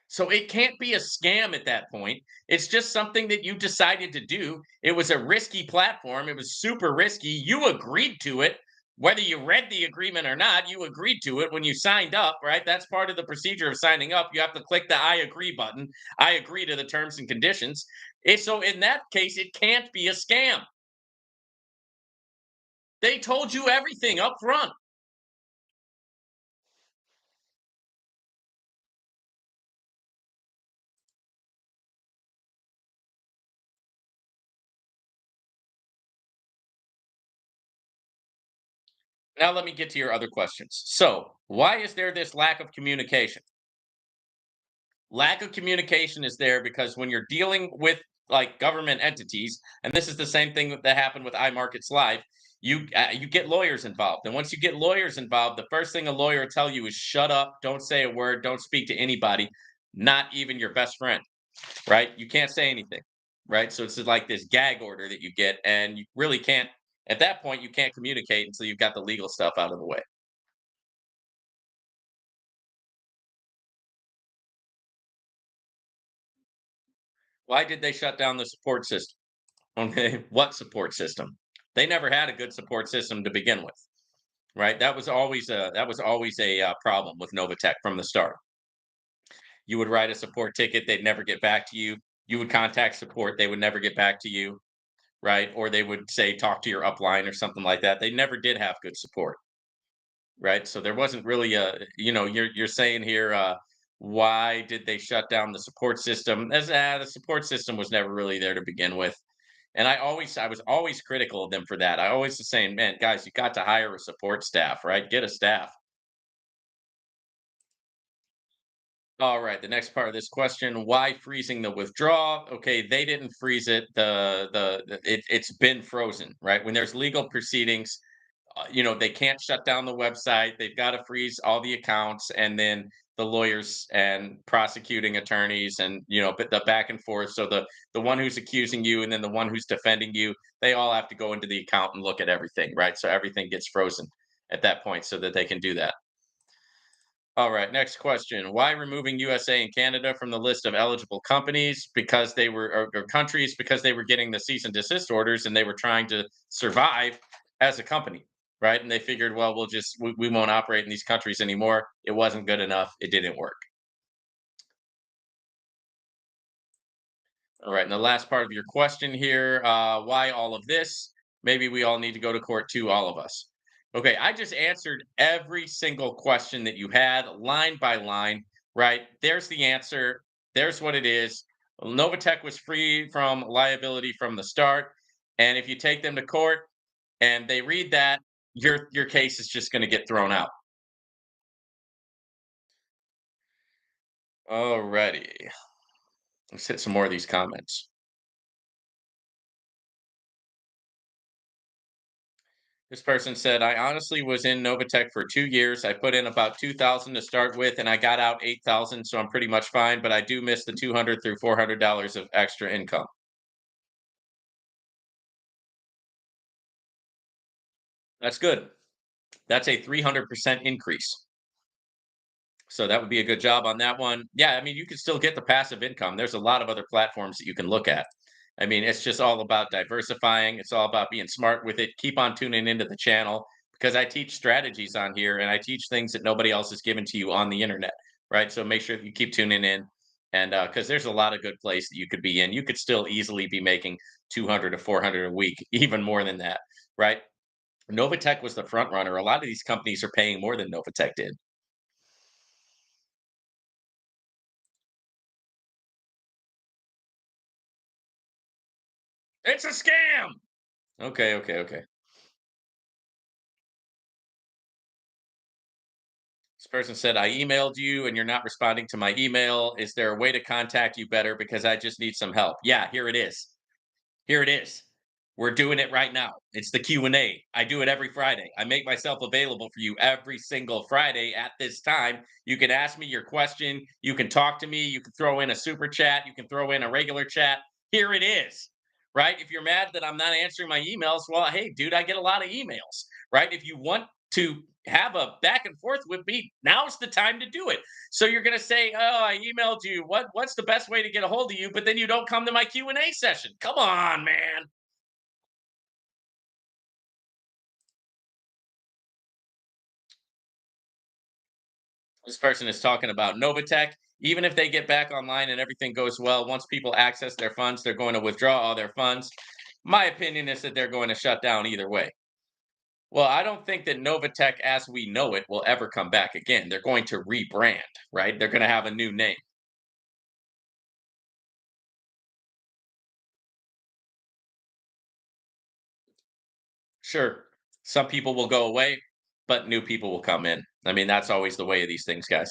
So it can't be a scam at that point. It's just something that you decided to do. It was a risky platform. It was super risky. You agreed to it. Whether you read the agreement or not, you agreed to it when you signed up, right? That's part of the procedure of signing up. You have to click the I agree button. I agree to the terms and conditions. So in that case, it can't be a scam. They told you everything up front. Now let me get to your other questions. So, why is there this lack of communication? Lack of communication is there because when you're dealing with like government entities, and this is the same thing that happened with iMarkets Live, you get lawyers involved, and once you get lawyers involved, the first thing a lawyer will tell you is shut up, don't say a word, don't speak to anybody, not even your best friend, right? You can't say anything, right? So it's just like this gag order that you get, and you really can't. At that point, you can't communicate until you've got the legal stuff out of the way. Why did they shut down the support system? Okay, what support system? They never had a good support system to begin with, right? That was always a problem with Novatech from the start. You would write a support ticket, they'd never get back to you. You would contact support, they would never get back to you, right? Or they would say talk to your upline or something like that. They never did have good support, right? So there wasn't really you're saying here why did they shut down the support system? As the support system was never really there to begin with. And I was always critical of them for that. I always was saying, man, guys, you got to hire a support staff, right? Get a staff. All right, the next part of this question: why freezing the withdrawal? Okay, they didn't freeze it. It's been frozen, right? When there's legal proceedings, they can't shut down the website. They've got to freeze all the accounts, and then the lawyers and prosecuting attorneys, and but the back and forth. So the one who's accusing you, and then the one who's defending you, they all have to go into the account and look at everything, right? So everything gets frozen at that point, so that they can do that. All right, next question. Why removing USA and Canada from the list of eligible companies? Because they were, or countries, because they were getting the cease and desist orders and they were trying to survive as a company, right? And they figured, well, we won't operate in these countries anymore. It wasn't good enough. It didn't work. All right, and the last part of your question here, why all of this? Maybe we all need to go to court too, all of us. Okay, I just answered every single question that you had, line by line, right? There's the answer. There's what it is. Novatech was free from liability from the start, and if you take them to court and they read that, your case is just going to get thrown out. Alrighty, let's hit some more of these comments. This person said, I honestly was in Novatech for 2 years. I put in about 2,000 to start with, and I got out 8,000, so I'm pretty much fine. But I do miss the 200 through $400 of extra income. That's good. That's a 300% increase. So that would be a good job on that one. Yeah, I mean, you can still get the passive income. There's a lot of other platforms that you can look at. I mean, it's just all about diversifying. It's all about being smart with it. Keep on tuning into the channel because I teach strategies on here and I teach things that nobody else has given to you on the internet, right? So make sure that you keep tuning in, and because there's a lot of good place that you could be in. You could still easily be making 200 to 400 a week, even more than that, right? Novatech was the front runner. A lot of these companies are paying more than Novatech did. It's a scam. Okay, okay, okay. This person said, I emailed you and you're not responding to my email. Is there a way to contact you better? Because I just need some help. Yeah, here it is. Here it is. We're doing it right now. It's the Q&A. I do it every Friday. I make myself available for you every single Friday at this time. You can ask me your question. You can talk to me. You can throw in a super chat. You can throw in a regular chat. Here it is. Right? If you're mad that I'm not answering my emails, well, hey, dude, I get a lot of emails. Right? If you want to have a back and forth with me, now's the time to do it. So you're going to say, "Oh, I emailed you. What's the best way to get a hold of you?" But then you don't come to my Q&A session. Come on, man. This person is talking about Novatech. Even if they get back online and everything goes well, once people access their funds, they're going to withdraw all their funds. My opinion is that they're going to shut down either way. Well, I don't think that Novatech as we know it will ever come back again. They're going to rebrand, right? They're going to have a new name. Sure, some people will go away, but new people will come in. I mean, that's always the way of these things, guys.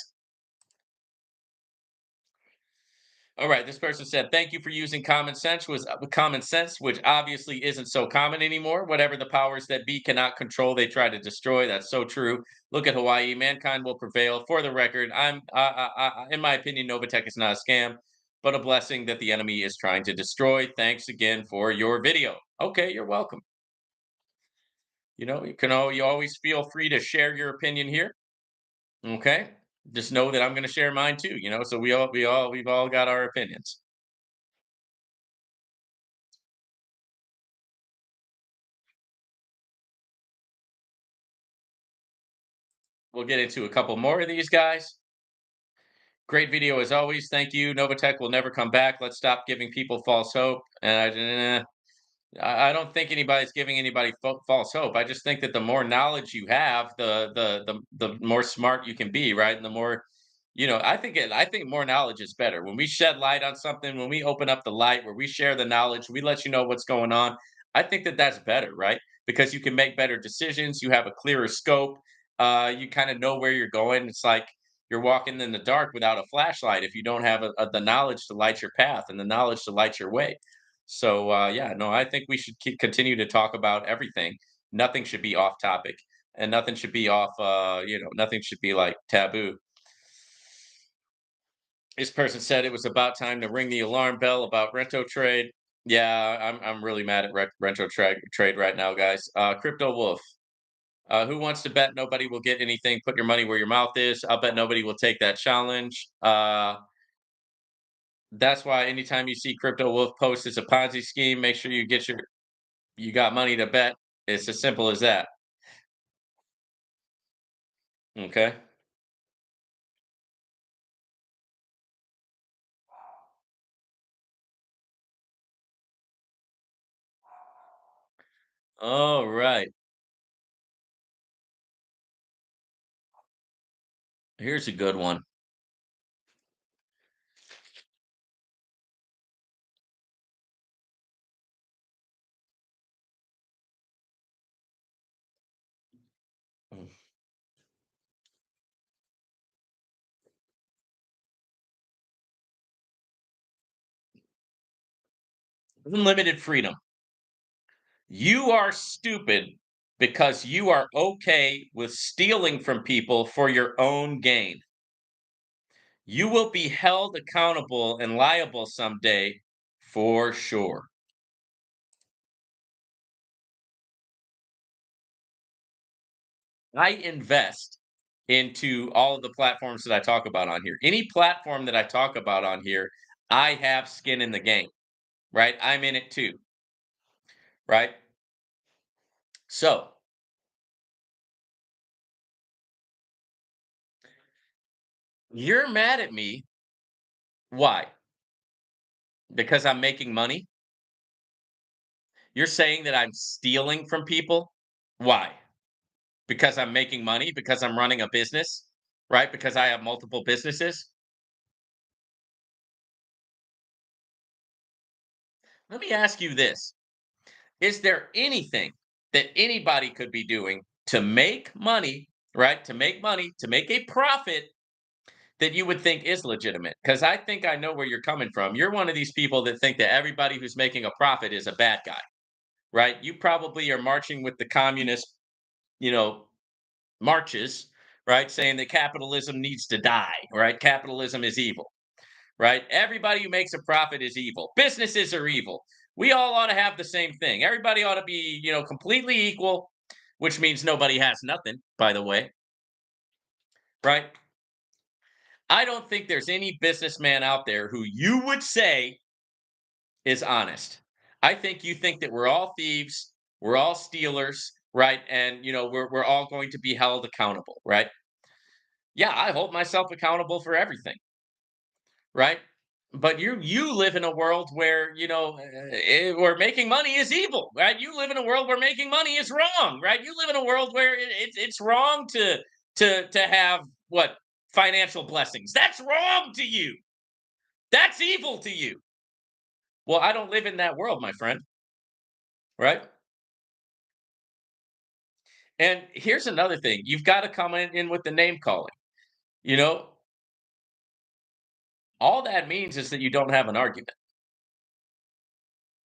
All right, this person said, "Thank you for using common sense, which obviously isn't so common anymore. Whatever the powers that be cannot control, they try to destroy. That's so true. Look at Hawaii. Mankind will prevail. For the record, in my opinion, Novatech is not a scam, but a blessing that the enemy is trying to destroy. Thanks again for your video." Okay, you're welcome. You always feel free to share your opinion here. Okay, just know that I'm going to share mine too. So we've all got our opinions. We'll get into a couple more of these guys. Great video as always. Thank you. Novatech will never come back. Let's stop giving people false hope. And I don't think anybody's giving anybody false hope. I just think that the more knowledge you have, the more smart you can be, right? And the more, I think more knowledge is better. When we shed light on something, when we open up the light, where we share the knowledge, we let you know what's going on. I think that that's better, right? Because you can make better decisions. You have a clearer scope. You kind of know where you're going. It's like you're walking in the dark without a flashlight if you don't have the knowledge to light your path and the knowledge to light your way. So yeah, no, I think we should continue to talk about everything. Nothing should be off topic, and nothing should be off. Nothing should be like taboo. This person said it was about time to ring the alarm bell about rento trade. Yeah, I'm really mad at rento trade right now, guys. Crypto Wolf. Who wants to bet nobody will get anything? Put your money where your mouth is. I'll bet nobody will take that challenge. That's why anytime you see Crypto Wolf post it's a Ponzi scheme, make sure you got money to bet. It's as simple as that. Okay. All right. Here's a good one. Mm. Unlimited freedom. You are stupid because you are okay with stealing from people for your own gain. You will be held accountable and liable someday for sure. I invest into all of the platforms that I talk about on here. Any platform that I talk about on here, I have skin in the game, right? I'm in it too, right? So you're mad at me. Why? Because I'm making money? You're saying that I'm stealing from people? Why? Because I'm making money? Because I'm running a business, right? Because I have multiple businesses? Let me ask you this. Is there anything that anybody could be doing to make money, right? To make money, to make a profit that you would think is legitimate? Because I think I know where you're coming from. You're one of these people that think that everybody who's making a profit is a bad guy, right? You probably are marching with the communist, you know, marches, right? Saying that capitalism needs to die, right? Capitalism is evil, right? Everybody who makes a profit is evil. Businesses are evil. We all ought to have the same thing. Everybody ought to be, completely equal, which means nobody has nothing, by the way, right? I don't think there's any businessman out there who you would say is honest. I think you think that we're all thieves, we're all stealers, right? And we're all going to be held accountable, right? Yeah, I hold myself accountable for everything, right? But you live in a world where where making money is evil, right? You live in a world where making money is wrong, right? You live in a world where it's wrong to have what financial blessings. That's wrong to you. That's evil to you. Well, I don't live in that world, my friend, right? And here's another thing: you've got to come in with the name calling. You know, all that means is that you don't have an argument.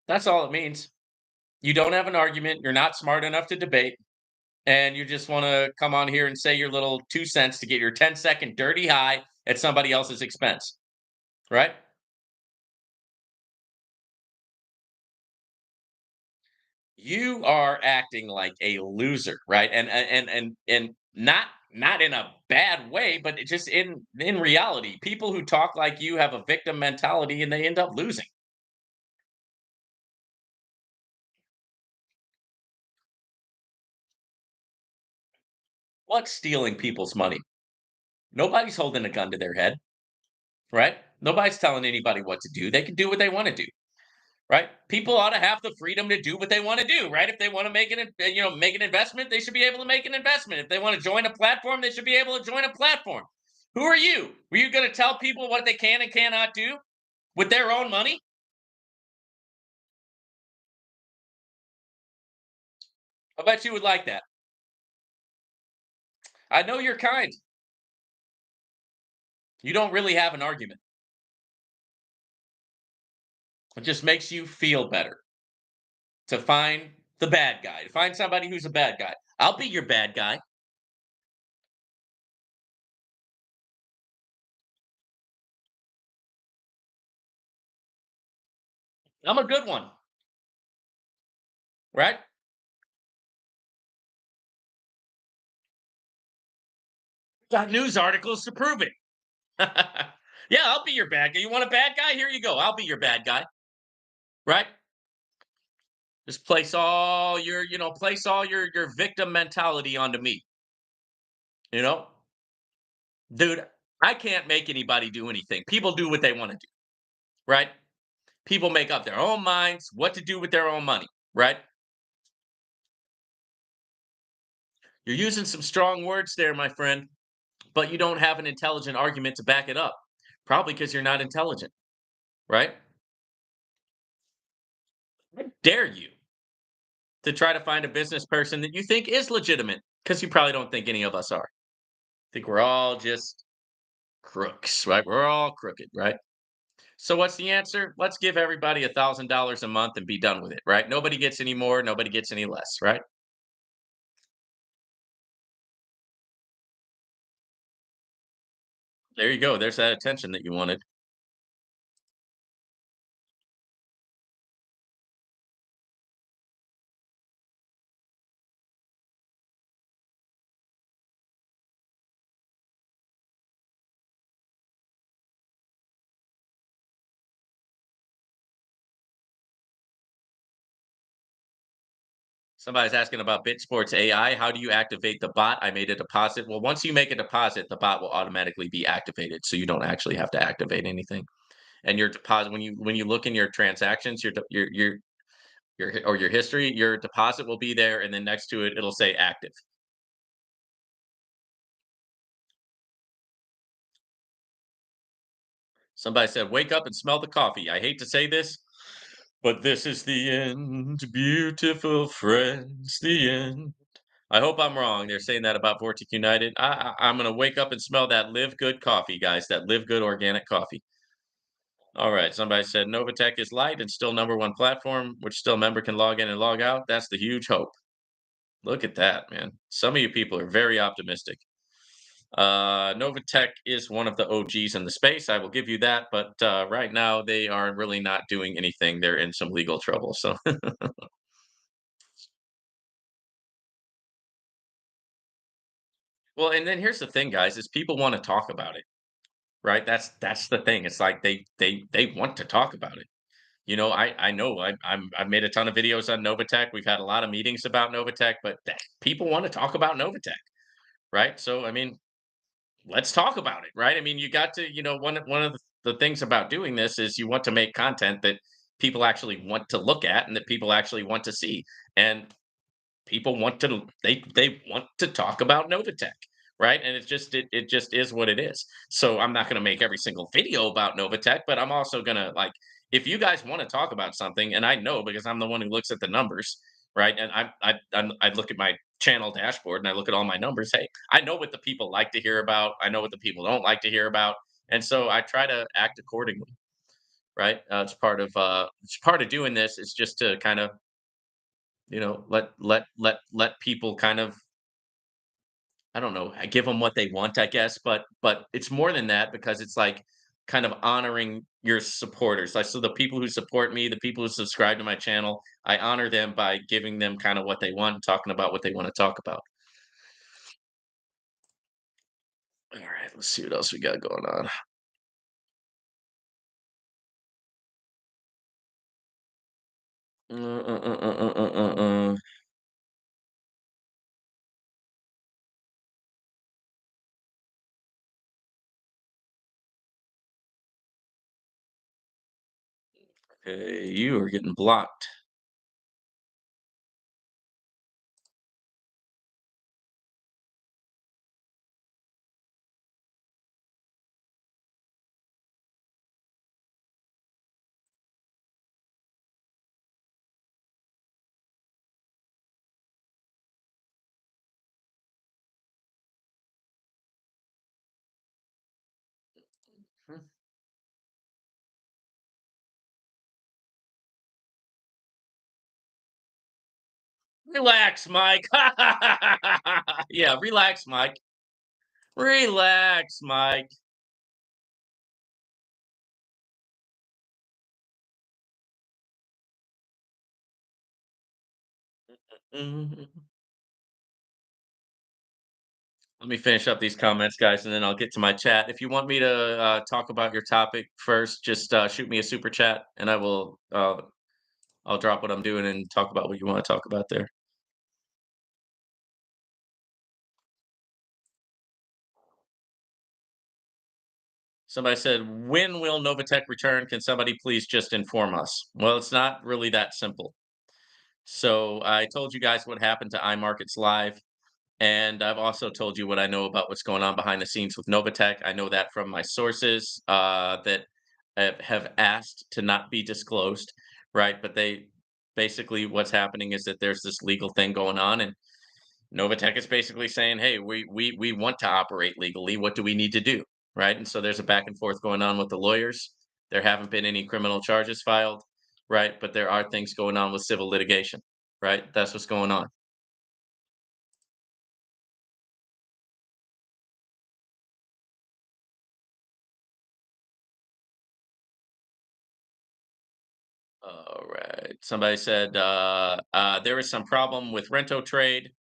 That's all it means. You don't have an argument. You're not smart enough to debate and you just want to come on here and say your little 2 cents to get your 10-second dirty high at somebody else's expense, right? You are acting like a loser, right? And not in a bad way, but it just in reality, people who talk like you have a victim mentality and they end up losing. What's stealing people's money? Nobody's holding a gun to their head, right? Nobody's telling anybody what to do. They can do what they want to do. Right? People ought to have the freedom to do what they want to do, right? If they want to make an investment, they should be able to make an investment. If they want to join a platform, they should be able to join a platform. Who are you? Were you going to tell people what they can and cannot do with their own money? I bet you would like that. I know you're kind. You don't really have an argument. It just makes you feel better to find the bad guy, to find somebody who's a bad guy. I'll be your bad guy. I'm a good one, right? Got news articles to prove it. Yeah, I'll be your bad guy. You want a bad guy? Here you go. I'll be your bad guy, right? Just place all your victim mentality onto me. You know, dude, I can't make anybody do anything. People do what they want to do, right? People make up their own minds what to do with their own money, right? You're using some strong words there, my friend, but you don't have an intelligent argument to back it up. Probably because you're not intelligent, right? How dare you to try to find a business person that you think is legitimate? Because you probably don't think any of us are. Think we're all just crooks, right? We're all crooked, right? So what's the answer? Let's give everybody $1,000 a month and be done with it, right? Nobody gets any more, nobody gets any less, right? There you go. There's that attention that you wanted. Somebody's asking about BitSports AI. How do you activate the bot? I made a deposit. Well, once you make a deposit, the bot will automatically be activated, so you don't actually have to activate anything. And your deposit, when you look in your transactions, your history, your deposit will be there, and then next to it, it'll say active. Somebody said, "Wake up and smell the coffee." I hate to say this, but this is the end, beautiful friends, the end. I hope I'm wrong. They're saying that about Vortic United. I'm gonna wake up and smell that Live Good coffee, guys. That Live Good organic coffee. All right. Somebody said Novatech is light and still number one platform, which still member can log in and log out. That's the huge hope. Look at that, man. Some of you people are very optimistic. Novatech is one of the OGs in the space. I will give you that, but right now they are really not doing anything. They're in some legal trouble. So, well, and then here's the thing, guys: is people want to talk about it, right? That's the thing. It's like they want to talk about it. I know I've made a ton of videos on Novatech. We've had a lot of meetings about Novatech, but people want to talk about Novatech, right? So, I mean, let's talk about it, right? I mean, you got to, one of the things about doing this is you want to make content that people actually want to look at and that people actually want to see. And people want to they want to talk about Novatech, right? And it just is what it is. So I'm not going to make every single video about Novatech, but I'm also going to like if you guys want to talk about something, and I know because I'm the one who looks at the numbers, right? And I look at my channel dashboard and I look at all my numbers. Hey, I know what the people like to hear about. I know what the people don't like to hear about, and so I try to act accordingly, right? It's part of doing this. Is just to kind of let people kind of I don't know, I give them what they want, I guess, but it's more than that because it's like kind of honoring your supporters. Like so the people who support me, the people who subscribe to my channel, I honor them by giving them kind of what they want, talking about what they want to talk about. All right, let's see what else we got going on. Uh, uh, uh, uh, uh, uh, uh. Okay, you are getting blocked. Relax, Mike. Yeah, relax, Mike. Relax, Mike. Mhm. Let me finish up these comments, guys, and then I'll get to my chat. If you want me to talk about your topic first, just shoot me a super chat, and I'll drop what I'm doing and talk about what you want to talk about there. Somebody said, "When will Novatech return? Can somebody please just inform us?" Well, it's not really that simple. So I told you guys what happened to iMarkets Live. And I've also told you what I know about what's going on behind the scenes with Novatech. I know that from my sources that have asked to not be disclosed, right? But they basically what's happening is that there's this legal thing going on, and Novatech is basically saying, "Hey, we want to operate legally. What do we need to do?" Right? And so there's a back and forth going on with the lawyers. There haven't been any criminal charges filed, right? But there are things going on with civil litigation, right? That's what's going on. All right. Somebody said there is some problem with rento trade.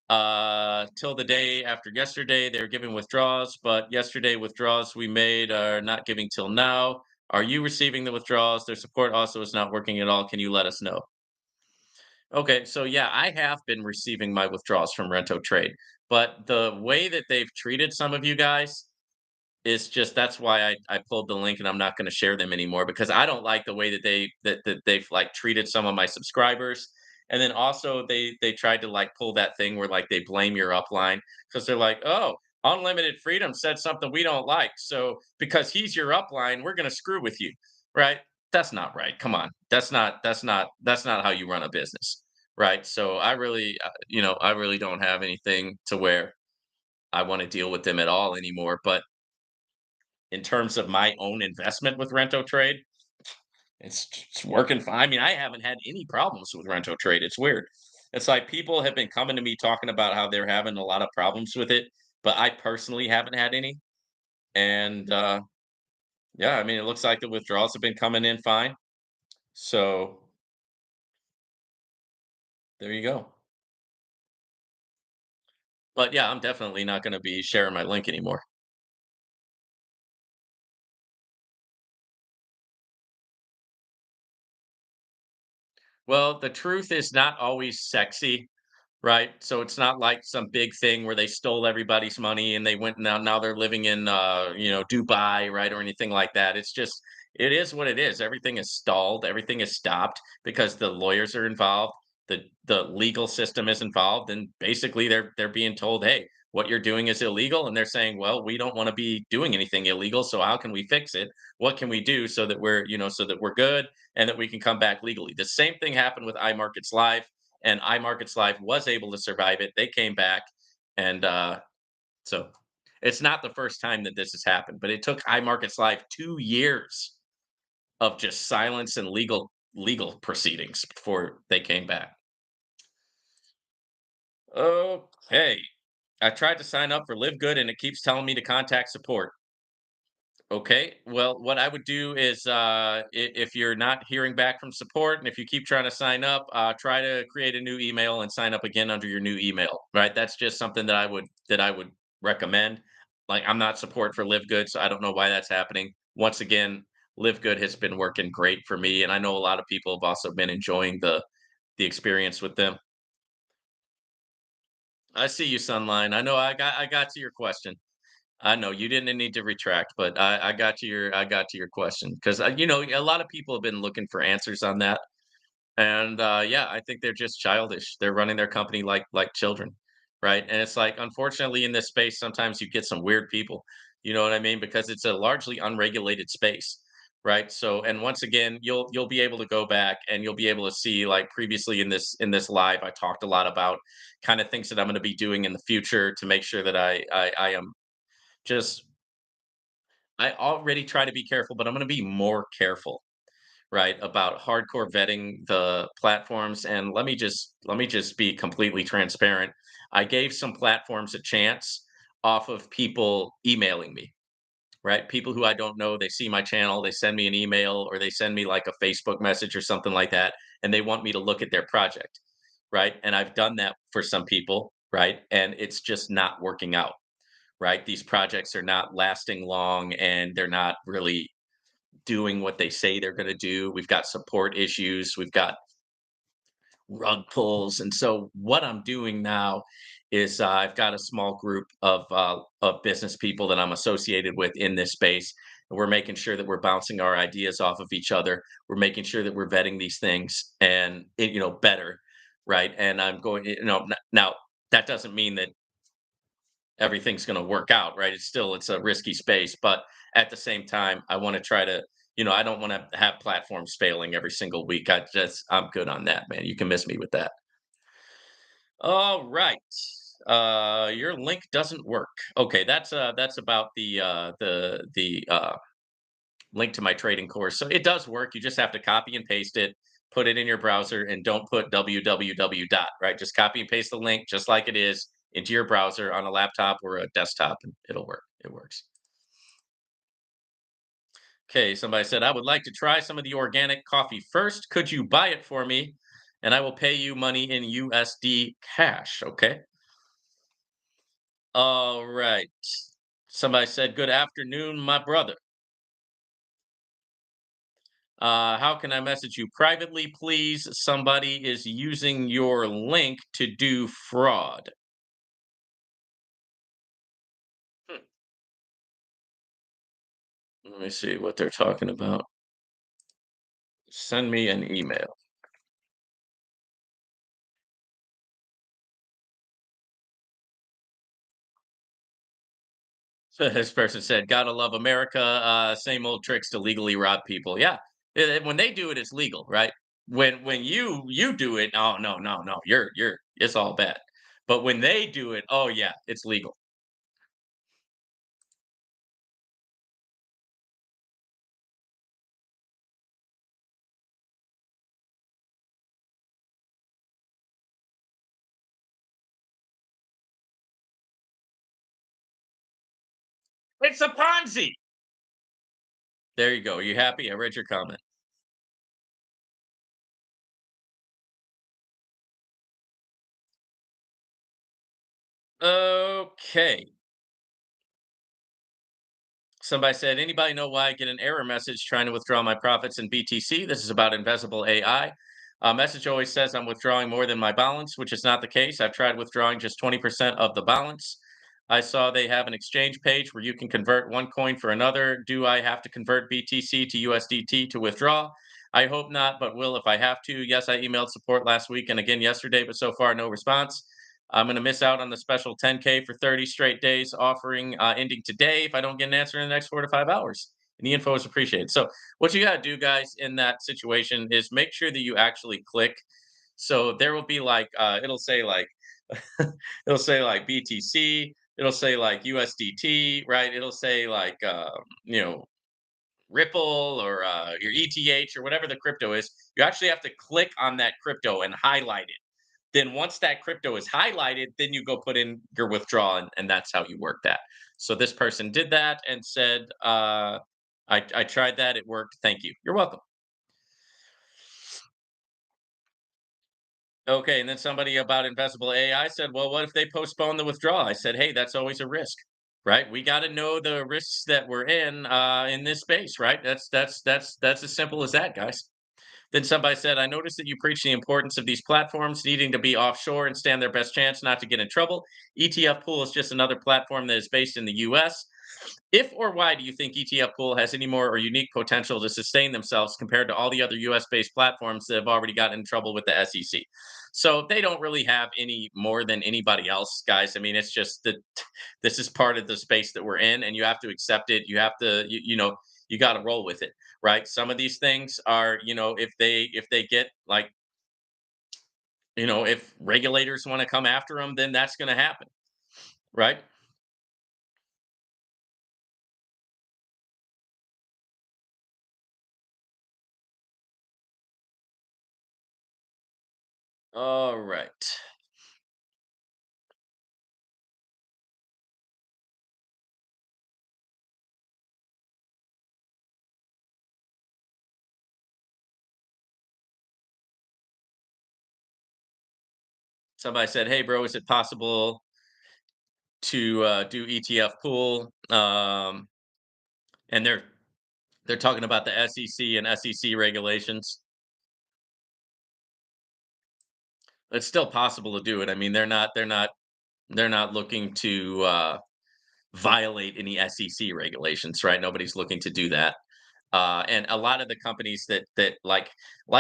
Till the day after yesterday, they were giving withdrawals, but yesterday withdrawals we made are not giving till now. Are you receiving the withdrawals? Their support also is not working at all. Can you let us know? Okay, so yeah, I have been receiving my withdrawals from Rento Trade, but the way that they've treated some of you guys, it's just that's why I pulled the link and I'm not gonna share them anymore because I don't like the way that they've, like, treated some of my subscribers, and then also they tried to, like, pull that thing where, like, they blame your upline because 'cause they're like, "Oh, Unlimited Freedom said something we don't like, so because he's your upline, we're gonna screw with you." Right? That's not right, come on. That's not how you run a business, right? So I really, I really don't have anything to where I wanna deal with them at all anymore, but in terms of my own investment with Rento Trade, it's working fine. I mean, I haven't had any problems with Rento Trade. It's weird. It's like people have been coming to me talking about how they're having a lot of problems with it, but I personally haven't had any. And yeah, I mean, it looks like the withdrawals have been coming in fine. So there you go. But yeah, I'm definitely not going to be sharing my link anymore. Well, the truth is not always sexy. Right? So it's not like some big thing where they stole everybody's money and they went now they're living in Dubai, right? Or anything like that. It's just it is what it is. Everything is stalled, everything is stopped because the lawyers are involved, the legal system is involved, and basically they're being told, hey, what you're doing is illegal. And they're saying, well, we don't want to be doing anything illegal. So how can we fix it? What can we do so that so that we're good and that we can come back legally? The same thing happened with iMarkets Live and iMarkets Live was able to survive it. They came back, and so it's not the first time that this has happened. But it took iMarkets Live 2 years of just silence and legal proceedings before they came back. Okay, I tried to sign up for Live Good, and it keeps telling me to contact support. Okay. Well, what I would do is, if you're not hearing back from support, and if you keep trying to sign up, try to create a new email and sign up again under your new email. Right. That's just something that I would recommend. Like, I'm not support for Live Good, so I don't know why that's happening. Once again, Live Good has been working great for me, and I know a lot of people have also been enjoying the experience with them. I see you, Sunline. I know I got to your question. I know you didn't need to retract, but I got to your question because a lot of people have been looking for answers on that, and yeah, I think they're just childish. They're running their company like children, right? And it's like, unfortunately, in this space, sometimes you get some weird people. You know what I mean? Because it's a largely unregulated space, right? So, and once again, you'll be able to go back and you'll be able to see, like, previously in this live, I talked a lot about kind of things that I'm going to be doing in the future to make sure that I am just I already try to be careful, but I'm going to be more careful, right, about hardcore vetting the platforms. And let me just be completely transparent. I gave some platforms a chance off of people emailing me, right? People who I don't know, they see my channel, they send me an email or they send me like a Facebook message or something like that, and they want me to look at their project, right? And I've done that for some people, right? And it's just not working out, right? These projects are not lasting long and they're not really doing what they say they're going to do. We've got support issues, we've got rug pulls. And so what I'm doing now is I've got a small group of business people that I'm associated with in this space. And we're making sure that we're bouncing our ideas off of each other. We're making sure that we're vetting these things and better, right? And I'm going, now that doesn't mean that everything's going to work out, right? It's a risky space, but at the same time, I want to try to, I don't want to have platforms failing every single week. I'm good on that, man. You can miss me with that. All right. Your link doesn't work. Okay, that's about the link to my trading course. So it does work. You just have to copy and paste it, put it in your browser, and don't put www dot, right? Just copy and paste the link just like it is into your browser on a laptop or a desktop, and it'll work. It works. Okay, somebody said, I would like to try some of the organic coffee first. Could you buy it for me? And I will pay you money in USD cash. Okay. All right. Somebody said, good afternoon, my brother. How can I message you privately, please? Somebody is using your link to do fraud. Hmm. Let me see what they're talking about. Send me an email. So this person said, "Gotta love America." Same old tricks to legally rob people. Yeah, when they do it, it's legal, right? When you do it, oh no, no, no, you're it's all bad. But when they do it, oh yeah, it's legal. It's a Ponzi. There you go. Are you happy? I read your comment. Okay. Somebody said, anybody know why I get an error message trying to withdraw my profits in BTC? This is about investable AI. Message always says I'm withdrawing more than my balance, which is not the case. I've tried withdrawing just 20% of the balance. I saw they have an exchange page where you can convert one coin for another. Do I have to convert BTC to USDT to withdraw? I hope not, but will if I have to. Yes, I emailed support last week and again yesterday, but so far no response. I'm going to miss out on the special 10K for 30 straight days offering ending today if I don't get an answer in the next 4 to 5 hours. And the info is appreciated. So, what you got to do, guys, in that situation is make sure that you actually click. So, there will be like, it'll say like BTC, it'll say like USDT, right? It'll say like, Ripple or your ETH or whatever the crypto is. You actually have to click on that crypto and highlight it. Then once that crypto is highlighted, then you go put in your withdrawal, and that's how you work that. So this person did that and said, I tried that, it worked. Thank you. You're welcome. Okay, and then somebody about investable AI said, well, what if they postpone the withdrawal? I said, hey, that's always a risk, right? We got to know the risks that we're in this space, right? That's as simple as that, guys. Then somebody said, I noticed that you preach the importance of these platforms needing to be offshore and stand their best chance not to get in trouble. ETF Pool is just another platform that is based in the US. If or why do you think ETF Pool has any more or unique potential to sustain themselves compared to all the other US based platforms that have already gotten in trouble with the SEC? So they don't really have any more than anybody else, guys. I mean, it's just that this is part of the space that we're in, and you have to accept it. You have to, you got to roll with it, right? Some of these things are, if they get like, if regulators want to come after them, then that's going to happen, right? All right. Somebody said, "Hey, bro, is it possible to do ETF pool?" And they're talking about the SEC and SEC regulations. It's still possible to do it. I mean, they're not looking to violate any SEC regulations, right? Nobody's looking to do that. And a lot of the companies that like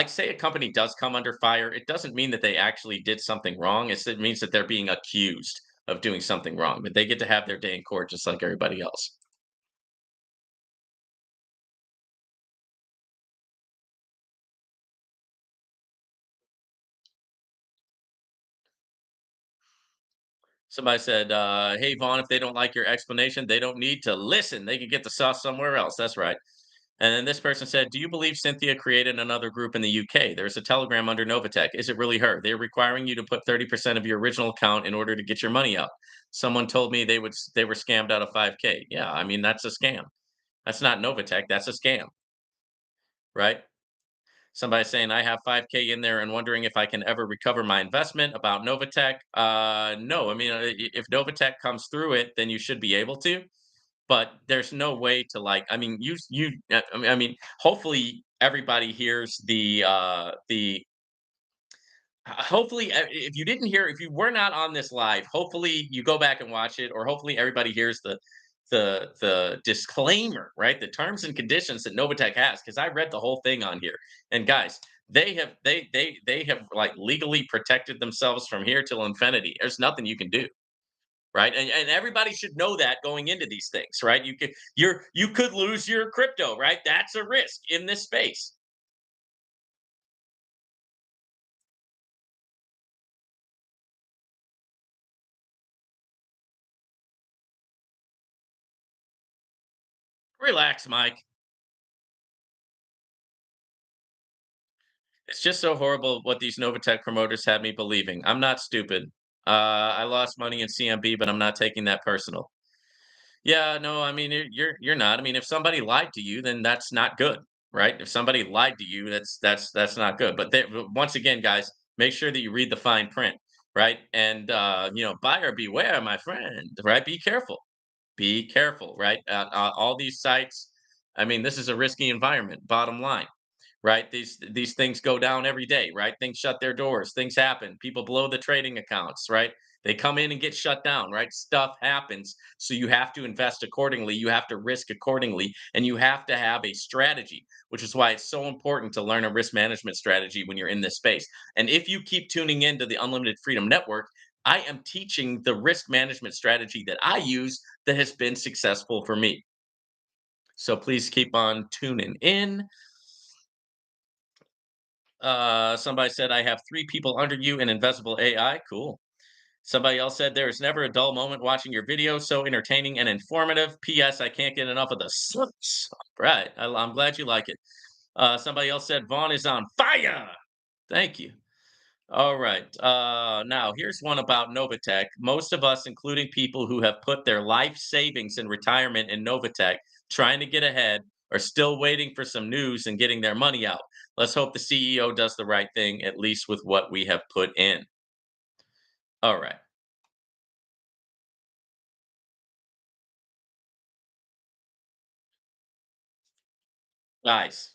say a company does come under fire, it doesn't mean that they actually did something wrong. It means that they're being accused of doing something wrong, but they get to have their day in court just like everybody else. Somebody said, "Hey Vaughn, if they don't like your explanation, they don't need to listen. They can get the sauce somewhere else." That's right. And then this person said, "Do you believe Cynthia created another group in the UK? There's a telegram under NOVATECH. Is it really her? They're requiring you to put 30% of your original account in order to get your money out. Someone told me they were scammed out of 5K." Yeah, I mean that's a scam. That's not NOVATECH. That's a scam, right? Somebody saying I have 5K in there and wondering if I can ever recover my investment about NOVATECH. No, I mean if NOVATECH comes through it, then you should be able to. But there's no way to like. I mean, I mean, hopefully everybody hears the. Hopefully, if you didn't hear, if you were not on this live, hopefully you go back and watch it, or hopefully everybody hears the disclaimer, right? The terms and conditions that Novatech has, because I read the whole thing on here. And guys, they have like legally protected themselves from here till infinity. There's nothing you can do, right? And everybody should know that going into these things, right? You could lose your crypto, right? That's a risk in this space. Relax, Mike. It's just so horrible what these Novatech promoters had me believing. I'm not stupid. I lost money in CMB, but I'm not taking that personal. Yeah, no, I mean you're not. I mean, if somebody lied to you, then that's not good, right? If somebody lied to you, that's not good. But once again, guys, make sure that you read the fine print, right? And buyer beware, my friend, right? Be careful. Be careful, right? All these sites. I mean, this is a risky environment. Bottom line, right? These things go down every day, right? Things shut their doors, things happen, people blow the trading accounts, right? They come in and get shut down, right? Stuff happens. So you have to invest accordingly, you have to risk accordingly, and you have to have a strategy, which is why it's so important to learn a risk management strategy when you're in this space. And if you keep tuning into the Unlimited Freedom Network, I am teaching the risk management strategy that I use that has been successful for me. So please keep on tuning in. Somebody said, I have three people under you in Invisible AI. Cool. Somebody else said, there is never a dull moment watching your videos. So entertaining and informative. P.S. I can't get enough of the slips. Right. I'm glad you like it. Somebody else said, Vaughn is on fire. Thank you. All right. Now, here's one about Novatech. Most of us, including people who have put their life savings in retirement in Novatech, trying to get ahead, are still waiting for some news and getting their money out. Let's hope the CEO does the right thing, at least with what we have put in. All right, guys.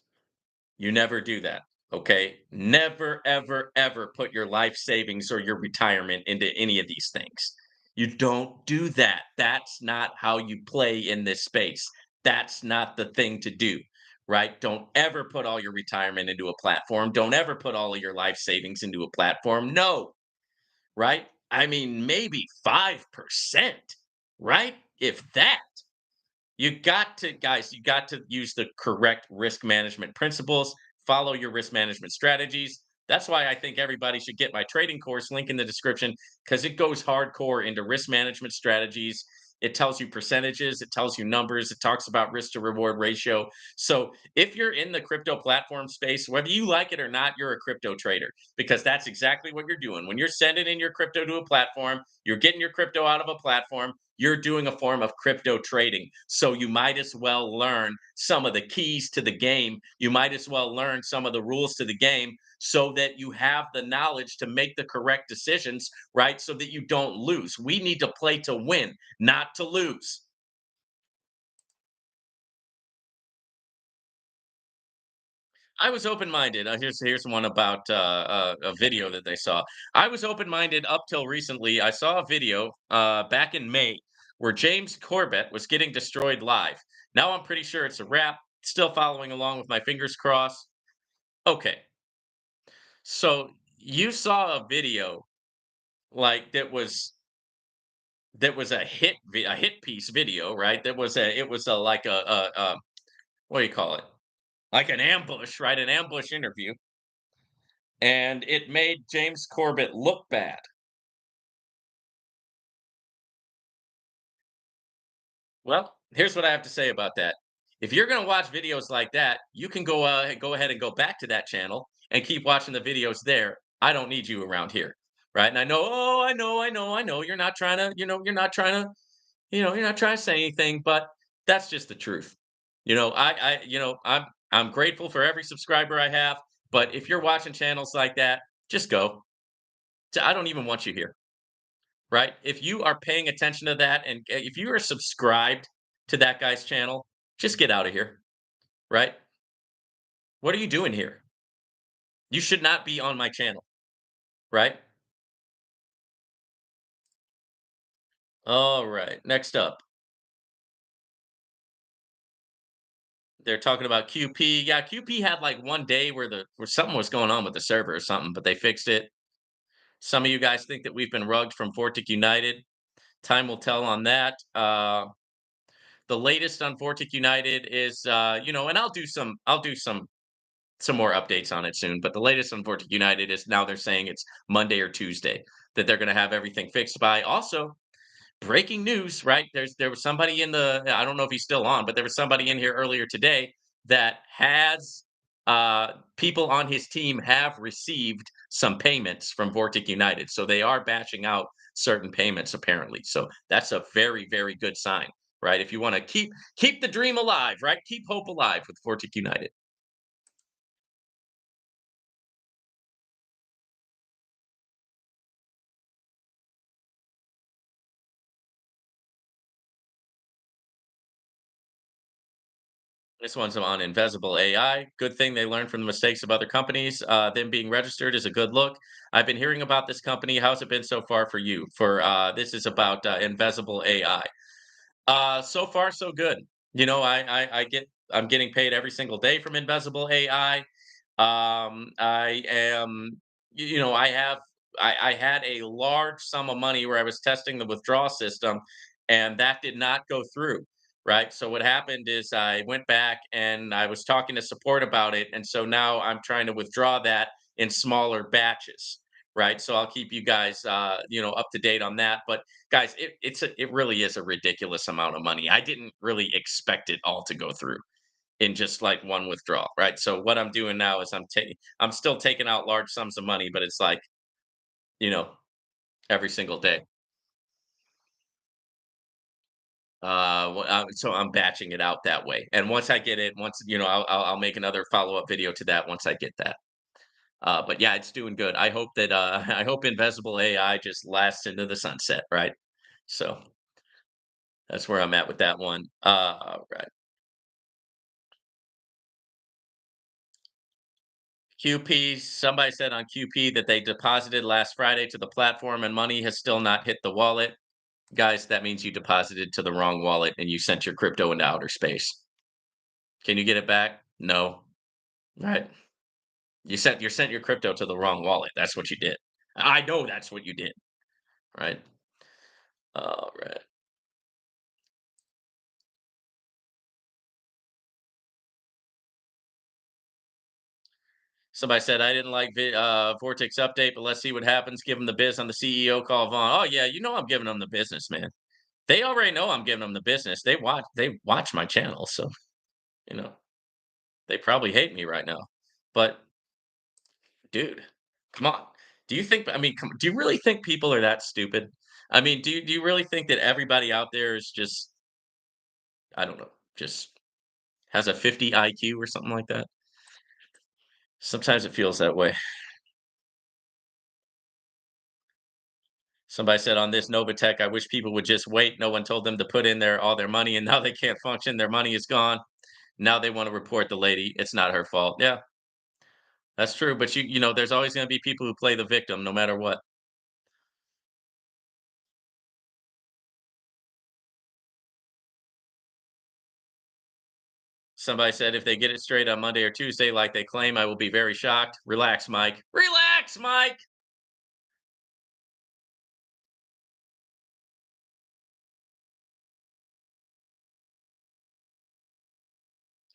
You never do that. Okay. Never, ever, ever put your life savings or your retirement into any of these things. You don't do that. That's not how you play in this space. That's not the thing to do. Right. Don't ever put all your retirement into a platform. Don't ever put all of your life savings into a platform. No. Right. I mean, maybe 5%. Right. If that. You got to, guys, you got to use the correct risk management principles, follow your risk management strategies. That's why I think everybody should get my trading course, link in the description, because it goes hardcore into risk management strategies. It tells you percentages, it tells you numbers, it talks about risk to reward ratio. So if you're in the crypto platform space, whether you like it or not, you're a crypto trader because that's exactly what you're doing. When you're sending in your crypto to a platform, you're getting your crypto out of a platform, you're doing a form of crypto trading. So you might as well learn some of the keys to the game. You might as well learn some of the rules to the game so that you have the knowledge to make the correct decisions, right? So that you don't lose. We need to play to win, not to lose. I was open-minded. Here's one about a video that they saw. I was open-minded up till recently. I saw a video back in May where James Corbett was getting destroyed live. Now I'm pretty sure it's a wrap. Still following along with my fingers crossed. Okay, so you saw a video like that was a hit piece video, right? That was a it was a like a what do you call it? Like an ambush, right? An ambush interview, and it made James Corbett look bad. Well, here's what I have to say about that. If you're going to watch videos like that, you can go ahead and go back to that channel and keep watching the videos there. I don't need you around here, right? And I know, oh, I know. You're not trying to, you're not trying to, you're not trying to say anything, but that's just the truth. I'm grateful for every subscriber I have, but if you're watching channels like that, just go. I don't even want you here. Right? If you are paying attention to that and if you are subscribed to that guy's channel, just get out of here, right? What are you doing here? You should not be on my channel, right? All right. Next up, they're talking about QP. Yeah, QP had like one day where the where something was going on with the server or something, but they fixed it. Some of you guys think that we've been rugged from Vortic United. Time will tell on that. The latest on Vortic United is, and I'll do some more updates on it soon. But the latest on Vortic United is now they're saying it's Monday or Tuesday that they're going to have everything fixed by. Also, breaking news, right? There was somebody in the I don't know if he's still on, but there was somebody in here earlier today that has people on his team have received some payments from Vortic United. So they are batching out certain payments apparently. So that's a very, very good sign, right? If you want to keep the dream alive, right? Keep hope alive with Vortic United. This one's on Invisible AI. Good thing they learned from the mistakes of other companies. Them being registered is a good look. I've been hearing about this company. How's it been so far for you? For this is about Invisible AI. So far, so good. I'm getting paid every single day from Invisible AI. I am, I had a large sum of money where I was testing the withdrawal system, and that did not go through. Right. So what happened is I went back and I was talking to support about it, and so now I'm trying to withdraw that in smaller batches. Right. So I'll keep you guys, up to date on that. But guys, it really is a ridiculous amount of money. I didn't really expect it all to go through in just like one withdrawal, right? So what I'm doing now is I'm still taking out large sums of money, but it's like, you know, every single day. So I'm batching it out that way. And once I get it, once I'll make another follow up video to that once I get that. But yeah, it's doing good. I hope that I hope Invisible AI just lasts into the sunset, right? So that's where I'm at with that one. Right. QP, somebody said on QP that they deposited last Friday to the platform and money has still not hit the wallet. Guys, that means you deposited to the wrong wallet and you sent your crypto into outer space. Can you get it back? No. Right. You sent your crypto to the wrong wallet. That's what you did. I know that's what you did. Right. All right. Somebody said I didn't like Vortex update, but let's see what happens. Give him the biz on the CEO call, Vaughn. Oh yeah, I'm giving him the business, man. They already know I'm giving them the business. They watch my channel, so, you know, they probably hate me right now. But, dude, come on. Do you really think people are that stupid? I mean, do you really think that everybody out there is just, I don't know, just has a 50 IQ or something like that? Sometimes it feels that way. Somebody said on this NOVATECH, I wish people would just wait. No one told them to put in all their money, and now they can't function. Their money is gone. Now they want to report the lady. It's not her fault. Yeah, that's true. But there's always going to be people who play the victim, no matter what. Somebody said if they get it straight on Monday or Tuesday, like they claim, I will be very shocked. Relax, Mike. Relax, Mike.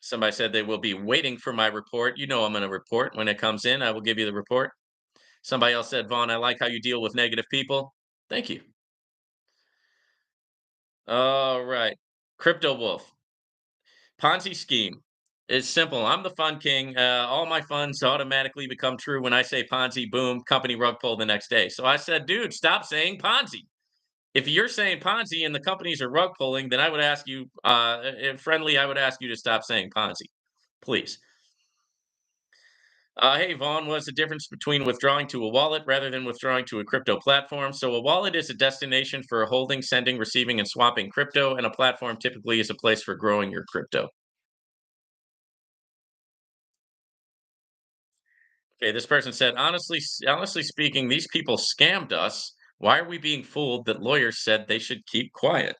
Somebody said they will be waiting for my report. You know I'm going to report when it comes in. I will give you the report. Somebody else said, Vaughn, I like how you deal with negative people. Thank you. All right. Crypto Wolf. Ponzi scheme. It's simple. I'm the fun king. All my funds automatically become true when I say Ponzi. Boom, company rug pull the next day. So I said, dude, stop saying Ponzi. If you're saying Ponzi and the companies are rug pulling, then I would ask you, friendly, I would ask you to stop saying Ponzi, please. Hey, Vaughn, what's the difference between withdrawing to a wallet rather than withdrawing to a crypto platform? So, a wallet is a destination for holding, sending, receiving, and swapping crypto, and a platform typically is a place for growing your crypto. Okay, this person said, honestly speaking, these people scammed us. Why are we being fooled that lawyers said they should keep quiet?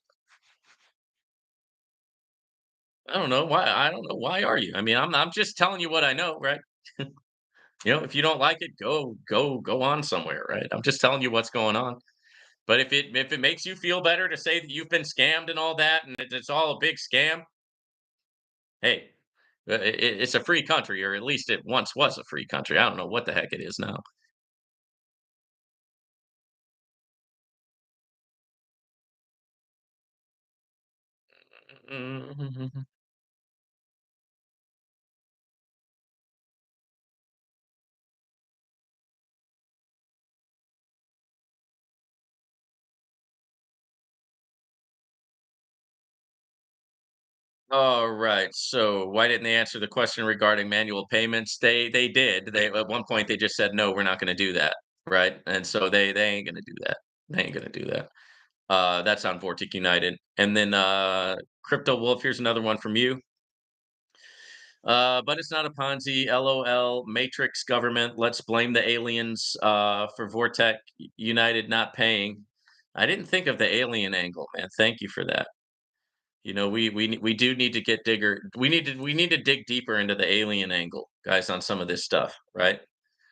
I don't know why. I don't know why are you? I mean, I'm just telling you what I know, right? If you don't like it, go on somewhere, right? I'm just telling you what's going on. But if it makes you feel better to say that you've been scammed and all that, and it's all a big scam, hey, it's a free country, or at least it once was a free country. I don't know what the heck it is now. All right. So why didn't they answer the question regarding manual payments? They did. They at one point they just said no, we're not going to do that, right? And so they ain't going to do that. They ain't going to do that. That's on Vortic United. And then Crypto Wolf, here's another one from you. But it's not a Ponzi. LOL. Matrix government. Let's blame the aliens for Vortec United not paying. I didn't think of the alien angle, man. Thank you for that. We do need to get digger. We need to dig deeper into the alien angle, guys, on some of this stuff, right?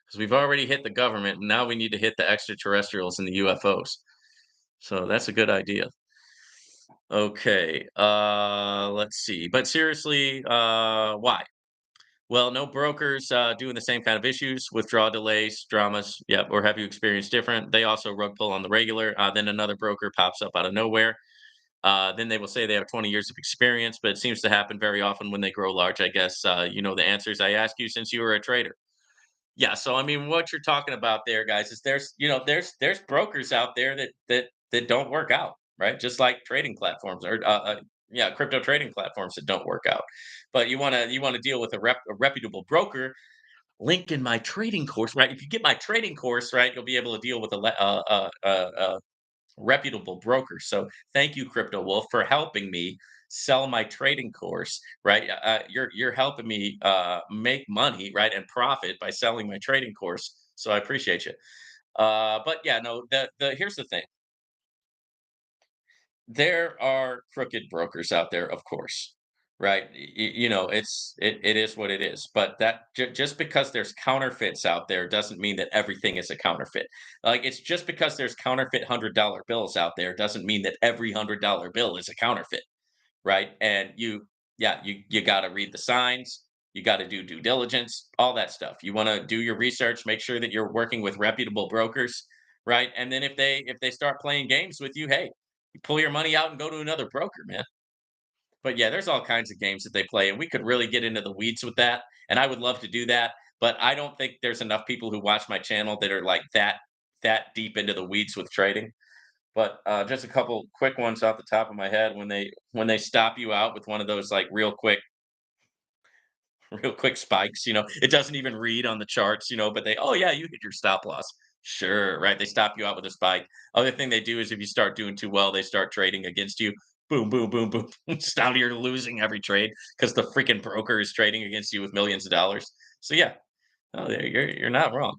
Because we've already hit the government, and now we need to hit the extraterrestrials and the UFOs. So that's a good idea. Okay, let's see. But seriously, why? Well, no brokers doing the same kind of issues, withdrawal delays, dramas. Yep, or have you experienced different? They also rug pull on the regular. Then another broker pops up out of nowhere. Then they will say they have 20 years of experience, but it seems to happen very often when they grow large. I guess you know the answers I ask you since you were a trader. Yeah, so I mean, what you're talking about there, guys, is there's brokers out there that don't work out, right? Just like trading platforms or yeah, crypto trading platforms that don't work out. But you wanna deal with a reputable broker. Link in my trading course, right? If you get my trading course, right, you'll be able to deal with reputable brokers. So thank you, Crypto Wolf, for helping me sell my trading course. Right, you're helping me make money, right, and profit by selling my trading course. So I appreciate you. But yeah, no. The Here's the thing: there are crooked brokers out there, of course. Right, it is what it is. But just because there's counterfeits out there doesn't mean that everything is a counterfeit. Like it's just because there's counterfeit $100 bills out there doesn't mean that every $100 bill is a counterfeit, right? And yeah, you got to read the signs, you got to do due diligence, all that stuff. You want to do your research, make sure that you're working with reputable brokers, right? And then if they start playing games with you, hey, You pull your money out and go to another broker, man. But yeah, there's all kinds of games that they play, and we could really get into the weeds with that. And I would love to do that, but I don't think there's enough people who watch my channel that are like that deep into the weeds with trading. But just a couple quick ones off the top of my head. When they stop you out with one of those like real quick real quick spikes, it doesn't even read on the charts, but oh yeah, you hit your stop loss. Sure, right? They stop you out with a spike. Other thing they do is if you start doing too well, they start trading against you. Boom, boom, boom, boom. It's down to you're losing every trade because the freaking broker is trading against you with millions of dollars. So yeah, oh, you're not wrong.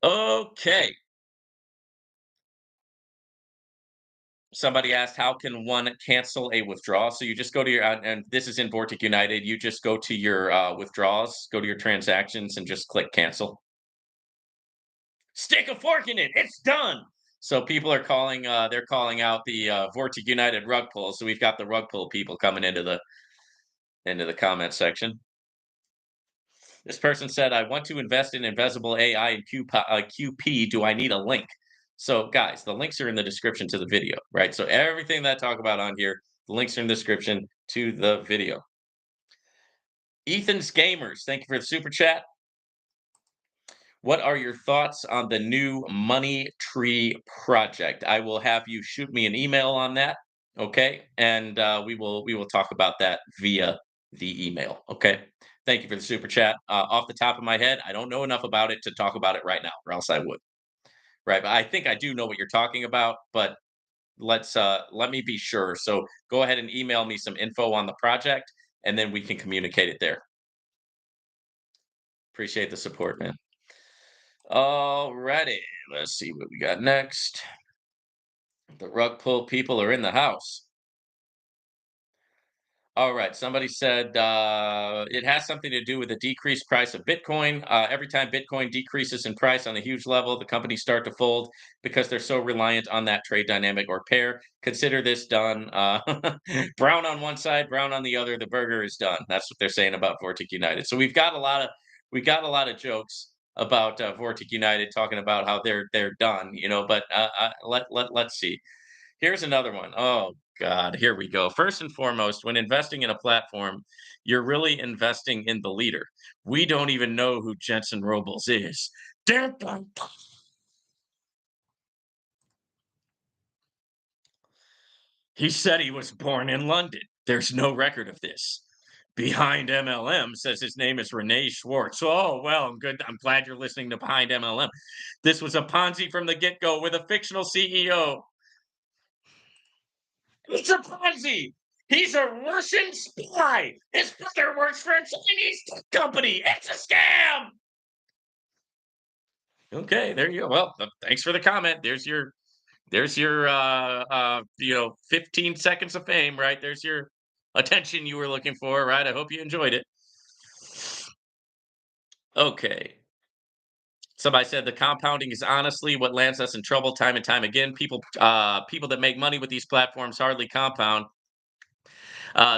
Okay. Somebody asked, how can one cancel a withdrawal? So you just go to your, and this is in Vortic United, you just go to your withdrawals, go to your transactions, and just click cancel. Stick a fork in it. It's done. So people are calling, they're calling out the Vortic United rug pull. So we've got the rug pull people coming into the comment section. This person said, I want to invest in invisible AI and QP. Do I need a link? So, guys, the links are in the description to the video, right? So, everything that I talk about on here, the links are in the description to the video. Ethan's Gamers, thank you for the super chat. What are your thoughts on the new Money Tree project? I will have you shoot me an email on that, okay? And we will talk about that via the email, okay? Thank you for the super chat. Off the top of my head, I don't know enough about it to talk about it right now, or else I would. Right, but I think I do know what you're talking about, but let me be sure. So go ahead and email me some info on the project, and then we can communicate it there. Appreciate the support, man. Alrighty, let's see what we got next. The rug pull people are in the house. All right. Somebody said it has something to do with the decreased price of Bitcoin. Every time Bitcoin decreases in price on a huge level, the companies start to fold because they're so reliant on that trade dynamic or pair. Consider this done. Brown on one side, brown on the other. The burger is done. That's what they're saying about Vortic United. So we got a lot of jokes about Vortic United talking about how they're done. But let's see. Here's another one. Oh God, here we go. First and foremost, when investing in a platform, you're really investing in the leader. We don't even know who Jensen Robles is. Dun, dun, dun. He said he was born in London. There's no record of this. Behind MLM says his name is Renee Schwartz. Oh, well, I'm good. I'm glad you're listening to Behind MLM. This was a Ponzi from the get go with a fictional CEO. It's a Ponzi. He's a Russian spy. His brother works for a Chinese tech company. It's a scam. Okay, there you go. Well, thanks for the comment. There's your 15 seconds of fame, right? There's your attention you were looking for, right? I hope you enjoyed it. Okay. Somebody said the compounding is honestly what lands us in trouble time and time again. People that make money with these platforms hardly compound.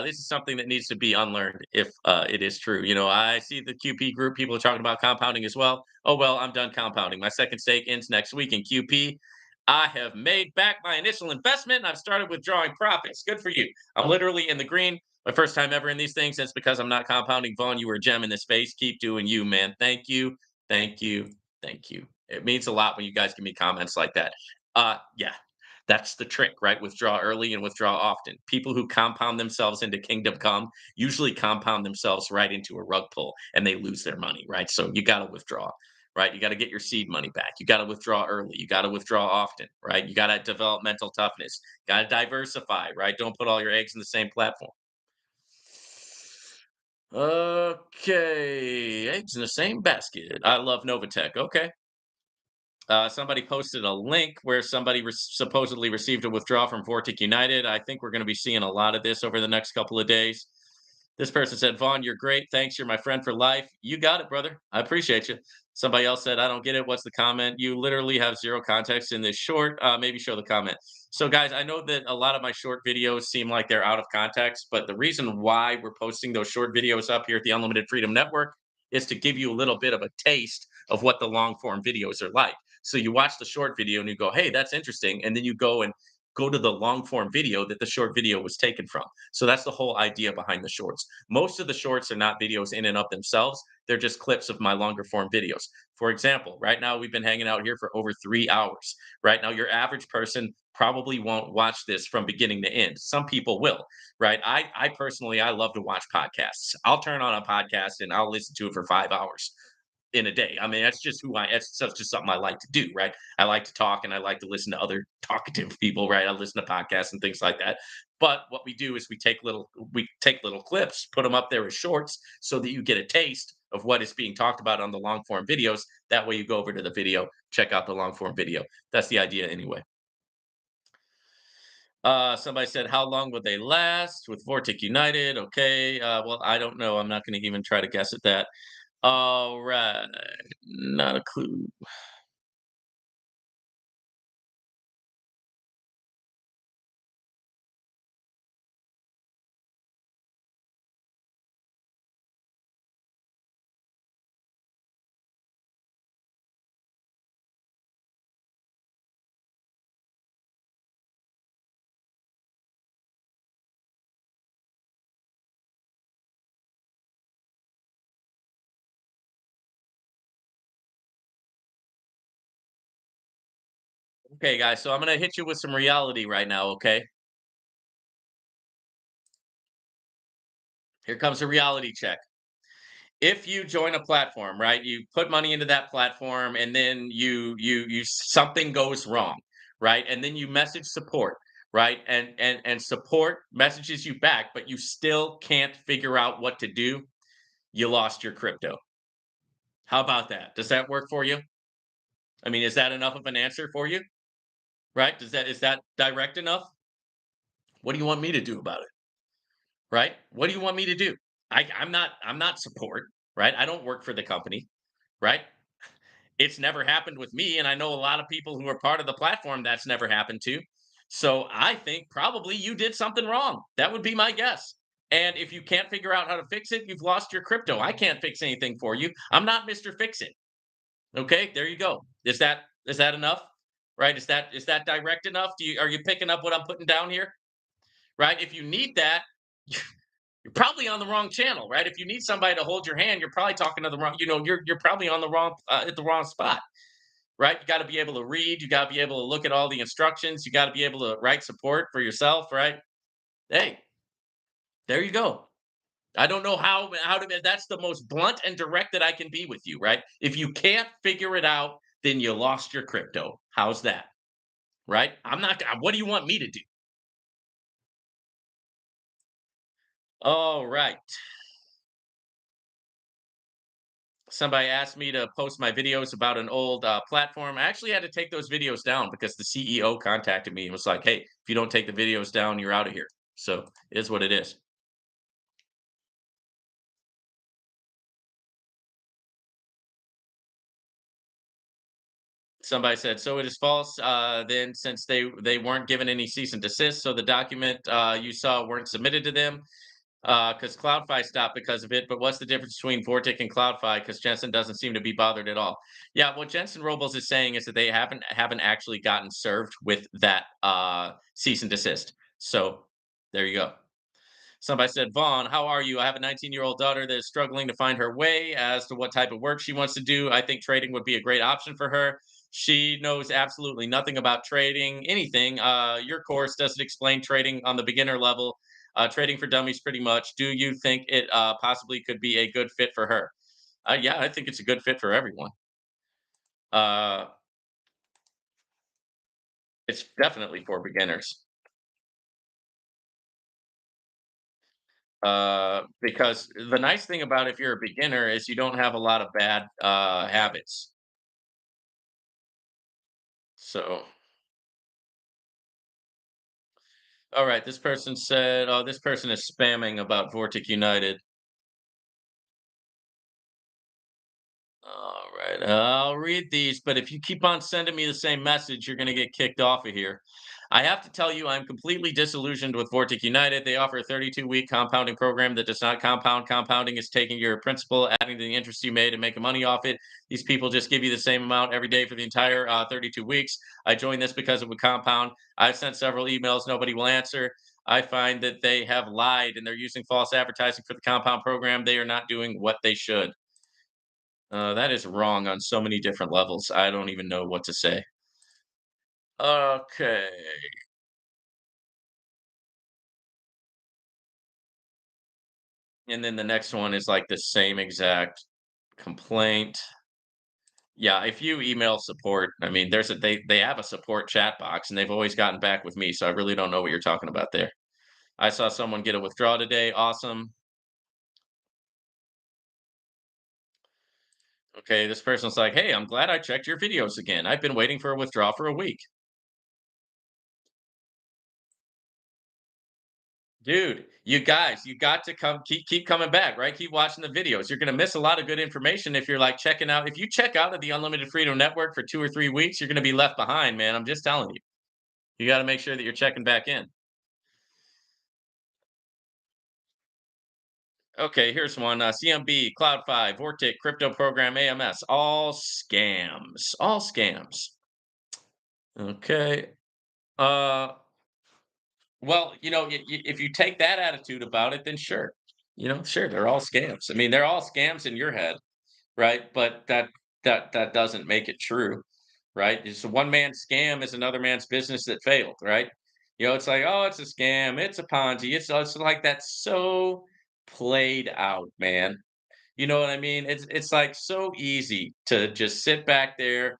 This is something that needs to be unlearned if it is true. I see the QP group, people are talking about compounding as well. Oh, well, I'm done compounding. My second stake ends next week in QP. I have made back my initial investment and I've started withdrawing profits. Good for you. I'm literally in the green. My first time ever in these things. That's because I'm not compounding. Vaughn, you were a gem in this space. Keep doing you, man. Thank you. Thank you. Thank you. It means a lot when you guys give me comments like that. Yeah, that's the trick, right? Withdraw early and withdraw often. People who compound themselves into kingdom come usually compound themselves right into a rug pull and they lose their money, right? So you got to withdraw, right? You got to get your seed money back. You got to withdraw early. You got to withdraw often, right? You got to develop mental toughness. Got to diversify, right? Don't put all your eggs in the same platform. Okay, eggs in the same basket. I love NOVATECH. Okay. Somebody posted a link where somebody supposedly received a withdrawal from Vortic United. I think we're going to be seeing a lot of this over the next couple of days. This person said, Vaughn, you're great. Thanks. You're my friend for life. You got it, brother. I appreciate you. Somebody else said, I don't get it. What's the comment? You literally have zero context in this short. Maybe show the comment. So, guys, I know that a lot of my short videos seem like they're out of context, but the reason why we're posting those short videos up here at the Unlimited Freedom Network is to give you a little bit of a taste of what the long form videos are like. So you watch the short video and you go, hey, that's interesting. And then you go and go to the long form video that the short video was taken from. So that's the whole idea behind the shorts. Most of the shorts are not videos in and of themselves. They're just clips of my longer form videos. For example, right now we've been hanging out here for over 3 hours. Right now, your average person probably won't watch this from beginning to end. Some people will, right? I personally, I love to watch podcasts. I'll turn on a podcast and I'll listen to it for 5 hours in a day. I mean, that's just who I. That's just something I like to do, right? I like to talk and I like to listen to other talkative people, right? I listen to podcasts and things like that. But what we do is we take little clips, put them up there as shorts, so that you get a taste of what is being talked about on the long form videos. That way, you go over to the video, check out the long form video. That's the idea, anyway. Somebody said, "How long would they last with Vortic United?" Okay. Well, I don't know. I'm not going to even try to guess at that. All right. Not a clue. Okay, guys. So I'm going to hit you with some reality right now. Okay. Here comes a reality check. If you join a platform, right, you put money into that platform and then you something goes wrong, right? And then you message support, right? And support messages you back, but you still can't figure out what to do. You lost your crypto. How about that? Does that work for you? I mean, is that enough of an answer for you? Right? Is that direct enough? What do you want me to do about it? Right? What do you want me to do? I'm not support, right? I don't work for the company, right? It's never happened with me, and I know a lot of people who are part of the platform that's never happened to. So I think probably you did something wrong. That would be my guess. And if you can't figure out how to fix it, you've lost your crypto. I can't fix anything for you. I'm not Mr. Fix It. Okay, there you go. Is that enough? Right? Is that direct enough? Are you picking up what I'm putting down here? Right? If you need that, you're probably on the wrong channel, right? If you need somebody to hold your hand, you're probably talking to the wrong, you're probably on the wrong at the wrong spot, right? You got to be able to read, you got to be able to look at all the instructions, you got to be able to write support for yourself, right? Hey, there you go. I don't know how to that's the most blunt and direct that I can be with you, right? If you can't figure it out, then you lost your crypto. How's that? Right? I'm not what do you want me to do? All right. Somebody asked me to post my videos about an old platform. I actually had to take those videos down because the CEO contacted me and was like, "Hey, if you don't take the videos down, you're out of here." So it is what it is. Somebody said, "So it is false." Then, since they weren't given any cease and desist, so the document you saw weren't submitted to them because CloudFi stopped because of it. But what's the difference between Vortic and CloudFi? Because Jensen doesn't seem to be bothered at all. Yeah, what Jensen Robles is saying is that they haven't actually gotten served with that cease and desist. So there you go. Somebody said, "Vaughn, how are you? I have a 19-year-old daughter that is struggling to find her way as to what type of work she wants to do. I think trading would be a great option for her. She knows absolutely nothing about trading, anything. Your course doesn't explain trading on the beginner level, trading for dummies, pretty much. Do you think it possibly could be a good fit for her?" Yeah, I think it's a good fit for everyone. Uh, it's definitely for beginners. Because the nice thing about if you're a beginner is you don't have a lot of bad habits. So, all right, this person said, "Oh, this person is spamming about Vortic United." All right, I'll read these, but if you keep on sending me the same message, you're going to get kicked off of here. I have to tell you, I'm completely disillusioned with Vortic United. They offer a 32-week compounding program that does not compound. Compounding is taking your principal, adding to the interest you made, and making money off it. These people just give you the same amount every day for the entire 32 weeks. I joined this because it would compound. I've sent several emails, nobody will answer. I find that they have lied and they're using false advertising for the compound program. They are not doing what they should. That is wrong on so many different levels. I don't even know what to say. Okay. And then the next one is like the same exact complaint. Yeah, if you email support, I mean, they have a support chat box and they've always gotten back with me, so I really don't know what you're talking about there. I saw someone get a withdrawal today. Awesome. Okay, this person's like, "Hey, I'm glad I checked your videos again. I've been waiting for a withdrawal for a week." Dude, you guys, you got to keep coming back, right? Keep watching the videos. You're gonna miss a lot of good information if you're like checking out. If you check out of the Unlimited Freedom Network for 2 or 3 weeks, you're gonna be left behind, man. I'm just telling you. You got to make sure that you're checking back in. Okay, here's one. CMB, Cloud5, Vortic, Crypto Program, AMS, all scams. All scams. Okay. Uh, well, if you take that attitude about it, then sure. Sure, they're all scams. I mean, they're all scams in your head, right? But that doesn't make it true, right? It's a one man scam is another man's business that failed, right? It's like, oh, it's a scam, it's a Ponzi, it's like that's so played out, man. You know what I mean? It's like so easy to just sit back there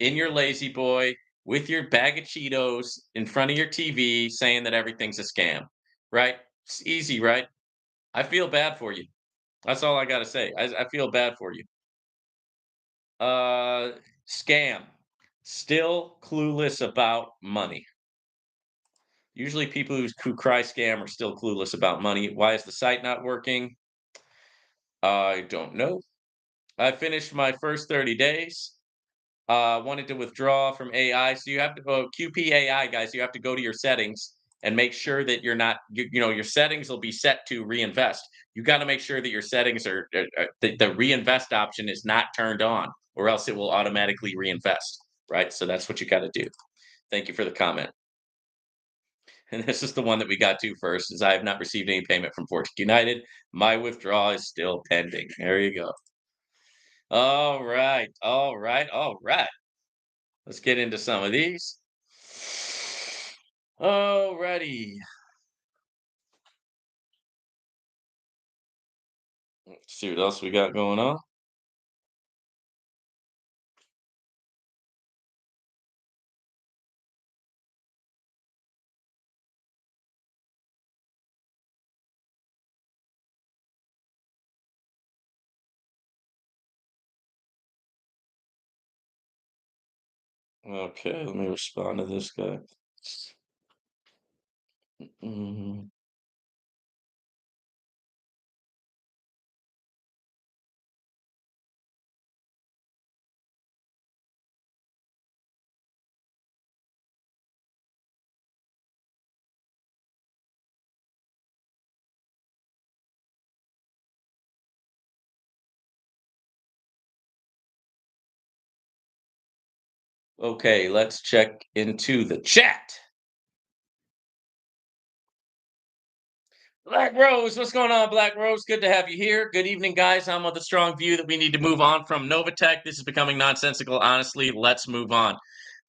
in your lazy boy with your bag of Cheetos in front of your TV saying that everything's a scam, right? It's easy, right? I feel bad for you. That's all I got to say. I feel bad for you. Uh, Scam. Still clueless about money. Usually, people who cry scam are still clueless about money. Why is the site not working? I don't know. I finished my first 30 days. Wanted to withdraw from AI. So you have to go QPAI, guys. You have to go to your settings and make sure that you're not, your settings will be set to reinvest. You got to make sure that your settings the reinvest option is not turned on, or else it will automatically reinvest. Right. So that's what you got to do. Thank you for the comment. And this is the one that we got to first, is I have not received any payment from Fortune United. My withdrawal is still pending. There you go. All right. All right. All right. Let's get into some of these. Alrighty. Let's see what else we got going on. Okay, let me respond to this guy. Mhm. Okay, let's check into the chat. Black Rose, what's going on, Black Rose? Good to have you here. Good evening, guys. I'm of the strong view that we need to move on from NOVATECH. This is becoming nonsensical. Honestly, let's move on.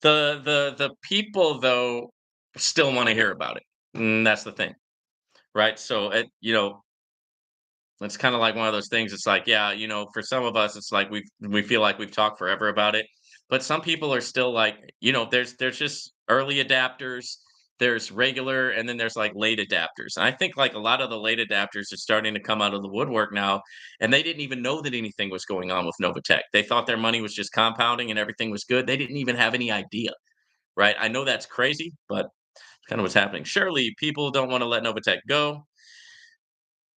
The people though still want to hear about it. That's the thing, right? So it's kind of like one of those things. It's like, yeah, for some of us, it's like we feel like we've talked forever about it, but some people are still like, there's just early adapters, there's regular, and then there's like late adapters. And I think like a lot of the late adapters are starting to come out of the woodwork now, and they didn't even know that anything was going on with Novatech. They thought their money was just compounding and everything was good. They didn't even have any idea, right? I know that's crazy, but it's kind of what's happening. Surely people don't want to let Novatech go.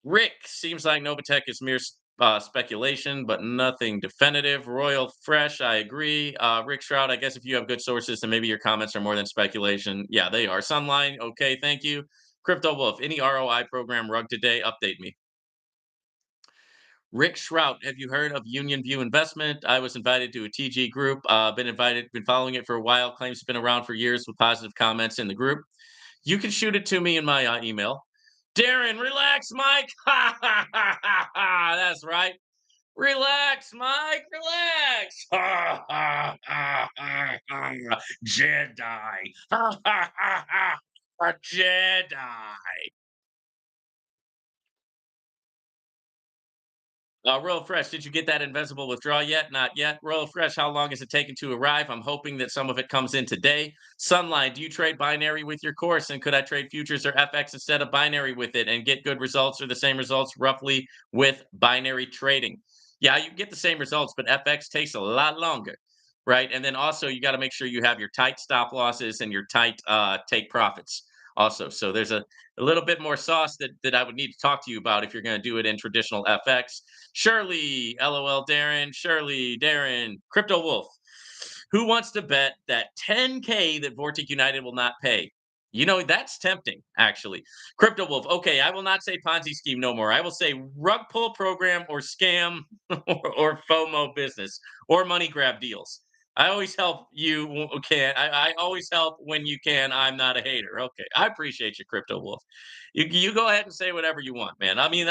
Rick, seems like Novatech is mere speculation, but nothing definitive. Royal Fresh, I agree. Rick Shroud, I guess if you have good sources, then maybe your comments are more than speculation. Yeah, they are. Sunline, okay, thank you. Crypto Wolf, any ROI program rug today? Update me. Rick Shrout, have you heard of Union View Investment? I was invited to a TG group. Been following it for a while. Claims it's been around for years with positive comments in the group. You can shoot it to me in my email. Darren, relax, Mike. Ha ha ha ha ha. That's right. Relax, Mike. Relax. Ha ha ha ha ha. Jedi. Ha ha ha ha. A Jedi. Royal Fresh, did you get that invisible withdrawal yet? Not yet. Royal Fresh, how long is it taking to arrive? I'm hoping that some of it comes in today. Sunline, do you trade binary with your course? And could I trade futures or FX instead of binary with it and get good results or the same results roughly with binary trading? Yeah, you get the same results, but FX takes a lot longer, right? And then also, you got to make sure you have your tight stop losses and your tight take profits also. So there's a little bit more sauce that I would need to talk to you about if you're going to do it in traditional FX. Shirley, LOL, Darren, Shirley, Darren, Crypto Wolf. Who wants to bet that 10K that Vortic United will not pay? You know, that's tempting, actually. Crypto Wolf, okay, I will not say Ponzi scheme no more. I will say rug pull program or scam or FOMO business or money grab deals. I always help you can. I always help when you can. I'm not a hater. Okay, I appreciate you, Crypto Wolf. You go ahead and say whatever you want, man. I mean,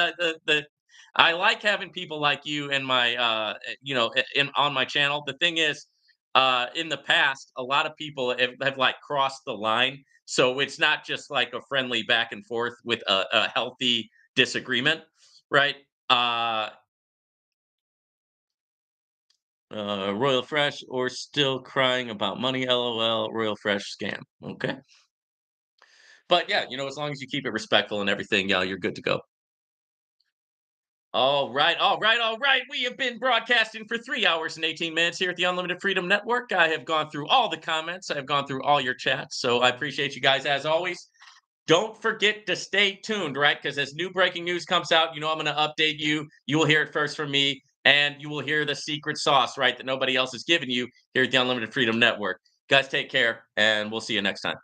I like having people like you in my in on my channel. The thing is, in the past, a lot of people have like crossed the line, so it's not just like a friendly back and forth with a healthy disagreement, right? Uh, Royal Fresh or still crying about money? LOL. Royal Fresh scam. Okay, but yeah, as long as you keep it respectful and everything, yeah, you're good to go. All right, all right, all right. We have been broadcasting for 3 hours and 18 minutes here at the Unlimited Freedom Network. I have gone through all the comments. I have gone through all your chats. So I appreciate you guys as always. Don't forget to stay tuned, right? Because as new breaking news comes out, I'm going to update you. You will hear it first from me, and you will hear the secret sauce, right, that nobody else is giving you here at the Unlimited Freedom Network. Guys, take care, and we'll see you next time.